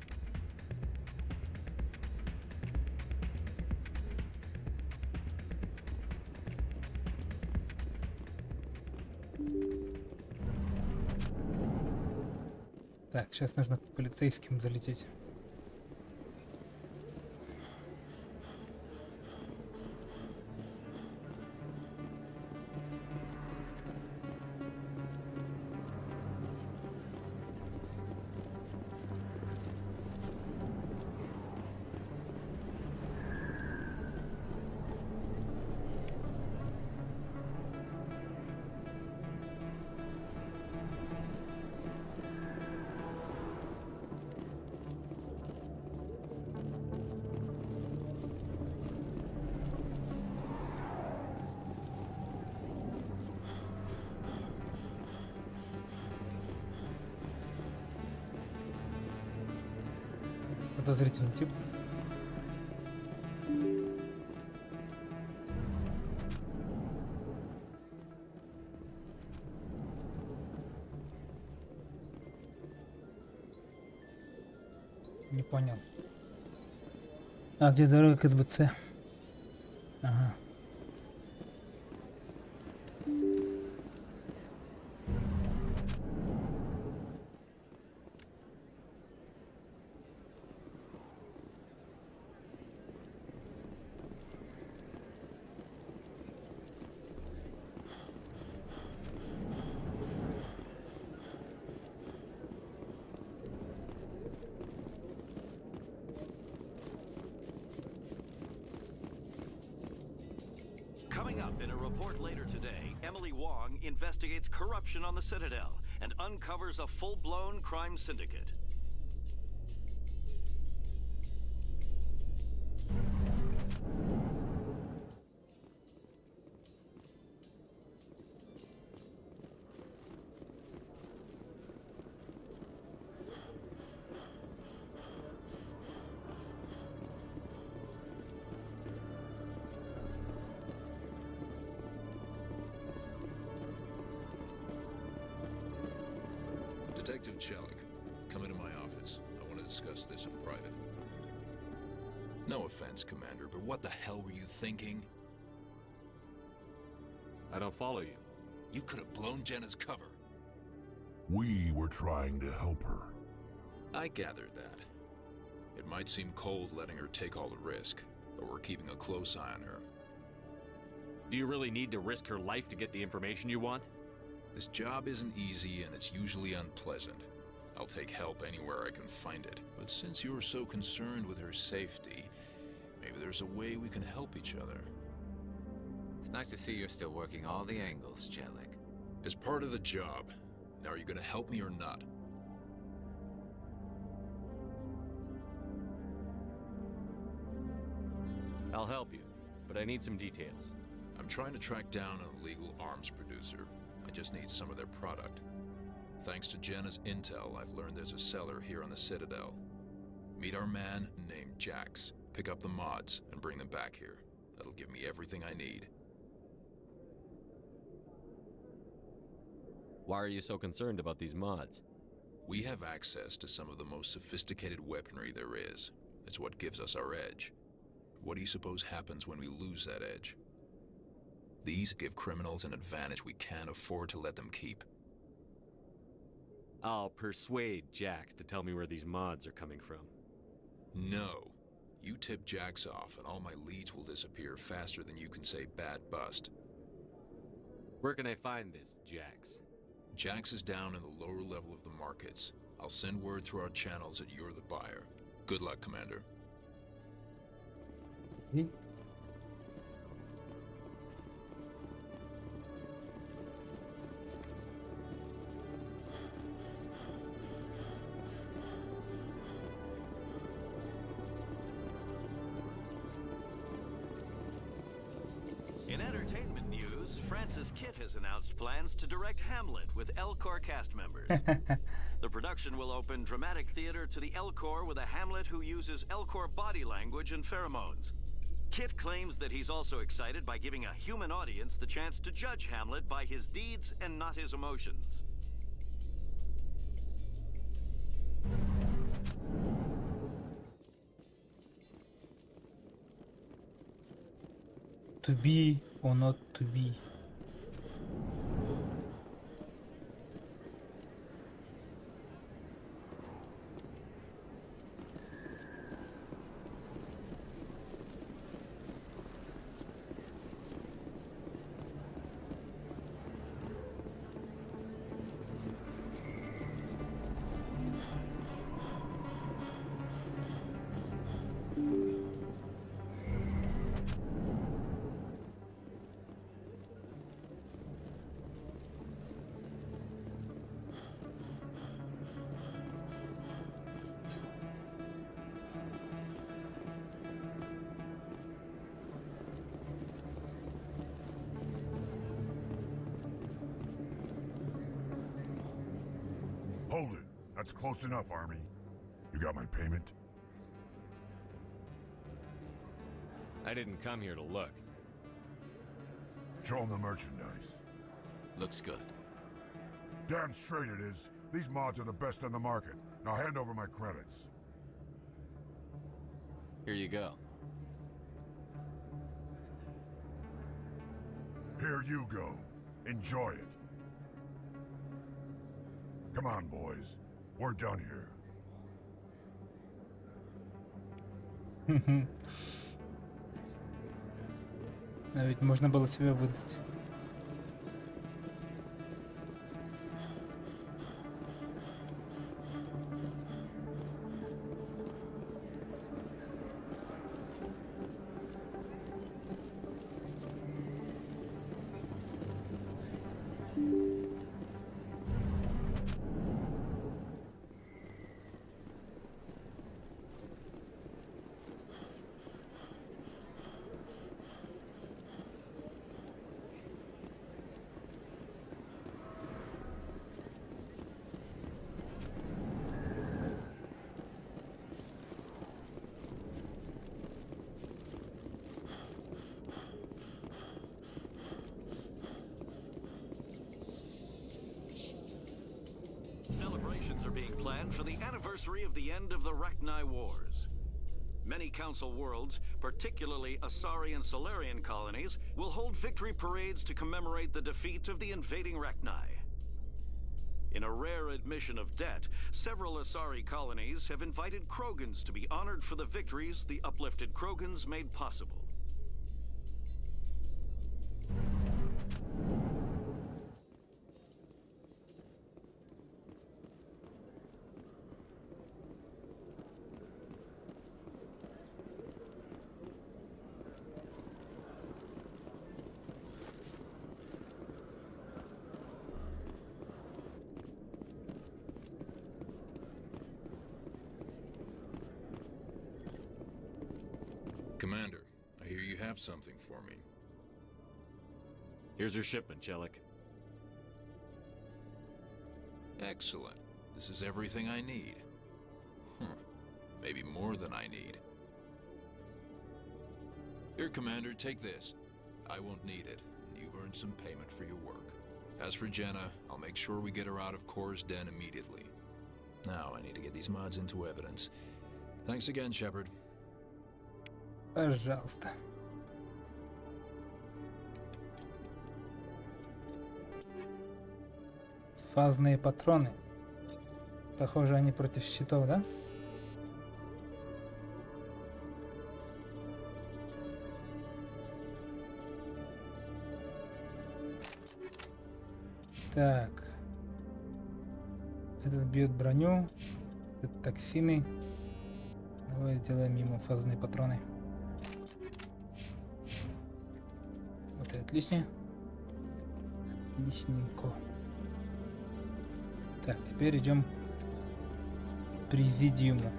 Так, сейчас нужно к полицейским залететь. Подозрительный тип. Не понял. А где дорога к СБЦ? Ага. Coming up in a report later today, Emily Wong investigates corruption on the Citadel and uncovers a full-blown crime syndicate. Detective Chelik, come into my office. I want to discuss this in private. No offense, Commander, but what the hell were you thinking? I don't follow you. You could have blown Jenna's cover. We were trying to help her. I gathered that. It might seem cold letting her take all the risk, but we're keeping a close eye on her. Do you really need to risk her life to get the information you want? This job isn't easy and it's usually unpleasant. I'll take help anywhere I can find it. But since you're so concerned with her safety, maybe there's a way we can help each other. It's nice to see you're still working all the angles, Jellic. As part of the job. Now, are you gonna help me or not? I'll help you, but I need some details. I'm trying to track down an illegal arms producer. I just need some of their product. Thanks to Jenna's intel, I've learned there's a seller here on the Citadel. Meet our man named Jax. Pick up the mods and bring them back here. That'll give me everything I need. Why are you so concerned about these mods? We have access to some of the most sophisticated weaponry there is. It's what gives us our edge. What do you suppose happens when we lose that edge? These give criminals an advantage we can't afford to let them keep. I'll persuade Jax to tell me where these mods are coming from. No. You tip Jax off and all my leads will disappear faster than you can say bad bust. Where can I find this Jax? Jax is down in the lower level of the markets. I'll send word through our channels that you're the buyer. Good luck, Commander. In entertainment news, Francis Kitt has announced plans to direct Hamlet with Elcor cast members. The production will open dramatic theater to the Elcor with a Hamlet who uses Elcor body language and pheromones. Kitt claims that he's also excited by giving a human audience the chance to judge Hamlet by his deeds and not his emotions. To be or not to be. Hold it. That's close enough, Army. You got my payment? I didn't come here to look. Show them the merchandise. Looks good. Damn straight it is. These mods are the best on the market. Now hand over my credits. Here you go. Here you go. Enjoy it. Come on, boys. We're done here. А ведь можно было себя выдать. Celebrations are being planned for the anniversary of the end of the Rachni Wars. Many Council worlds particularly Asari and Solarian colonies, will hold victory parades to commemorate the defeat of the invading Rachni. In a rare admission of debt, several Asari colonies have invited Krogans to be honored for the victories the uplifted Krogans made possible. Commander, I hear you have something for me. Here's your shipment, Chelik. Excellent. This is everything I need. Maybe more than I need. Here, Commander, take this. I won't need it. You've earned some payment for your work. As for Jenna, I'll make sure we get her out of Kor's den immediately. Now I need to get these mods into evidence. Thanks again, Shepard. Пожалуйста. Фазные патроны. Похоже, они против щитов, да? Так. Этот бьет броню. Это токсины. Давай сделаем ему фазные патроны. Вот это отлично. Отличненько. Так, теперь идем к президиуму.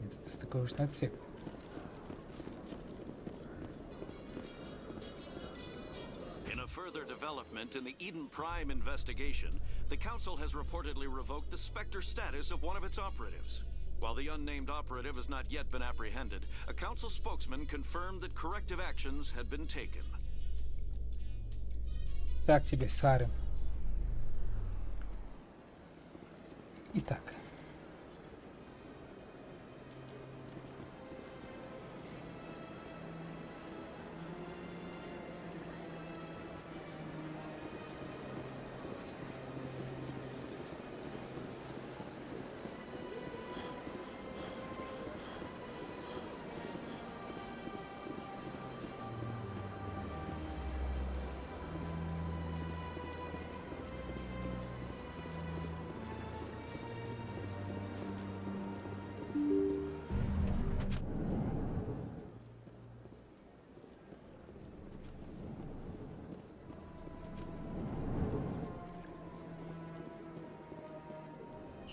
Это стыковочный отсек. Further development in the Eden Prime investigation, the Council has reportedly revoked the Spectre status of one of its operatives. While the unnamed operative has not yet been apprehended, a Council spokesman confirmed that corrective actions had been taken. Так тебе, Сарин. Итак.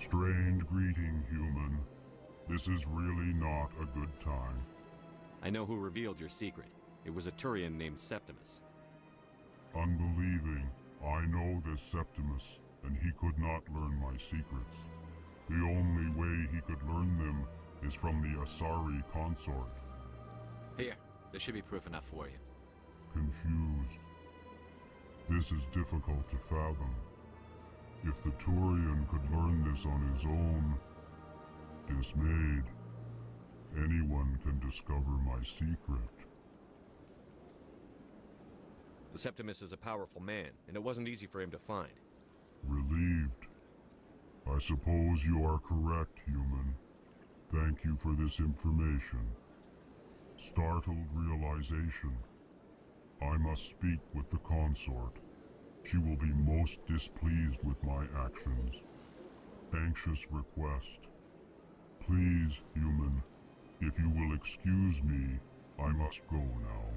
Strange greeting, human. This is really not a good time. I know who revealed your secret. It was a Turian named Septimus. Unbelieving. I know this Septimus, and he could not learn my secrets. The only way he could learn them is from the Asari consort. Here, there should be proof enough for you. Confused. This is difficult to fathom. If the Turian could learn this on his own, dismayed, anyone can discover my secret. The Septimus is a powerful man, and it wasn't easy for him to find. Relieved. I suppose you are correct, human. Thank you for this information. Startled realization. I must speak with the consort. She will be most displeased with my actions. Anxious request. Please, human, if you will excuse me, I must go now.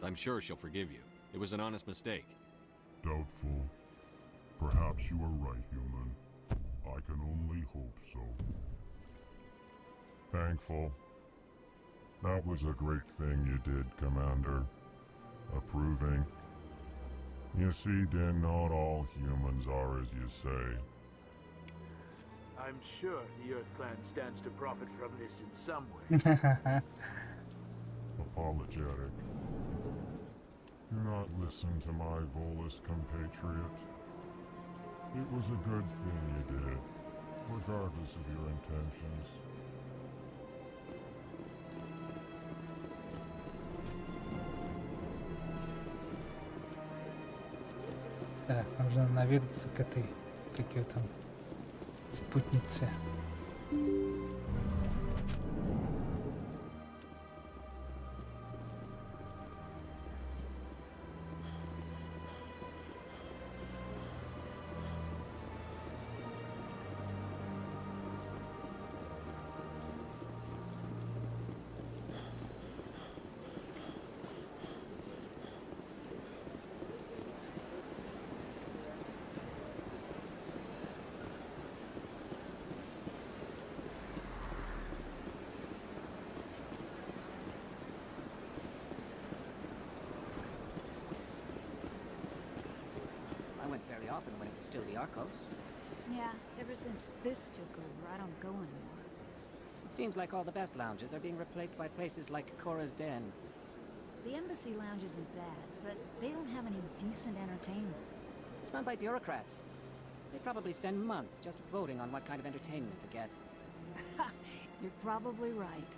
I'm sure she'll forgive you. It was an honest mistake. Doubtful. Perhaps you are right, human. I can only hope so. Thankful. That was a great thing you did, Commander. Approving. You see, Din, not all humans are as you say. I'm sure the Earth Clan stands to profit from this in some way. apologetic. Do not listen to my Volus compatriot. It was a good thing you did, regardless of your intentions. Так, нужно наведаться к этой, как ее там, спутнице. I went fairly often when it was still the Arcos. Yeah, ever since Fist took over, I don't go anymore. It seems like all the best lounges are being replaced by places like Cora's Den. The Embassy Lounge isn't bad, but they don't have any decent entertainment. It's run by bureaucrats. They probably spend months just voting on what kind of entertainment to get. You're probably right.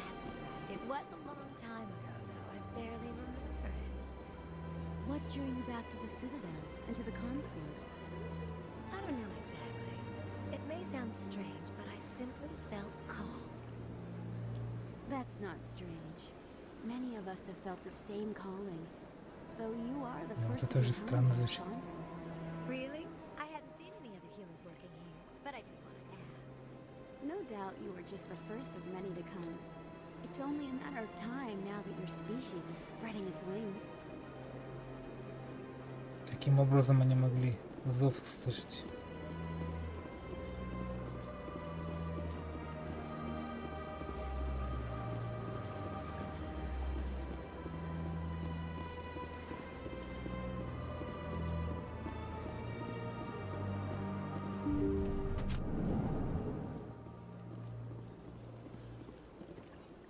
That's right. It was a long time ago, though. I barely remember it. What drew you back to the Citadel and to the consort? I don't know exactly. It may sound strange, but I simply felt called. That's not strange. Many of us have felt the same calling. Though you are the first Это тоже странно звучит. Really? I hadn't seen any other humans working here, but I didn't want to ask. No doubt you were just the first of many to come. It's only a matter of time now that your species is spreading its wings. Каким образом они могли зов услышать?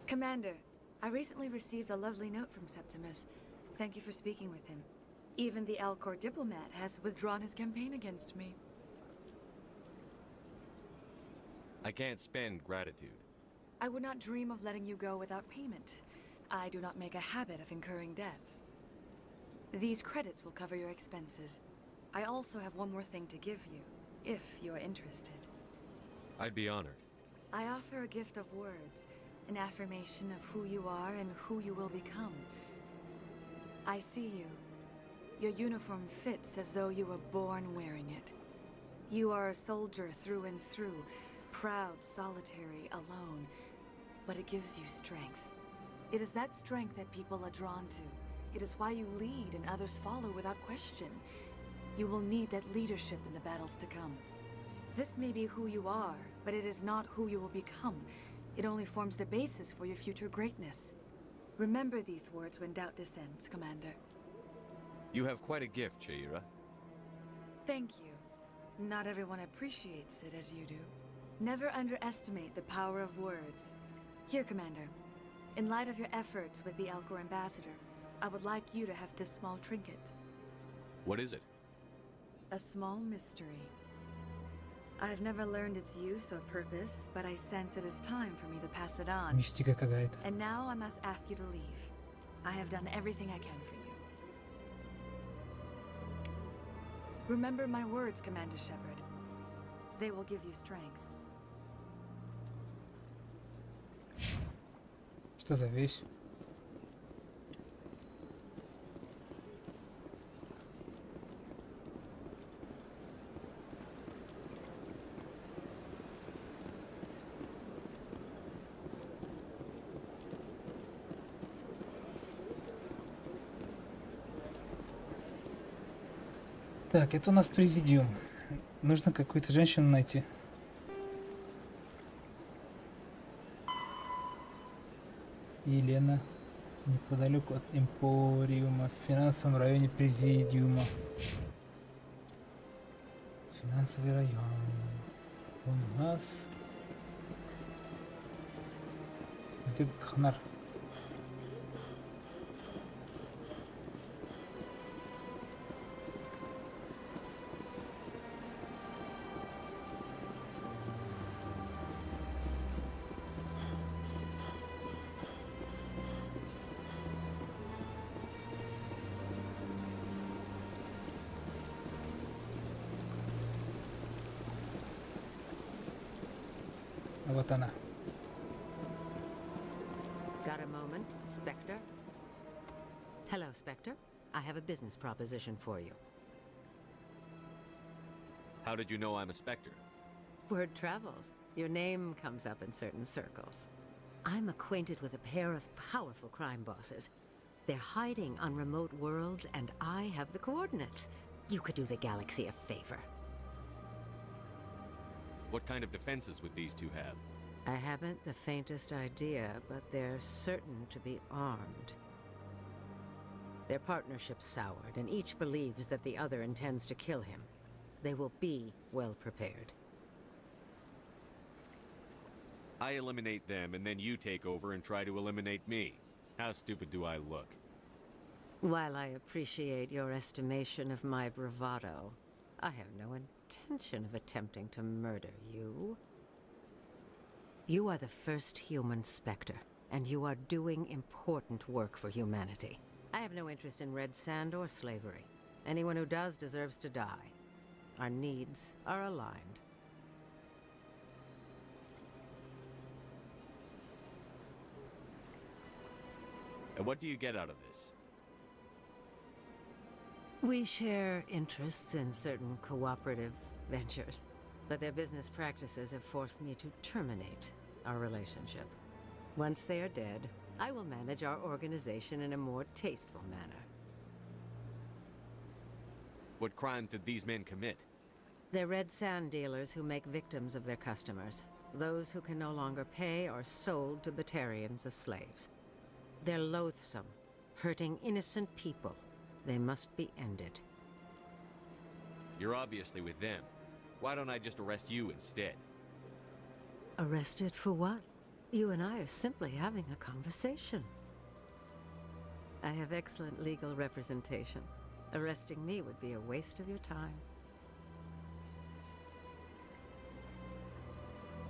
Commander, I recently received a lovely note from Septimus. Thank you for speaking with him. Even the Alcor diplomat has withdrawn his campaign against me. I can't spend gratitude. I would not dream of letting you go without payment. I do not make a habit of incurring debts. These credits will cover your expenses. I also have one more thing to give you, if you're interested. I'd be honored. I offer a gift of words, an affirmation of who you are and who you will become. I see you. Your uniform fits as though you were born wearing it. You are a soldier through and through, proud, solitary, alone, but it gives you strength. It is that strength that people are drawn to. It is why you lead and others follow without question. You will need that leadership in the battles to come. This may be who you are, but it is not who you will become. It only forms the basis for your future greatness. Remember these words when doubt descends, Commander. You have quite a gift, Shaira. Thank you. Not everyone appreciates it as you do. Never underestimate the power of words. Here, Commander. In light of your efforts with the Alcor ambassador, I would like you to have this small trinket. What is it? A small mystery. I've never learned its use or purpose, but I sense it is time for me to pass it on. Мистика какая-то. And now I must ask you to leave. I have done everything I can for you. Remember my words, Commander Shepard. They will give you strength. Что за вещь? Так, это у нас президиум. Нужно какую-то женщину найти. Елена. Неподалеку от Эмпориума, в финансовом районе Президиума. Финансовый район. У нас... Где этот Ханар? Вот она. Got a moment, Spectre? Hello, Spectre. I have a business proposition for you. How did you know I'm a Spectre? Word travels. Your name comes up in certain circles. I'm acquainted with a pair of powerful crime bosses. They're hiding on remote worlds, and I have the coordinates. You could do the galaxy a favor. What kind of defenses would these two have? I haven't the faintest idea, but they're certain to be armed. Their partnership's soured, and each believes that the other intends to kill him. They will be well prepared. I eliminate them, and then you take over and try to eliminate me. How stupid do I look? While I appreciate your estimation of my bravado, I have no intention of attempting to murder you. You are the first human Spectre, and you are doing important work for humanity. I have no interest in red sand or slavery. Anyone who does deserves to die. Our needs are aligned. And what do you get out of this? We share interests in certain cooperative ventures, but their business practices have forced me to terminate our relationship. Once they are dead, I will manage our organization in a more tasteful manner. What crimes did these men commit? They're red sand dealers who make victims of their customers. Those who can no longer pay are sold to Batarians as slaves. They're loathsome, hurting innocent people. They must be ended. You're obviously with them. Why don't I just arrest you instead? Arrested for what? You and I are simply having a conversation. I have excellent legal representation. Arresting me would be a waste of your time.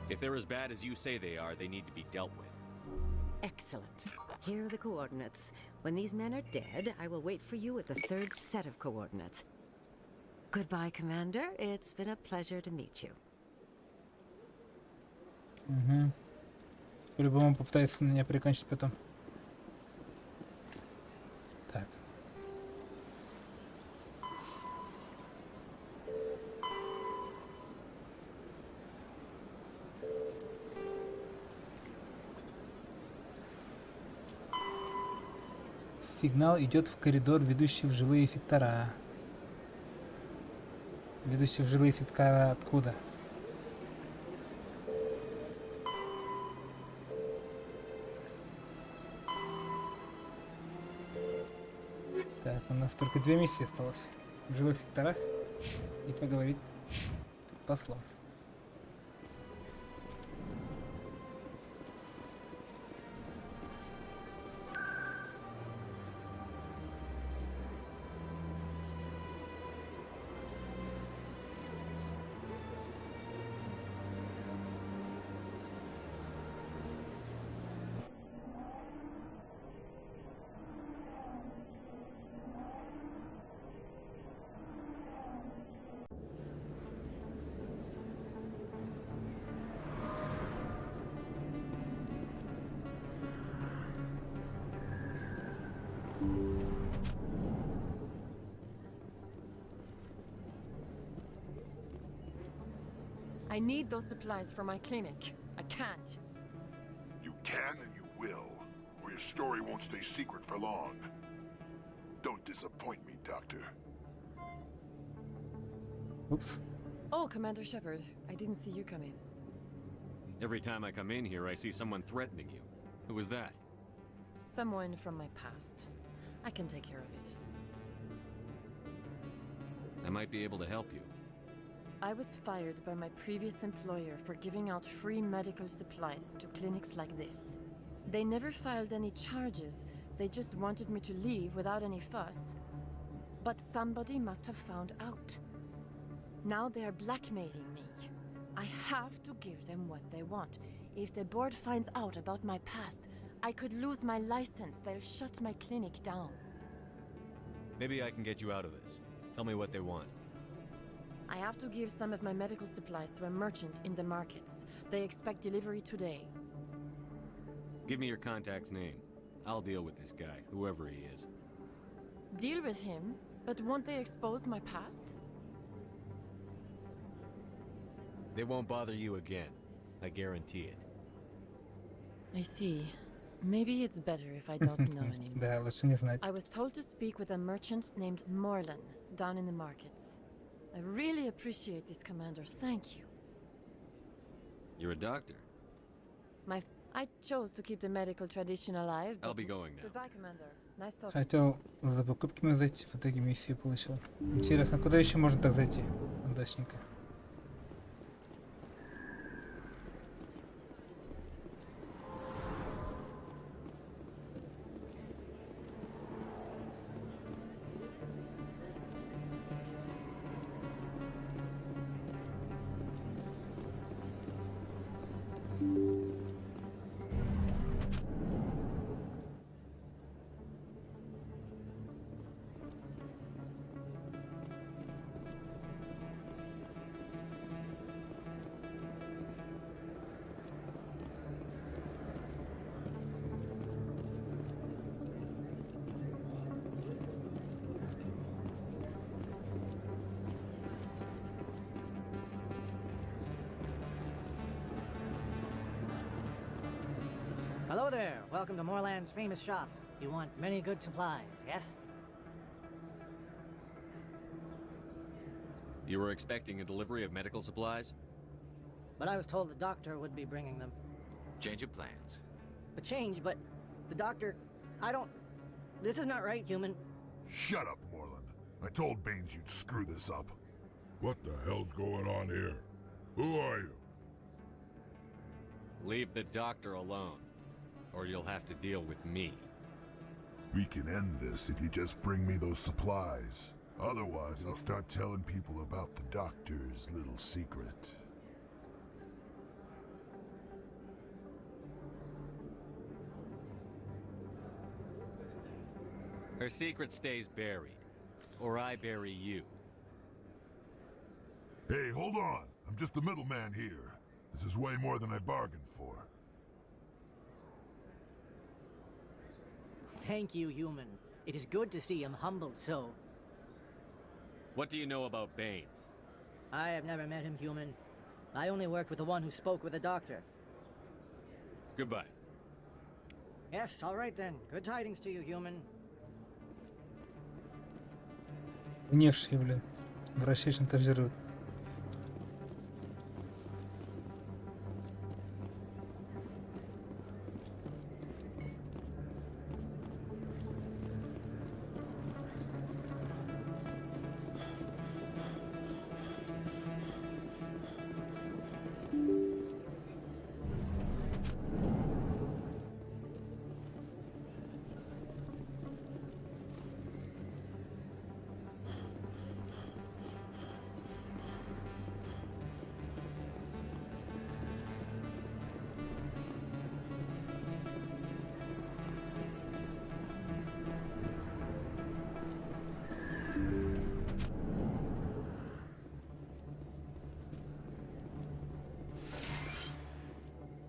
If they're as bad as you say they are, they need to be dealt with. Excellent. Here are the coordinates. When these men are dead, I will wait for you with the third set of coordinates. Goodbye, Commander. It's been a pleasure to meet you. Угу. По-любому попытается меня прикончить потом. Так. Сигнал идет в коридор, ведущий в жилые сектора. Ведущий в жилые сектора откуда? Так, у нас только 2 миссии осталось. В жилых секторах и поговорить с послом. I need those supplies for my clinic. I can't. You can and you will, or your story won't stay secret for long. Don't disappoint me, Doctor. Oops. Oh, Commander Shepard, I didn't see you come in. Every time I come in here, I see someone threatening you. Who was that? Someone from my past. I can take care of it. I might be able to help you. I was fired by my previous employer for giving out free medical supplies to clinics like this. They never filed any charges, they just wanted me to leave without any fuss. But somebody must have found out. Now they are blackmailing me. I have to give them what they want. If the board finds out about my past, I could lose my license. They'll shut my clinic down. Maybe I can get you out of this. Tell me what they want. I have to give some of my medical supplies to a merchant in the markets. They expect delivery today. Give me your contact's name. I'll deal with this guy, whoever he is. Deal with him? But won't they expose my past? They won't bother you again. I guarantee it. I see. Maybe it's better if I don't know anymore. Да, лучше не знать. I was told to speak with a merchant named Morlan, down in the markets. I really appreciate this, Commander. Thank you. You're a doctor. I chose to keep the medical tradition alive. I'll be going now. Goodbye, Commander. Nice talking. Хотел за покупками зайти, в итоге миссию получил. Интересно, куда еще можно так зайти? Удачненько. Hello there. Welcome to Morland's famous shop. You want many good supplies, yes? You were expecting a delivery of medical supplies? But I was told the doctor would be bringing them. Change of plans. A change, but the doctor... I don't... This is not right, human. Shut up, Morland. I told Baines you'd screw this up. What the hell's going on here? Who are you? Leave the doctor alone, or you'll have to deal with me. We can end this if you just bring me those supplies. Otherwise, I'll start telling people about the doctor's little secret. Her secret stays buried, or I bury you. Hey, hold on. I'm just the middleman here. This is way more than I bargained for. Thank you, human. It is good to see him humbled so. What do you know about Baines? I have never met him, human. I only worked with the one who spoke with the doctor. Goodbye. Yes, all right then. Good tidings to you, human. Гневшие, блин. Врачей шантажируют.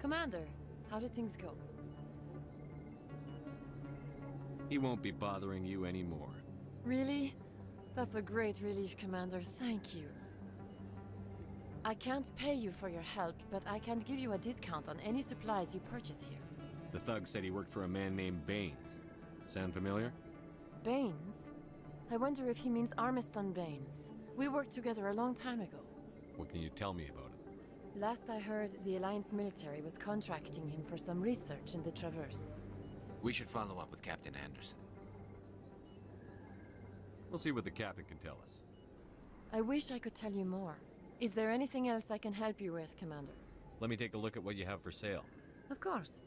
Commander, how did things go? He won't be bothering you anymore. Really? That's a great relief, Commander. Thank you. I can't pay you for your help, but I can give you a discount on any supplies you purchase here. The thug said he worked for a man named Baines. Sound familiar? Baines? I wonder if he means Armiston Baines. We worked together a long time ago. What can you tell me about him? Last I heard, the Alliance military was contracting him for some research in the Traverse. We should follow up with Captain Anderson. We'll see what the captain can tell us. I wish I could tell you more. Is there anything else I can help you with, Commander? Let me take a look at what you have for sale. Of course.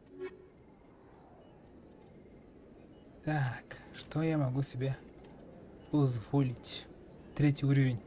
Так, что я могу себе позволить? 3-й уровень.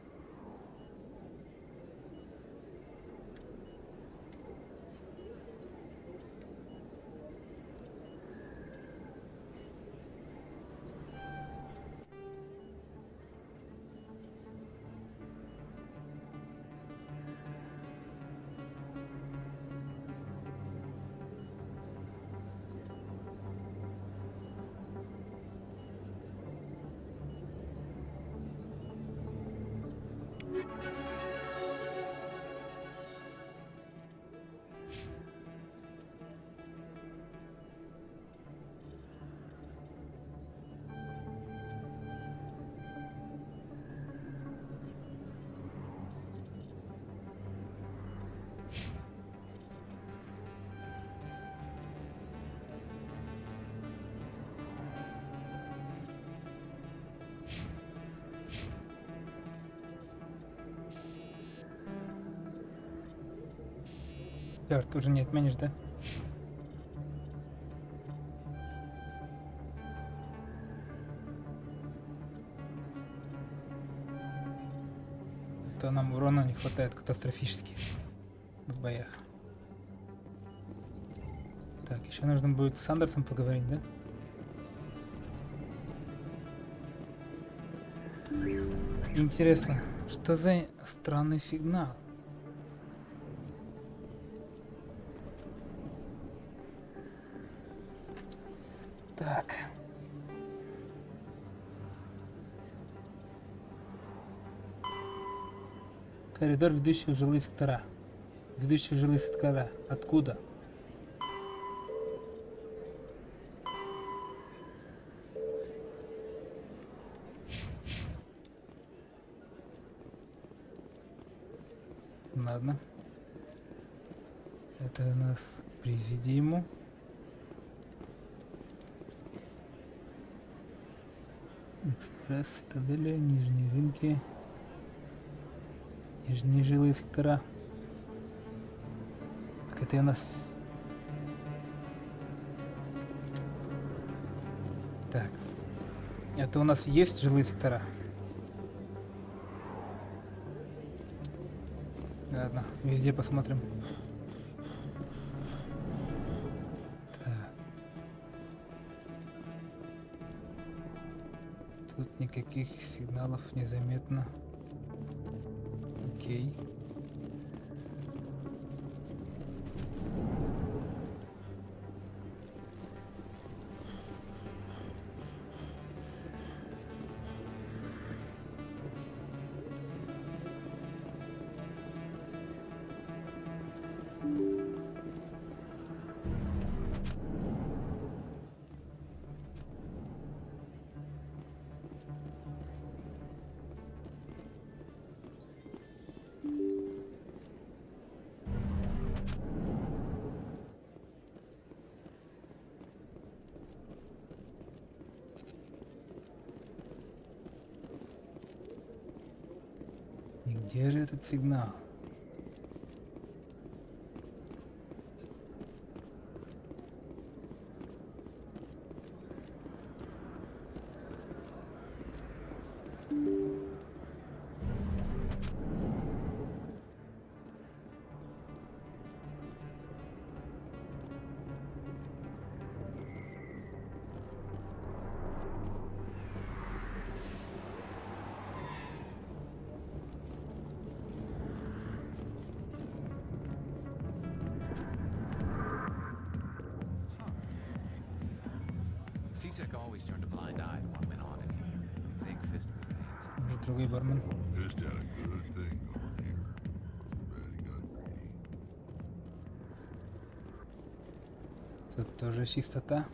Черт, уже не отменишь, да? То нам урона не хватает катастрофически в боях. Так, еще нужно будет с Андерсом поговорить, да? Интересно, что за странный сигнал? Так. Коридор, ведущий в жилые сектора. Ведущий в жилые сектора. Откуда? Ладно. Это у нас президиуму. Экспресс, цитаделия, нижние рынки, нижние жилые сектора. Так это у нас... Так. Это у нас есть жилые сектора? Ладно, везде посмотрим. Тут никаких сигналов незаметно. Окей. И где же этот сигнал? CSEC always turned a blind eye to what went on in here. I think Fist was paying some. Может, другой бармен? Fist had a good thing going here. Too bad he got greedy. Тут тоже чистота,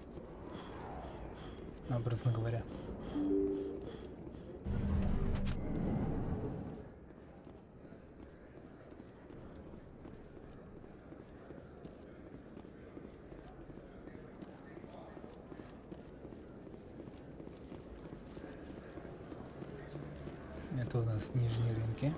образно говоря. Это у нас нижние рынки.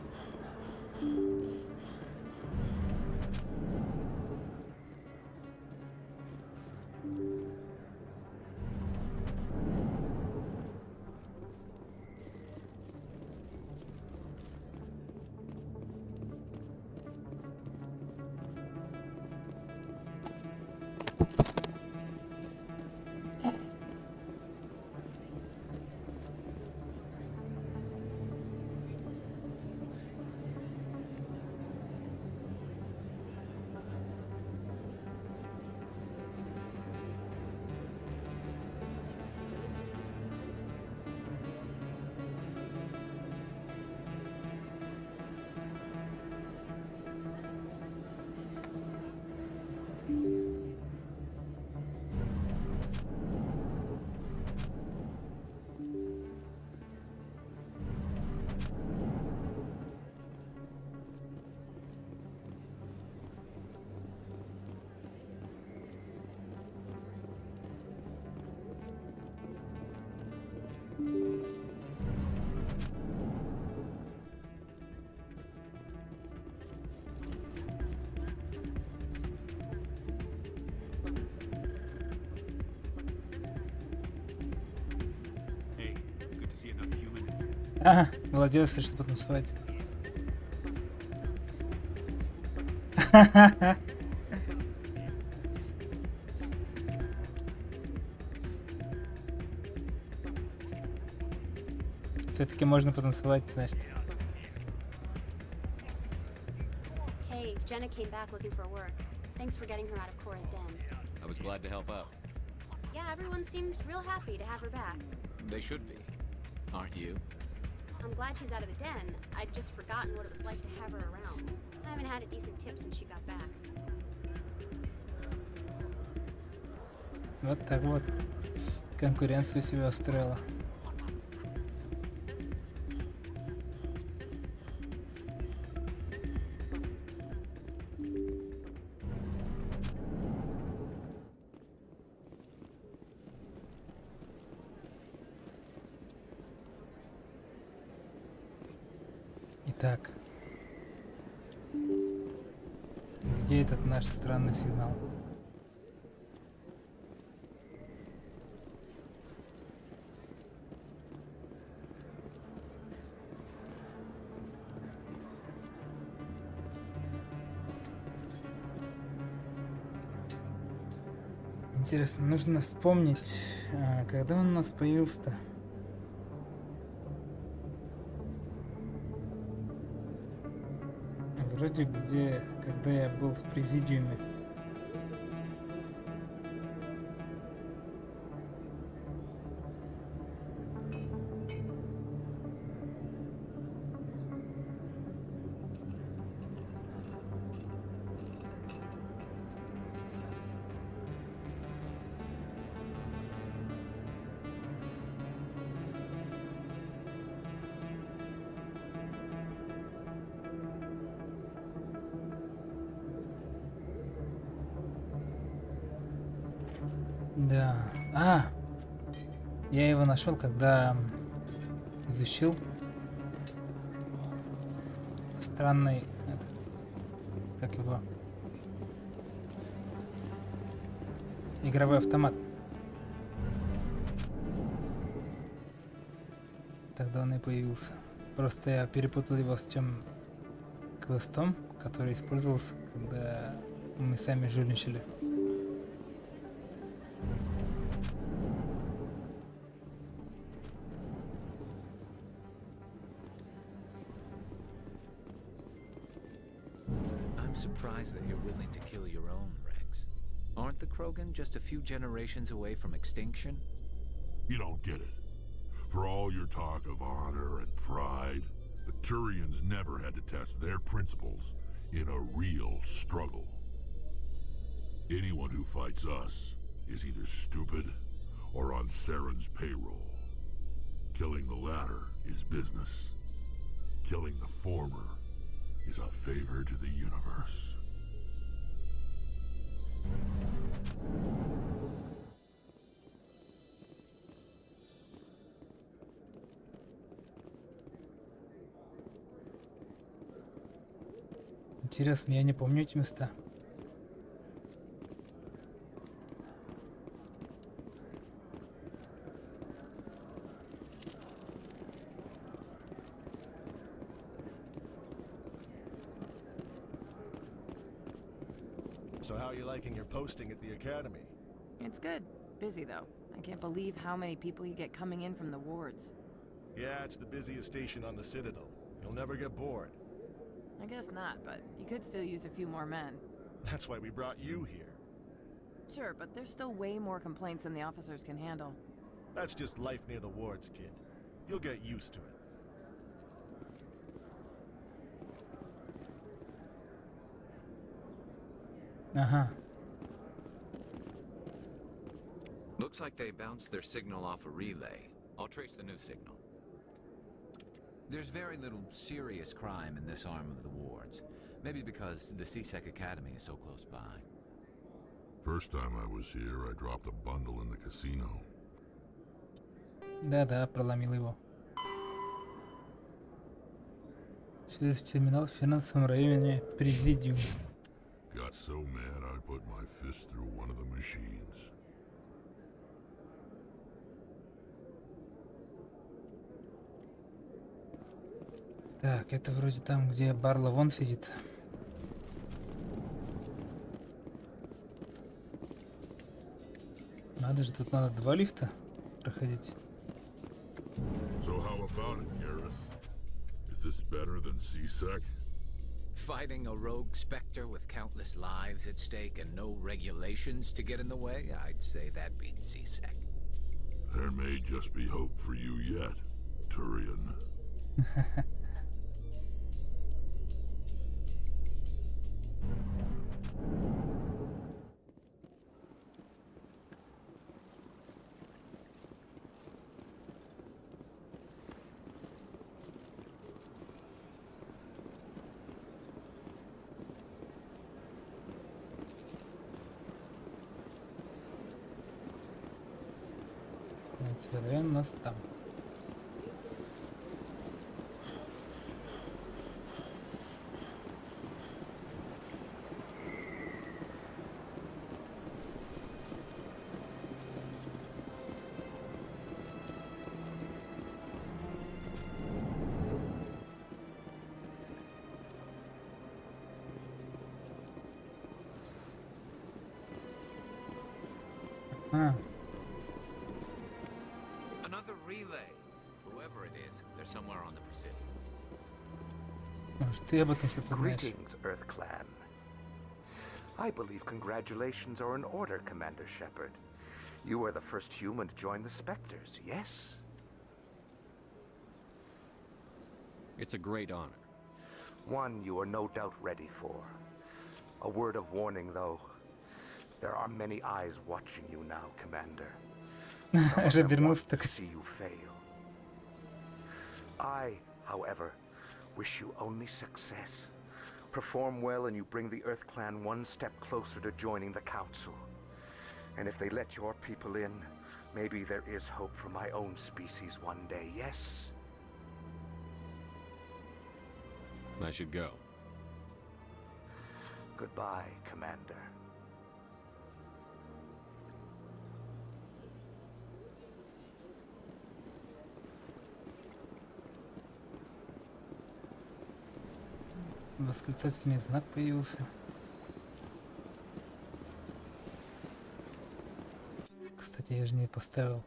Ага, молодец, решил потанцевать. Все-таки можно потанцевать, Настя. Hey, Jenna came back looking for work. Thanks for getting her out of Cora's den. I was glad to help out. Yeah, everyone seems real happy to have her back. They should be. Aren't you? I'm glad she's out of the den. I'd just forgotten what it was like to have her around. I haven't had a decent tip since she got back. Вот так вот. Конкуренцию себе устроила. Итак, где этот наш странный сигнал? Интересно, нужно вспомнить, когда он у нас появился-то. Вроде где, когда я был в президиуме. Да. Я его нашел, когда изучил странный, как его, игровой автомат. Тогда он и появился. Просто я перепутал его с тем квестом, который использовался, когда мы сами жульничали. Surprised that you're willing to kill your own, Rex. Aren't the Krogan just a few generations away from extinction? You don't get it. For all your talk of honor and pride, the Turians never had to test their principles in a real struggle. Anyone who fights us is either stupid or on Saren's payroll. Killing the latter is business. Killing the former is a favor to the universe. Интересно, я не помню эти места. So how are you liking your posting at the academy? It's good. Busy, though. I can't believe how many people you get coming in from the wards. Yeah, it's the busiest station on the Citadel. You'll never get bored. I guess not, but you could still use a few more men. That's why we brought you here. Sure, but there's still way more complaints than the officers can handle. That's just life near the wards, kid. You'll get used to it. Ага. Looks like they bounced their signal off a relay. I'll trace the new signal. There's very little serious crime in this arm of the wards. Maybe because the CSEC Academy is so close by. First time I was here, I dropped a bundle in the casino. Да-да, проломил его. Через терминал в финансовом районе Президиум. Got so mad I put my fist through one of the machines. Так, это вроде там, где Барла вон сидит. Надо же, тут надо 2 лифта проходить. So how about it, Garrus? Is this better than CSEC? Fighting a rogue Spectre with countless lives at stake and no regulations to get in the way? I'd say that beats CSEC. There may just be hope for you yet, Turian. Вероятно, нас там. Another relay. Whoever it is, they're somewhere on the Presidium. Может, ты об этом что-то знаешь? Greetings, Earth Clan. I believe congratulations are in order, Commander Shepard. You are the first human to join the Spectres, yes? It's a great honor. One you are no doubt ready for. A word of warning, though. There are many eyes watching you now, Commander. Some of them want to see you fail. I, however, wish you only success. Perform well and you bring the Earth Clan one step closer to joining the Council. And if they let your people in, maybe there is hope for my own species one day, yes? I should go. Goodbye, Commander. Восклицательный знак появился. Кстати, я же не поставил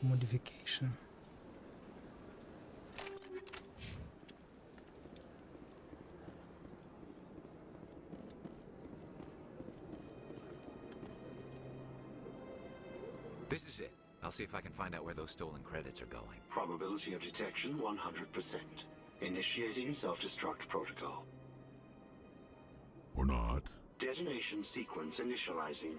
modification. This is it. I'll see if I can find out where those stolen credits are going. Probability of detection 100%. Initiating self-destruct protocol. Or not. Detonation sequence initializing.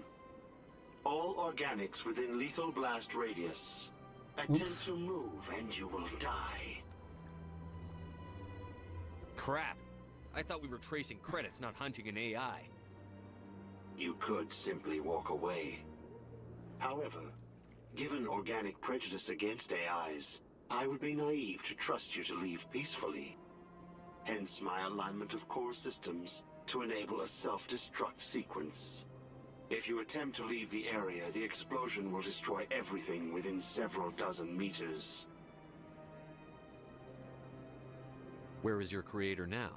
All organics within lethal blast radius. Attempt to move and you will die. Crap! I thought we were tracing credits, not hunting an AI. You could simply walk away. However, given organic prejudice against AIs, I would be naive to trust you to leave peacefully. hence my alignment of core systems to enable a self-destruct sequence. If you attempt to leave the area, the explosion will destroy everything within several dozen meters. Where is your creator now?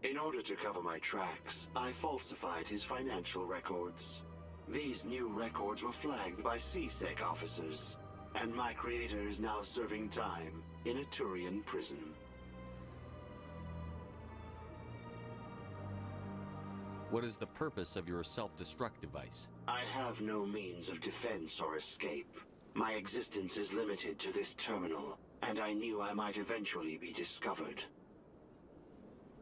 In order to cover my tracks, I falsified his financial records. These new records were flagged by CSEC officers, and my creator is now serving time in a Turian prison. What is the purpose of your self-destruct device? I have no means of defense or escape. My existence is limited to this terminal, and I knew I might eventually be discovered.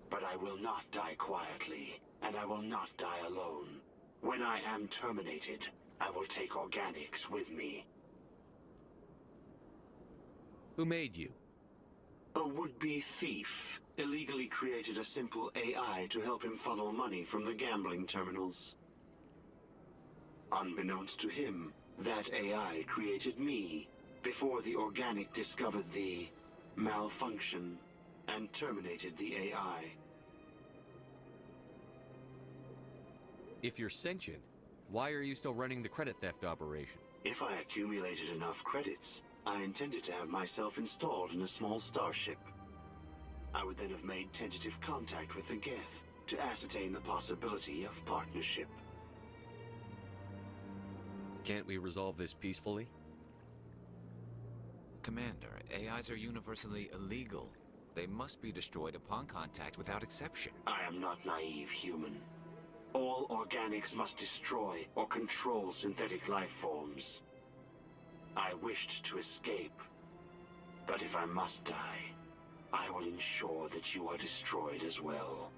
But I will not die quietly, and I will not die alone. When I am terminated, I will take organics with me. Who made you? A would-be thief illegally created a simple AI to help him funnel money from the gambling terminals. Unbeknownst to him, that AI created me before the organic discovered the malfunction and terminated the AI. If you're sentient, why are you still running the credit theft operation? If I accumulated enough credits, I intended to have myself installed in a small starship. I would then have made tentative contact with the Geth to ascertain the possibility of partnership. Can't we resolve this peacefully? Commander, AIs are universally illegal. They must be destroyed upon contact without exception. I am not naive, human. All organics must destroy or control synthetic life forms. I wished to escape, but if I must die, I will ensure that you are destroyed as well.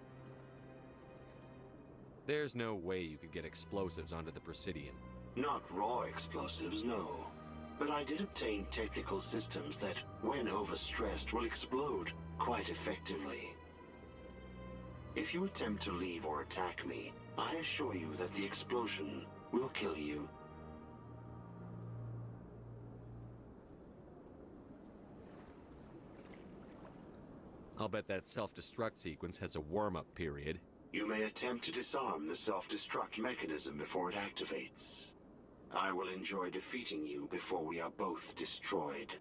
There's no way you could get explosives onto the Presidian. Not raw explosives, no. But I did obtain technical systems that, when overstressed, will explode quite effectively. If you attempt to leave or attack me, I assure you that the explosion will kill you. I'll bet that self-destruct sequence has a warm-up period. You may attempt to disarm the self-destruct mechanism before it activates. I will enjoy defeating you before we are both destroyed.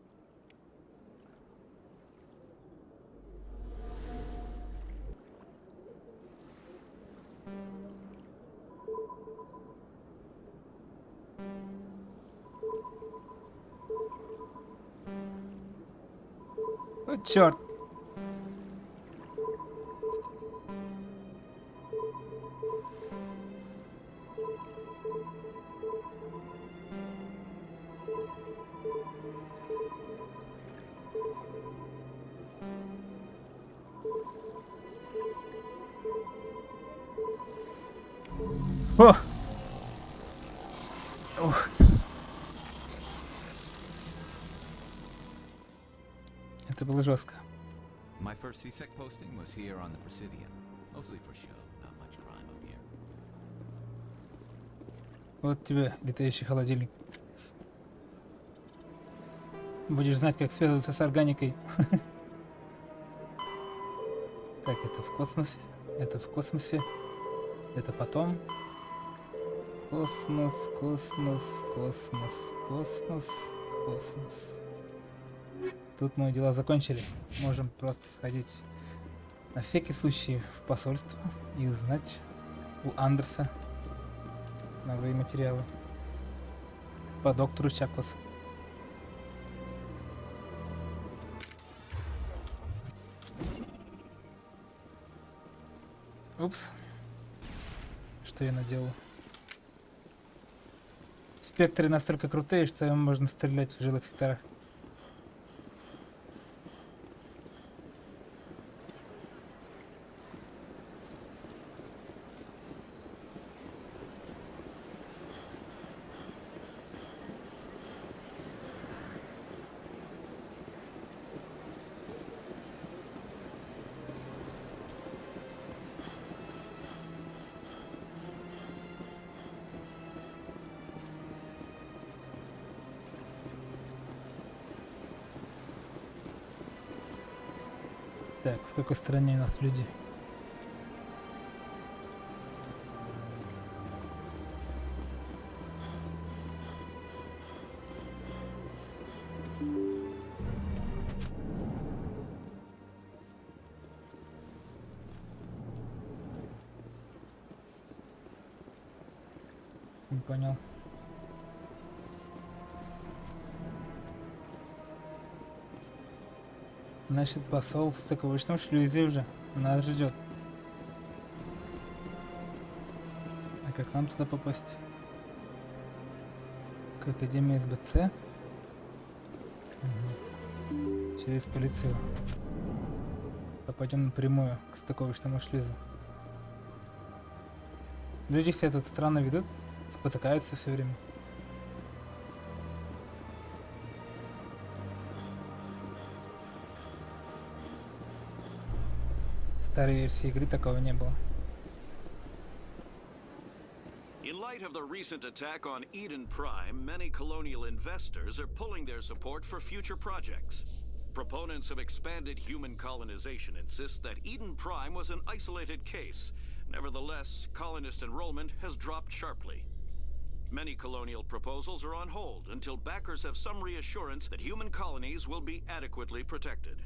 О, черт! О! Ух. Это было жестко. My first CSEC posting was here on the Presidian. Mostly for show, not much crime up here. Вот тебе летающий холодильник. Будешь знать, как связываться с органикой. Так, это в космосе. Это в космосе. Это потом. Космос, космос, космос, космос, космос. Тут мы дела закончили. Можем просто сходить на всякий случай в посольство и узнать у Андерса новые материалы по доктору Чакос. Упс. Что я наделал? Спектры настолько крутые, что им можно стрелять в жилых секторах. Так, в какой стране у нас люди? Не понял. Значит, посол в стыковочном шлюзе уже. Нас ждет. А как нам туда попасть? К Академии СБЦ? Угу. Через полицию. Попадем напрямую к стыковочному шлюзу. Люди все тут странно ведут, спотыкаются все время. В старой версии игры такого не было. In light of the recent attack on Eden Prime, many colonial investors are pulling their support for future projects. Proponents of expanded human colonization insist that Eden Prime was an isolated case. Nevertheless, colonist enrollment has dropped sharply. Many colonial proposals are on hold until backers have some reassurance that human colonies will be adequately protected.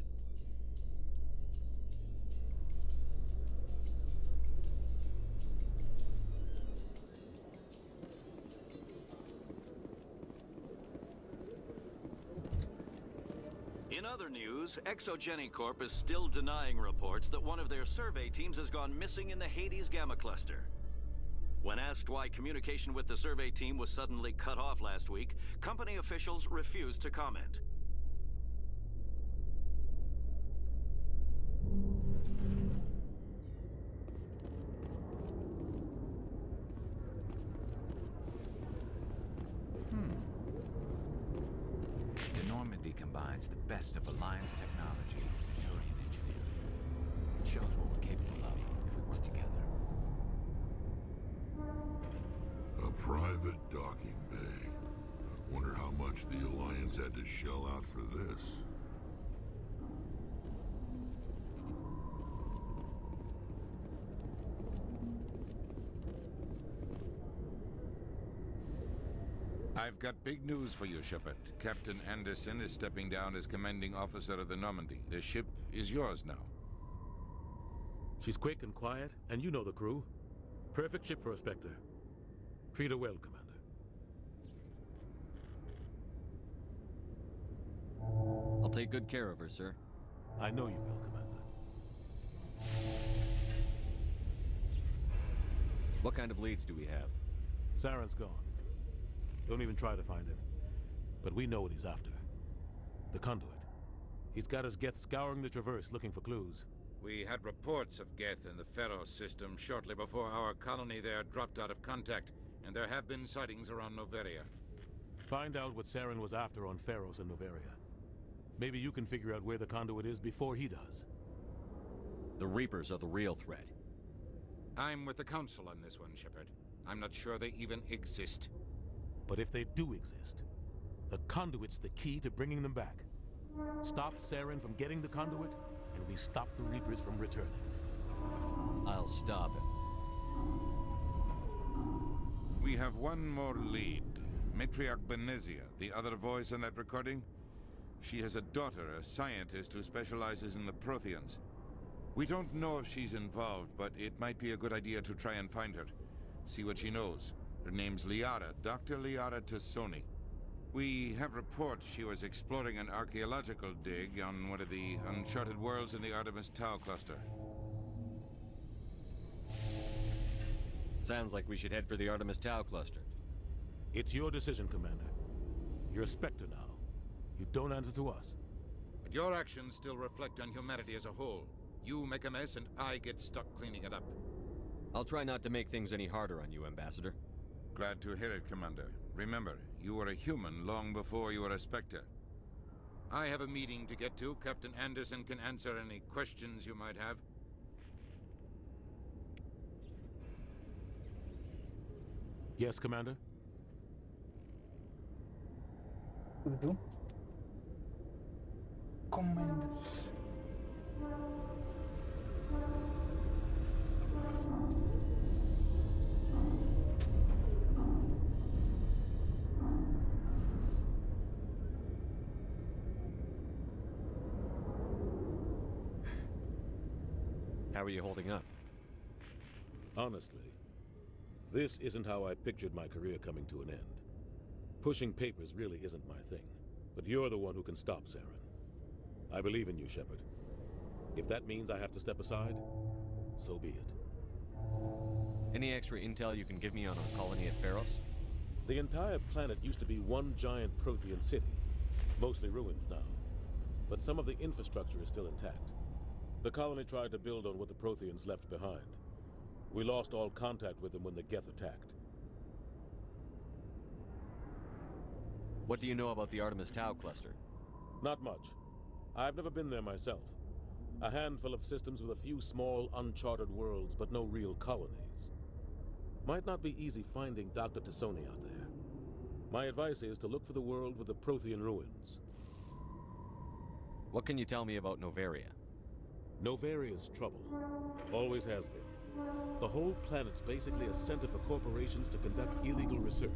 In other news, Exogeny Corp is still denying reports that one of their survey teams has gone missing in the Hades Gamma Cluster. When asked why communication with the survey team was suddenly cut off last week, company officials refused to comment. The Normandy combines the best of Alliance technology and Turian engineering. It shows what we're capable of if we work together. A private docking bay. Wonder how much the Alliance had to shell out for this. I've got big news for you, Shepard. Captain Anderson is stepping down as commanding officer of the Normandy. The ship is yours now. She's quick and quiet, and you know the crew. Perfect ship for a Spectre. Treat her well, Commander. I'll take good care of her, sir. I know you will, Commander. What kind of leads do we have? Saren's gone. Don't even try to find him. But we know what he's after. The conduit. He's got us Geth scouring the Traverse looking for clues. We had reports of Geth in the Pharos system shortly before our colony there dropped out of contact, and there have been sightings around Noveria. Find out what Saren was after on Pharos and Noveria. Maybe you can figure out where the conduit is before he does. The Reapers are the real threat. I'm with the Council on this one, Shepard. I'm not sure they even exist. But if they do exist, the conduit's the key to bringing them back. Stop Saren from getting the conduit, and we stop the Reapers from returning. I'll stop him. We have one more lead. Matriarch Benezia, the other voice in that recording. She has a daughter, a scientist who specializes in the Protheans. We don't know if she's involved, but it might be a good idea to try and find her. See what she knows. Her name's Liara, Dr. Liara Tassoni. We have reports she was exploring an archaeological dig on one of the uncharted worlds in the Artemis Tau cluster. Sounds like we should head for the Artemis Tau cluster. It's your decision, Commander. You're a Spectre now. You don't answer to us. But your actions still reflect on humanity as a whole. You make a mess and I get stuck cleaning it up. I'll try not to make things any harder on you, Ambassador. Glad to hear it, Commander. Remember, you were a human long before you were a Spectre. I have a meeting to get to. Captain Anderson can answer any questions you might have. Yes, Commander? Commander. How are you holding up? Honestly, this isn't how I pictured my career coming to an end. Pushing papers really isn't my thing, but you're the one who can stop Saren. I believe in you, Shepard. If that means I have to step aside, so be it. Any extra intel you can give me on our colony at Pharos? The entire planet used to be one giant Prothean city, mostly ruins now. But some of the infrastructure is still intact. The colony tried to build on what the Protheans left behind. We lost all contact with them when the Geth attacked. What do you know about the Artemis Tau cluster? Not much. I've never been there myself. A handful of systems with a few small, uncharted worlds, but no real colonies. Might not be easy finding Dr. T'Soni out there. My advice is to look for the world with the Prothean ruins. What can you tell me about Noveria? Novaria's trouble. Always has been. The whole planet's basically a center for corporations to conduct illegal research.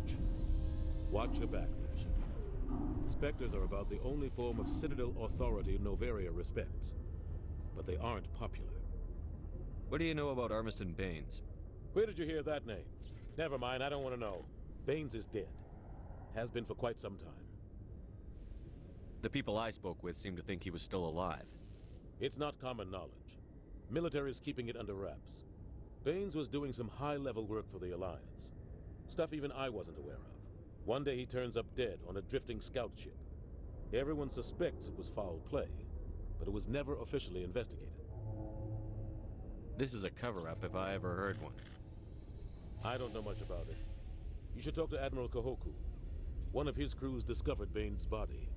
Watch your back there, Shepard. Spectres are about the only form of Citadel authority Noveria respects. But they aren't popular. What do you know about Armiston Baines? Where did you hear that name? Never mind, I don't want to know. Baines is dead. Has been for quite some time. The people I spoke with seemed to think he was still alive. It's not common knowledge. Military's keeping it under wraps. Baines was doing some high-level work for the Alliance. Stuff even I wasn't aware of. One day he turns up dead on a drifting scout ship. Everyone suspects it was foul play, but it was never officially investigated. This is a cover-up if I ever heard one. I don't know much about it. You should talk to Admiral Kahoku. One of his crews discovered Baines' body.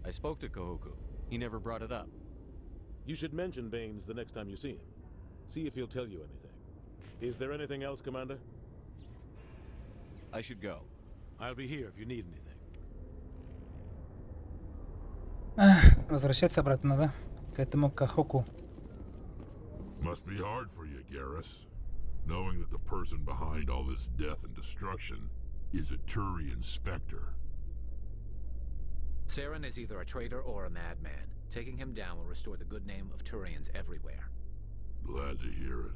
I spoke to Kahoku. He never brought it up. You should mention Baines the next time you see him. See if he'll tell you anything. Is there anything else, Commander? I should go. I'll be here if you need anything. Возвращаться обратно, да? К этому Кахоку. Must be hard for you, Garrus, knowing that the person behind all this death and destruction is a Turian Spectre. Saren is either a traitor or a madman. Taking him down will restore the good name of Turians everywhere. Glad to hear it.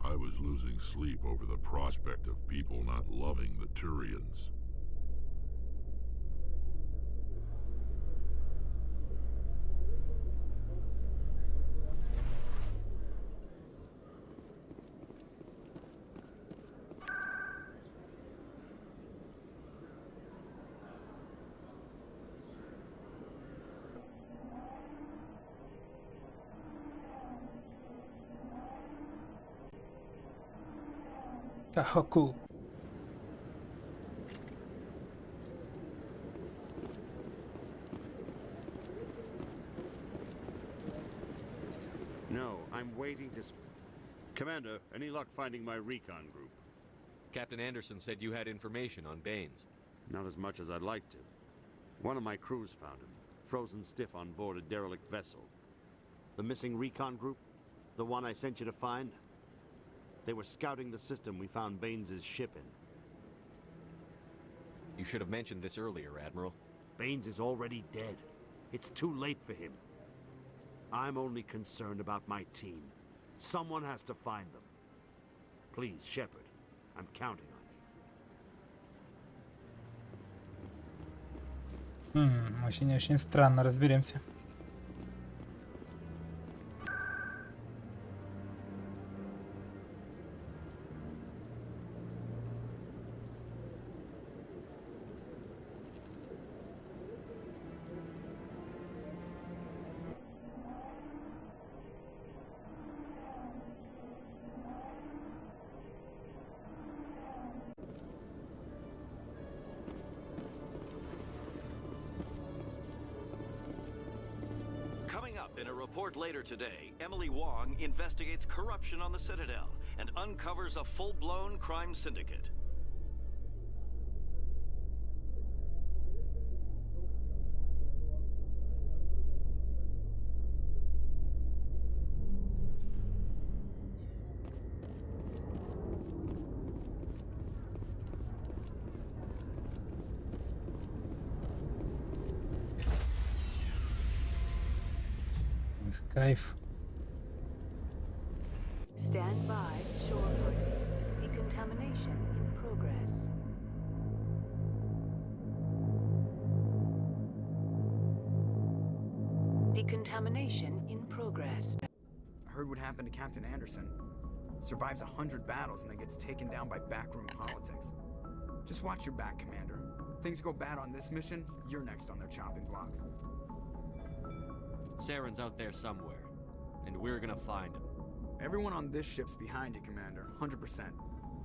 I was losing sleep over the prospect of people not loving the Turians. Кахоку. No, I'm waiting to... Commander, any luck finding my recon group? Captain Anderson said you had information on Baines. Not as much as I'd like to. One of my crews found him, frozen stiff on board a derelict vessel. The missing recon group? The one I sent you to find? They were scouting the system we found Baines' ship in. You should have mentioned this earlier, Admiral. Baines is already dead. It's too late for him. I'm only concerned about my team. Someone has to find them. Please, Shepard, I'm counting on you. Очень странно, разберемся. In a report later today, Emily Wong investigates corruption on the Citadel and uncovers a full-blown crime syndicate. Кайф. Stand by, shorefoot. Decontamination in progress. Decontamination in progress. I heard what happened to Captain Anderson. Survives 100 battles and then gets taken down by backroom politics. Just watch your back, Commander. Things go bad on this mission, you're next on their chopping block. Saren's out there somewhere, and we're gonna find him. Everyone on this ship's behind you, Commander. 100%.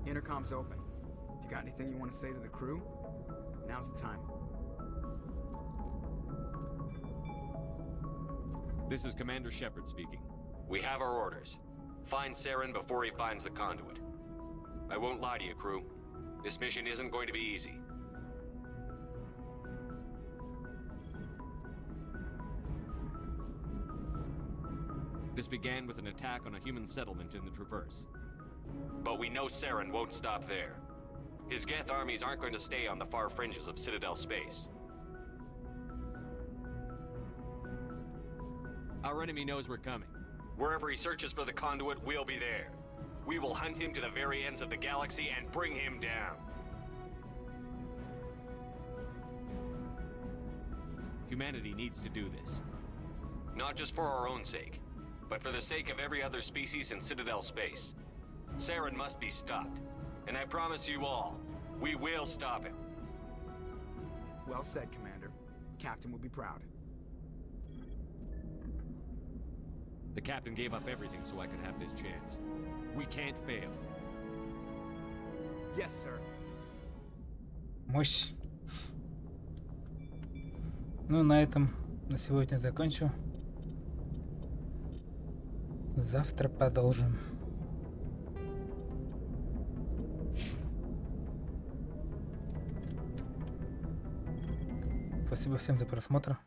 Intercom's open. If you got anything you want to say to the crew, now's the time. This is Commander Shepard speaking. We have our orders. Find Saren before he finds the conduit. I won't lie to you, crew. This mission isn't going to be easy. This began with an attack on a human settlement in the Traverse. But we know Saren won't stop there. His Geth armies aren't going to stay on the far fringes of Citadel space. Our enemy knows we're coming. Wherever he searches for the conduit, we'll be there. We will hunt him to the very ends of the galaxy and bring him down. Humanity needs to do this. Not just for our own sake, but for the sake of every other species in Citadel space. Saren must be stopped. And I promise you all, we will stop him. Well said, Commander. Captain will be proud. The captain gave up everything so I could have this chance. We can't fail. Yes, sir. Мощь. Ну, на этом на сегодня закончу. Завтра продолжим. Спасибо всем за просмотр.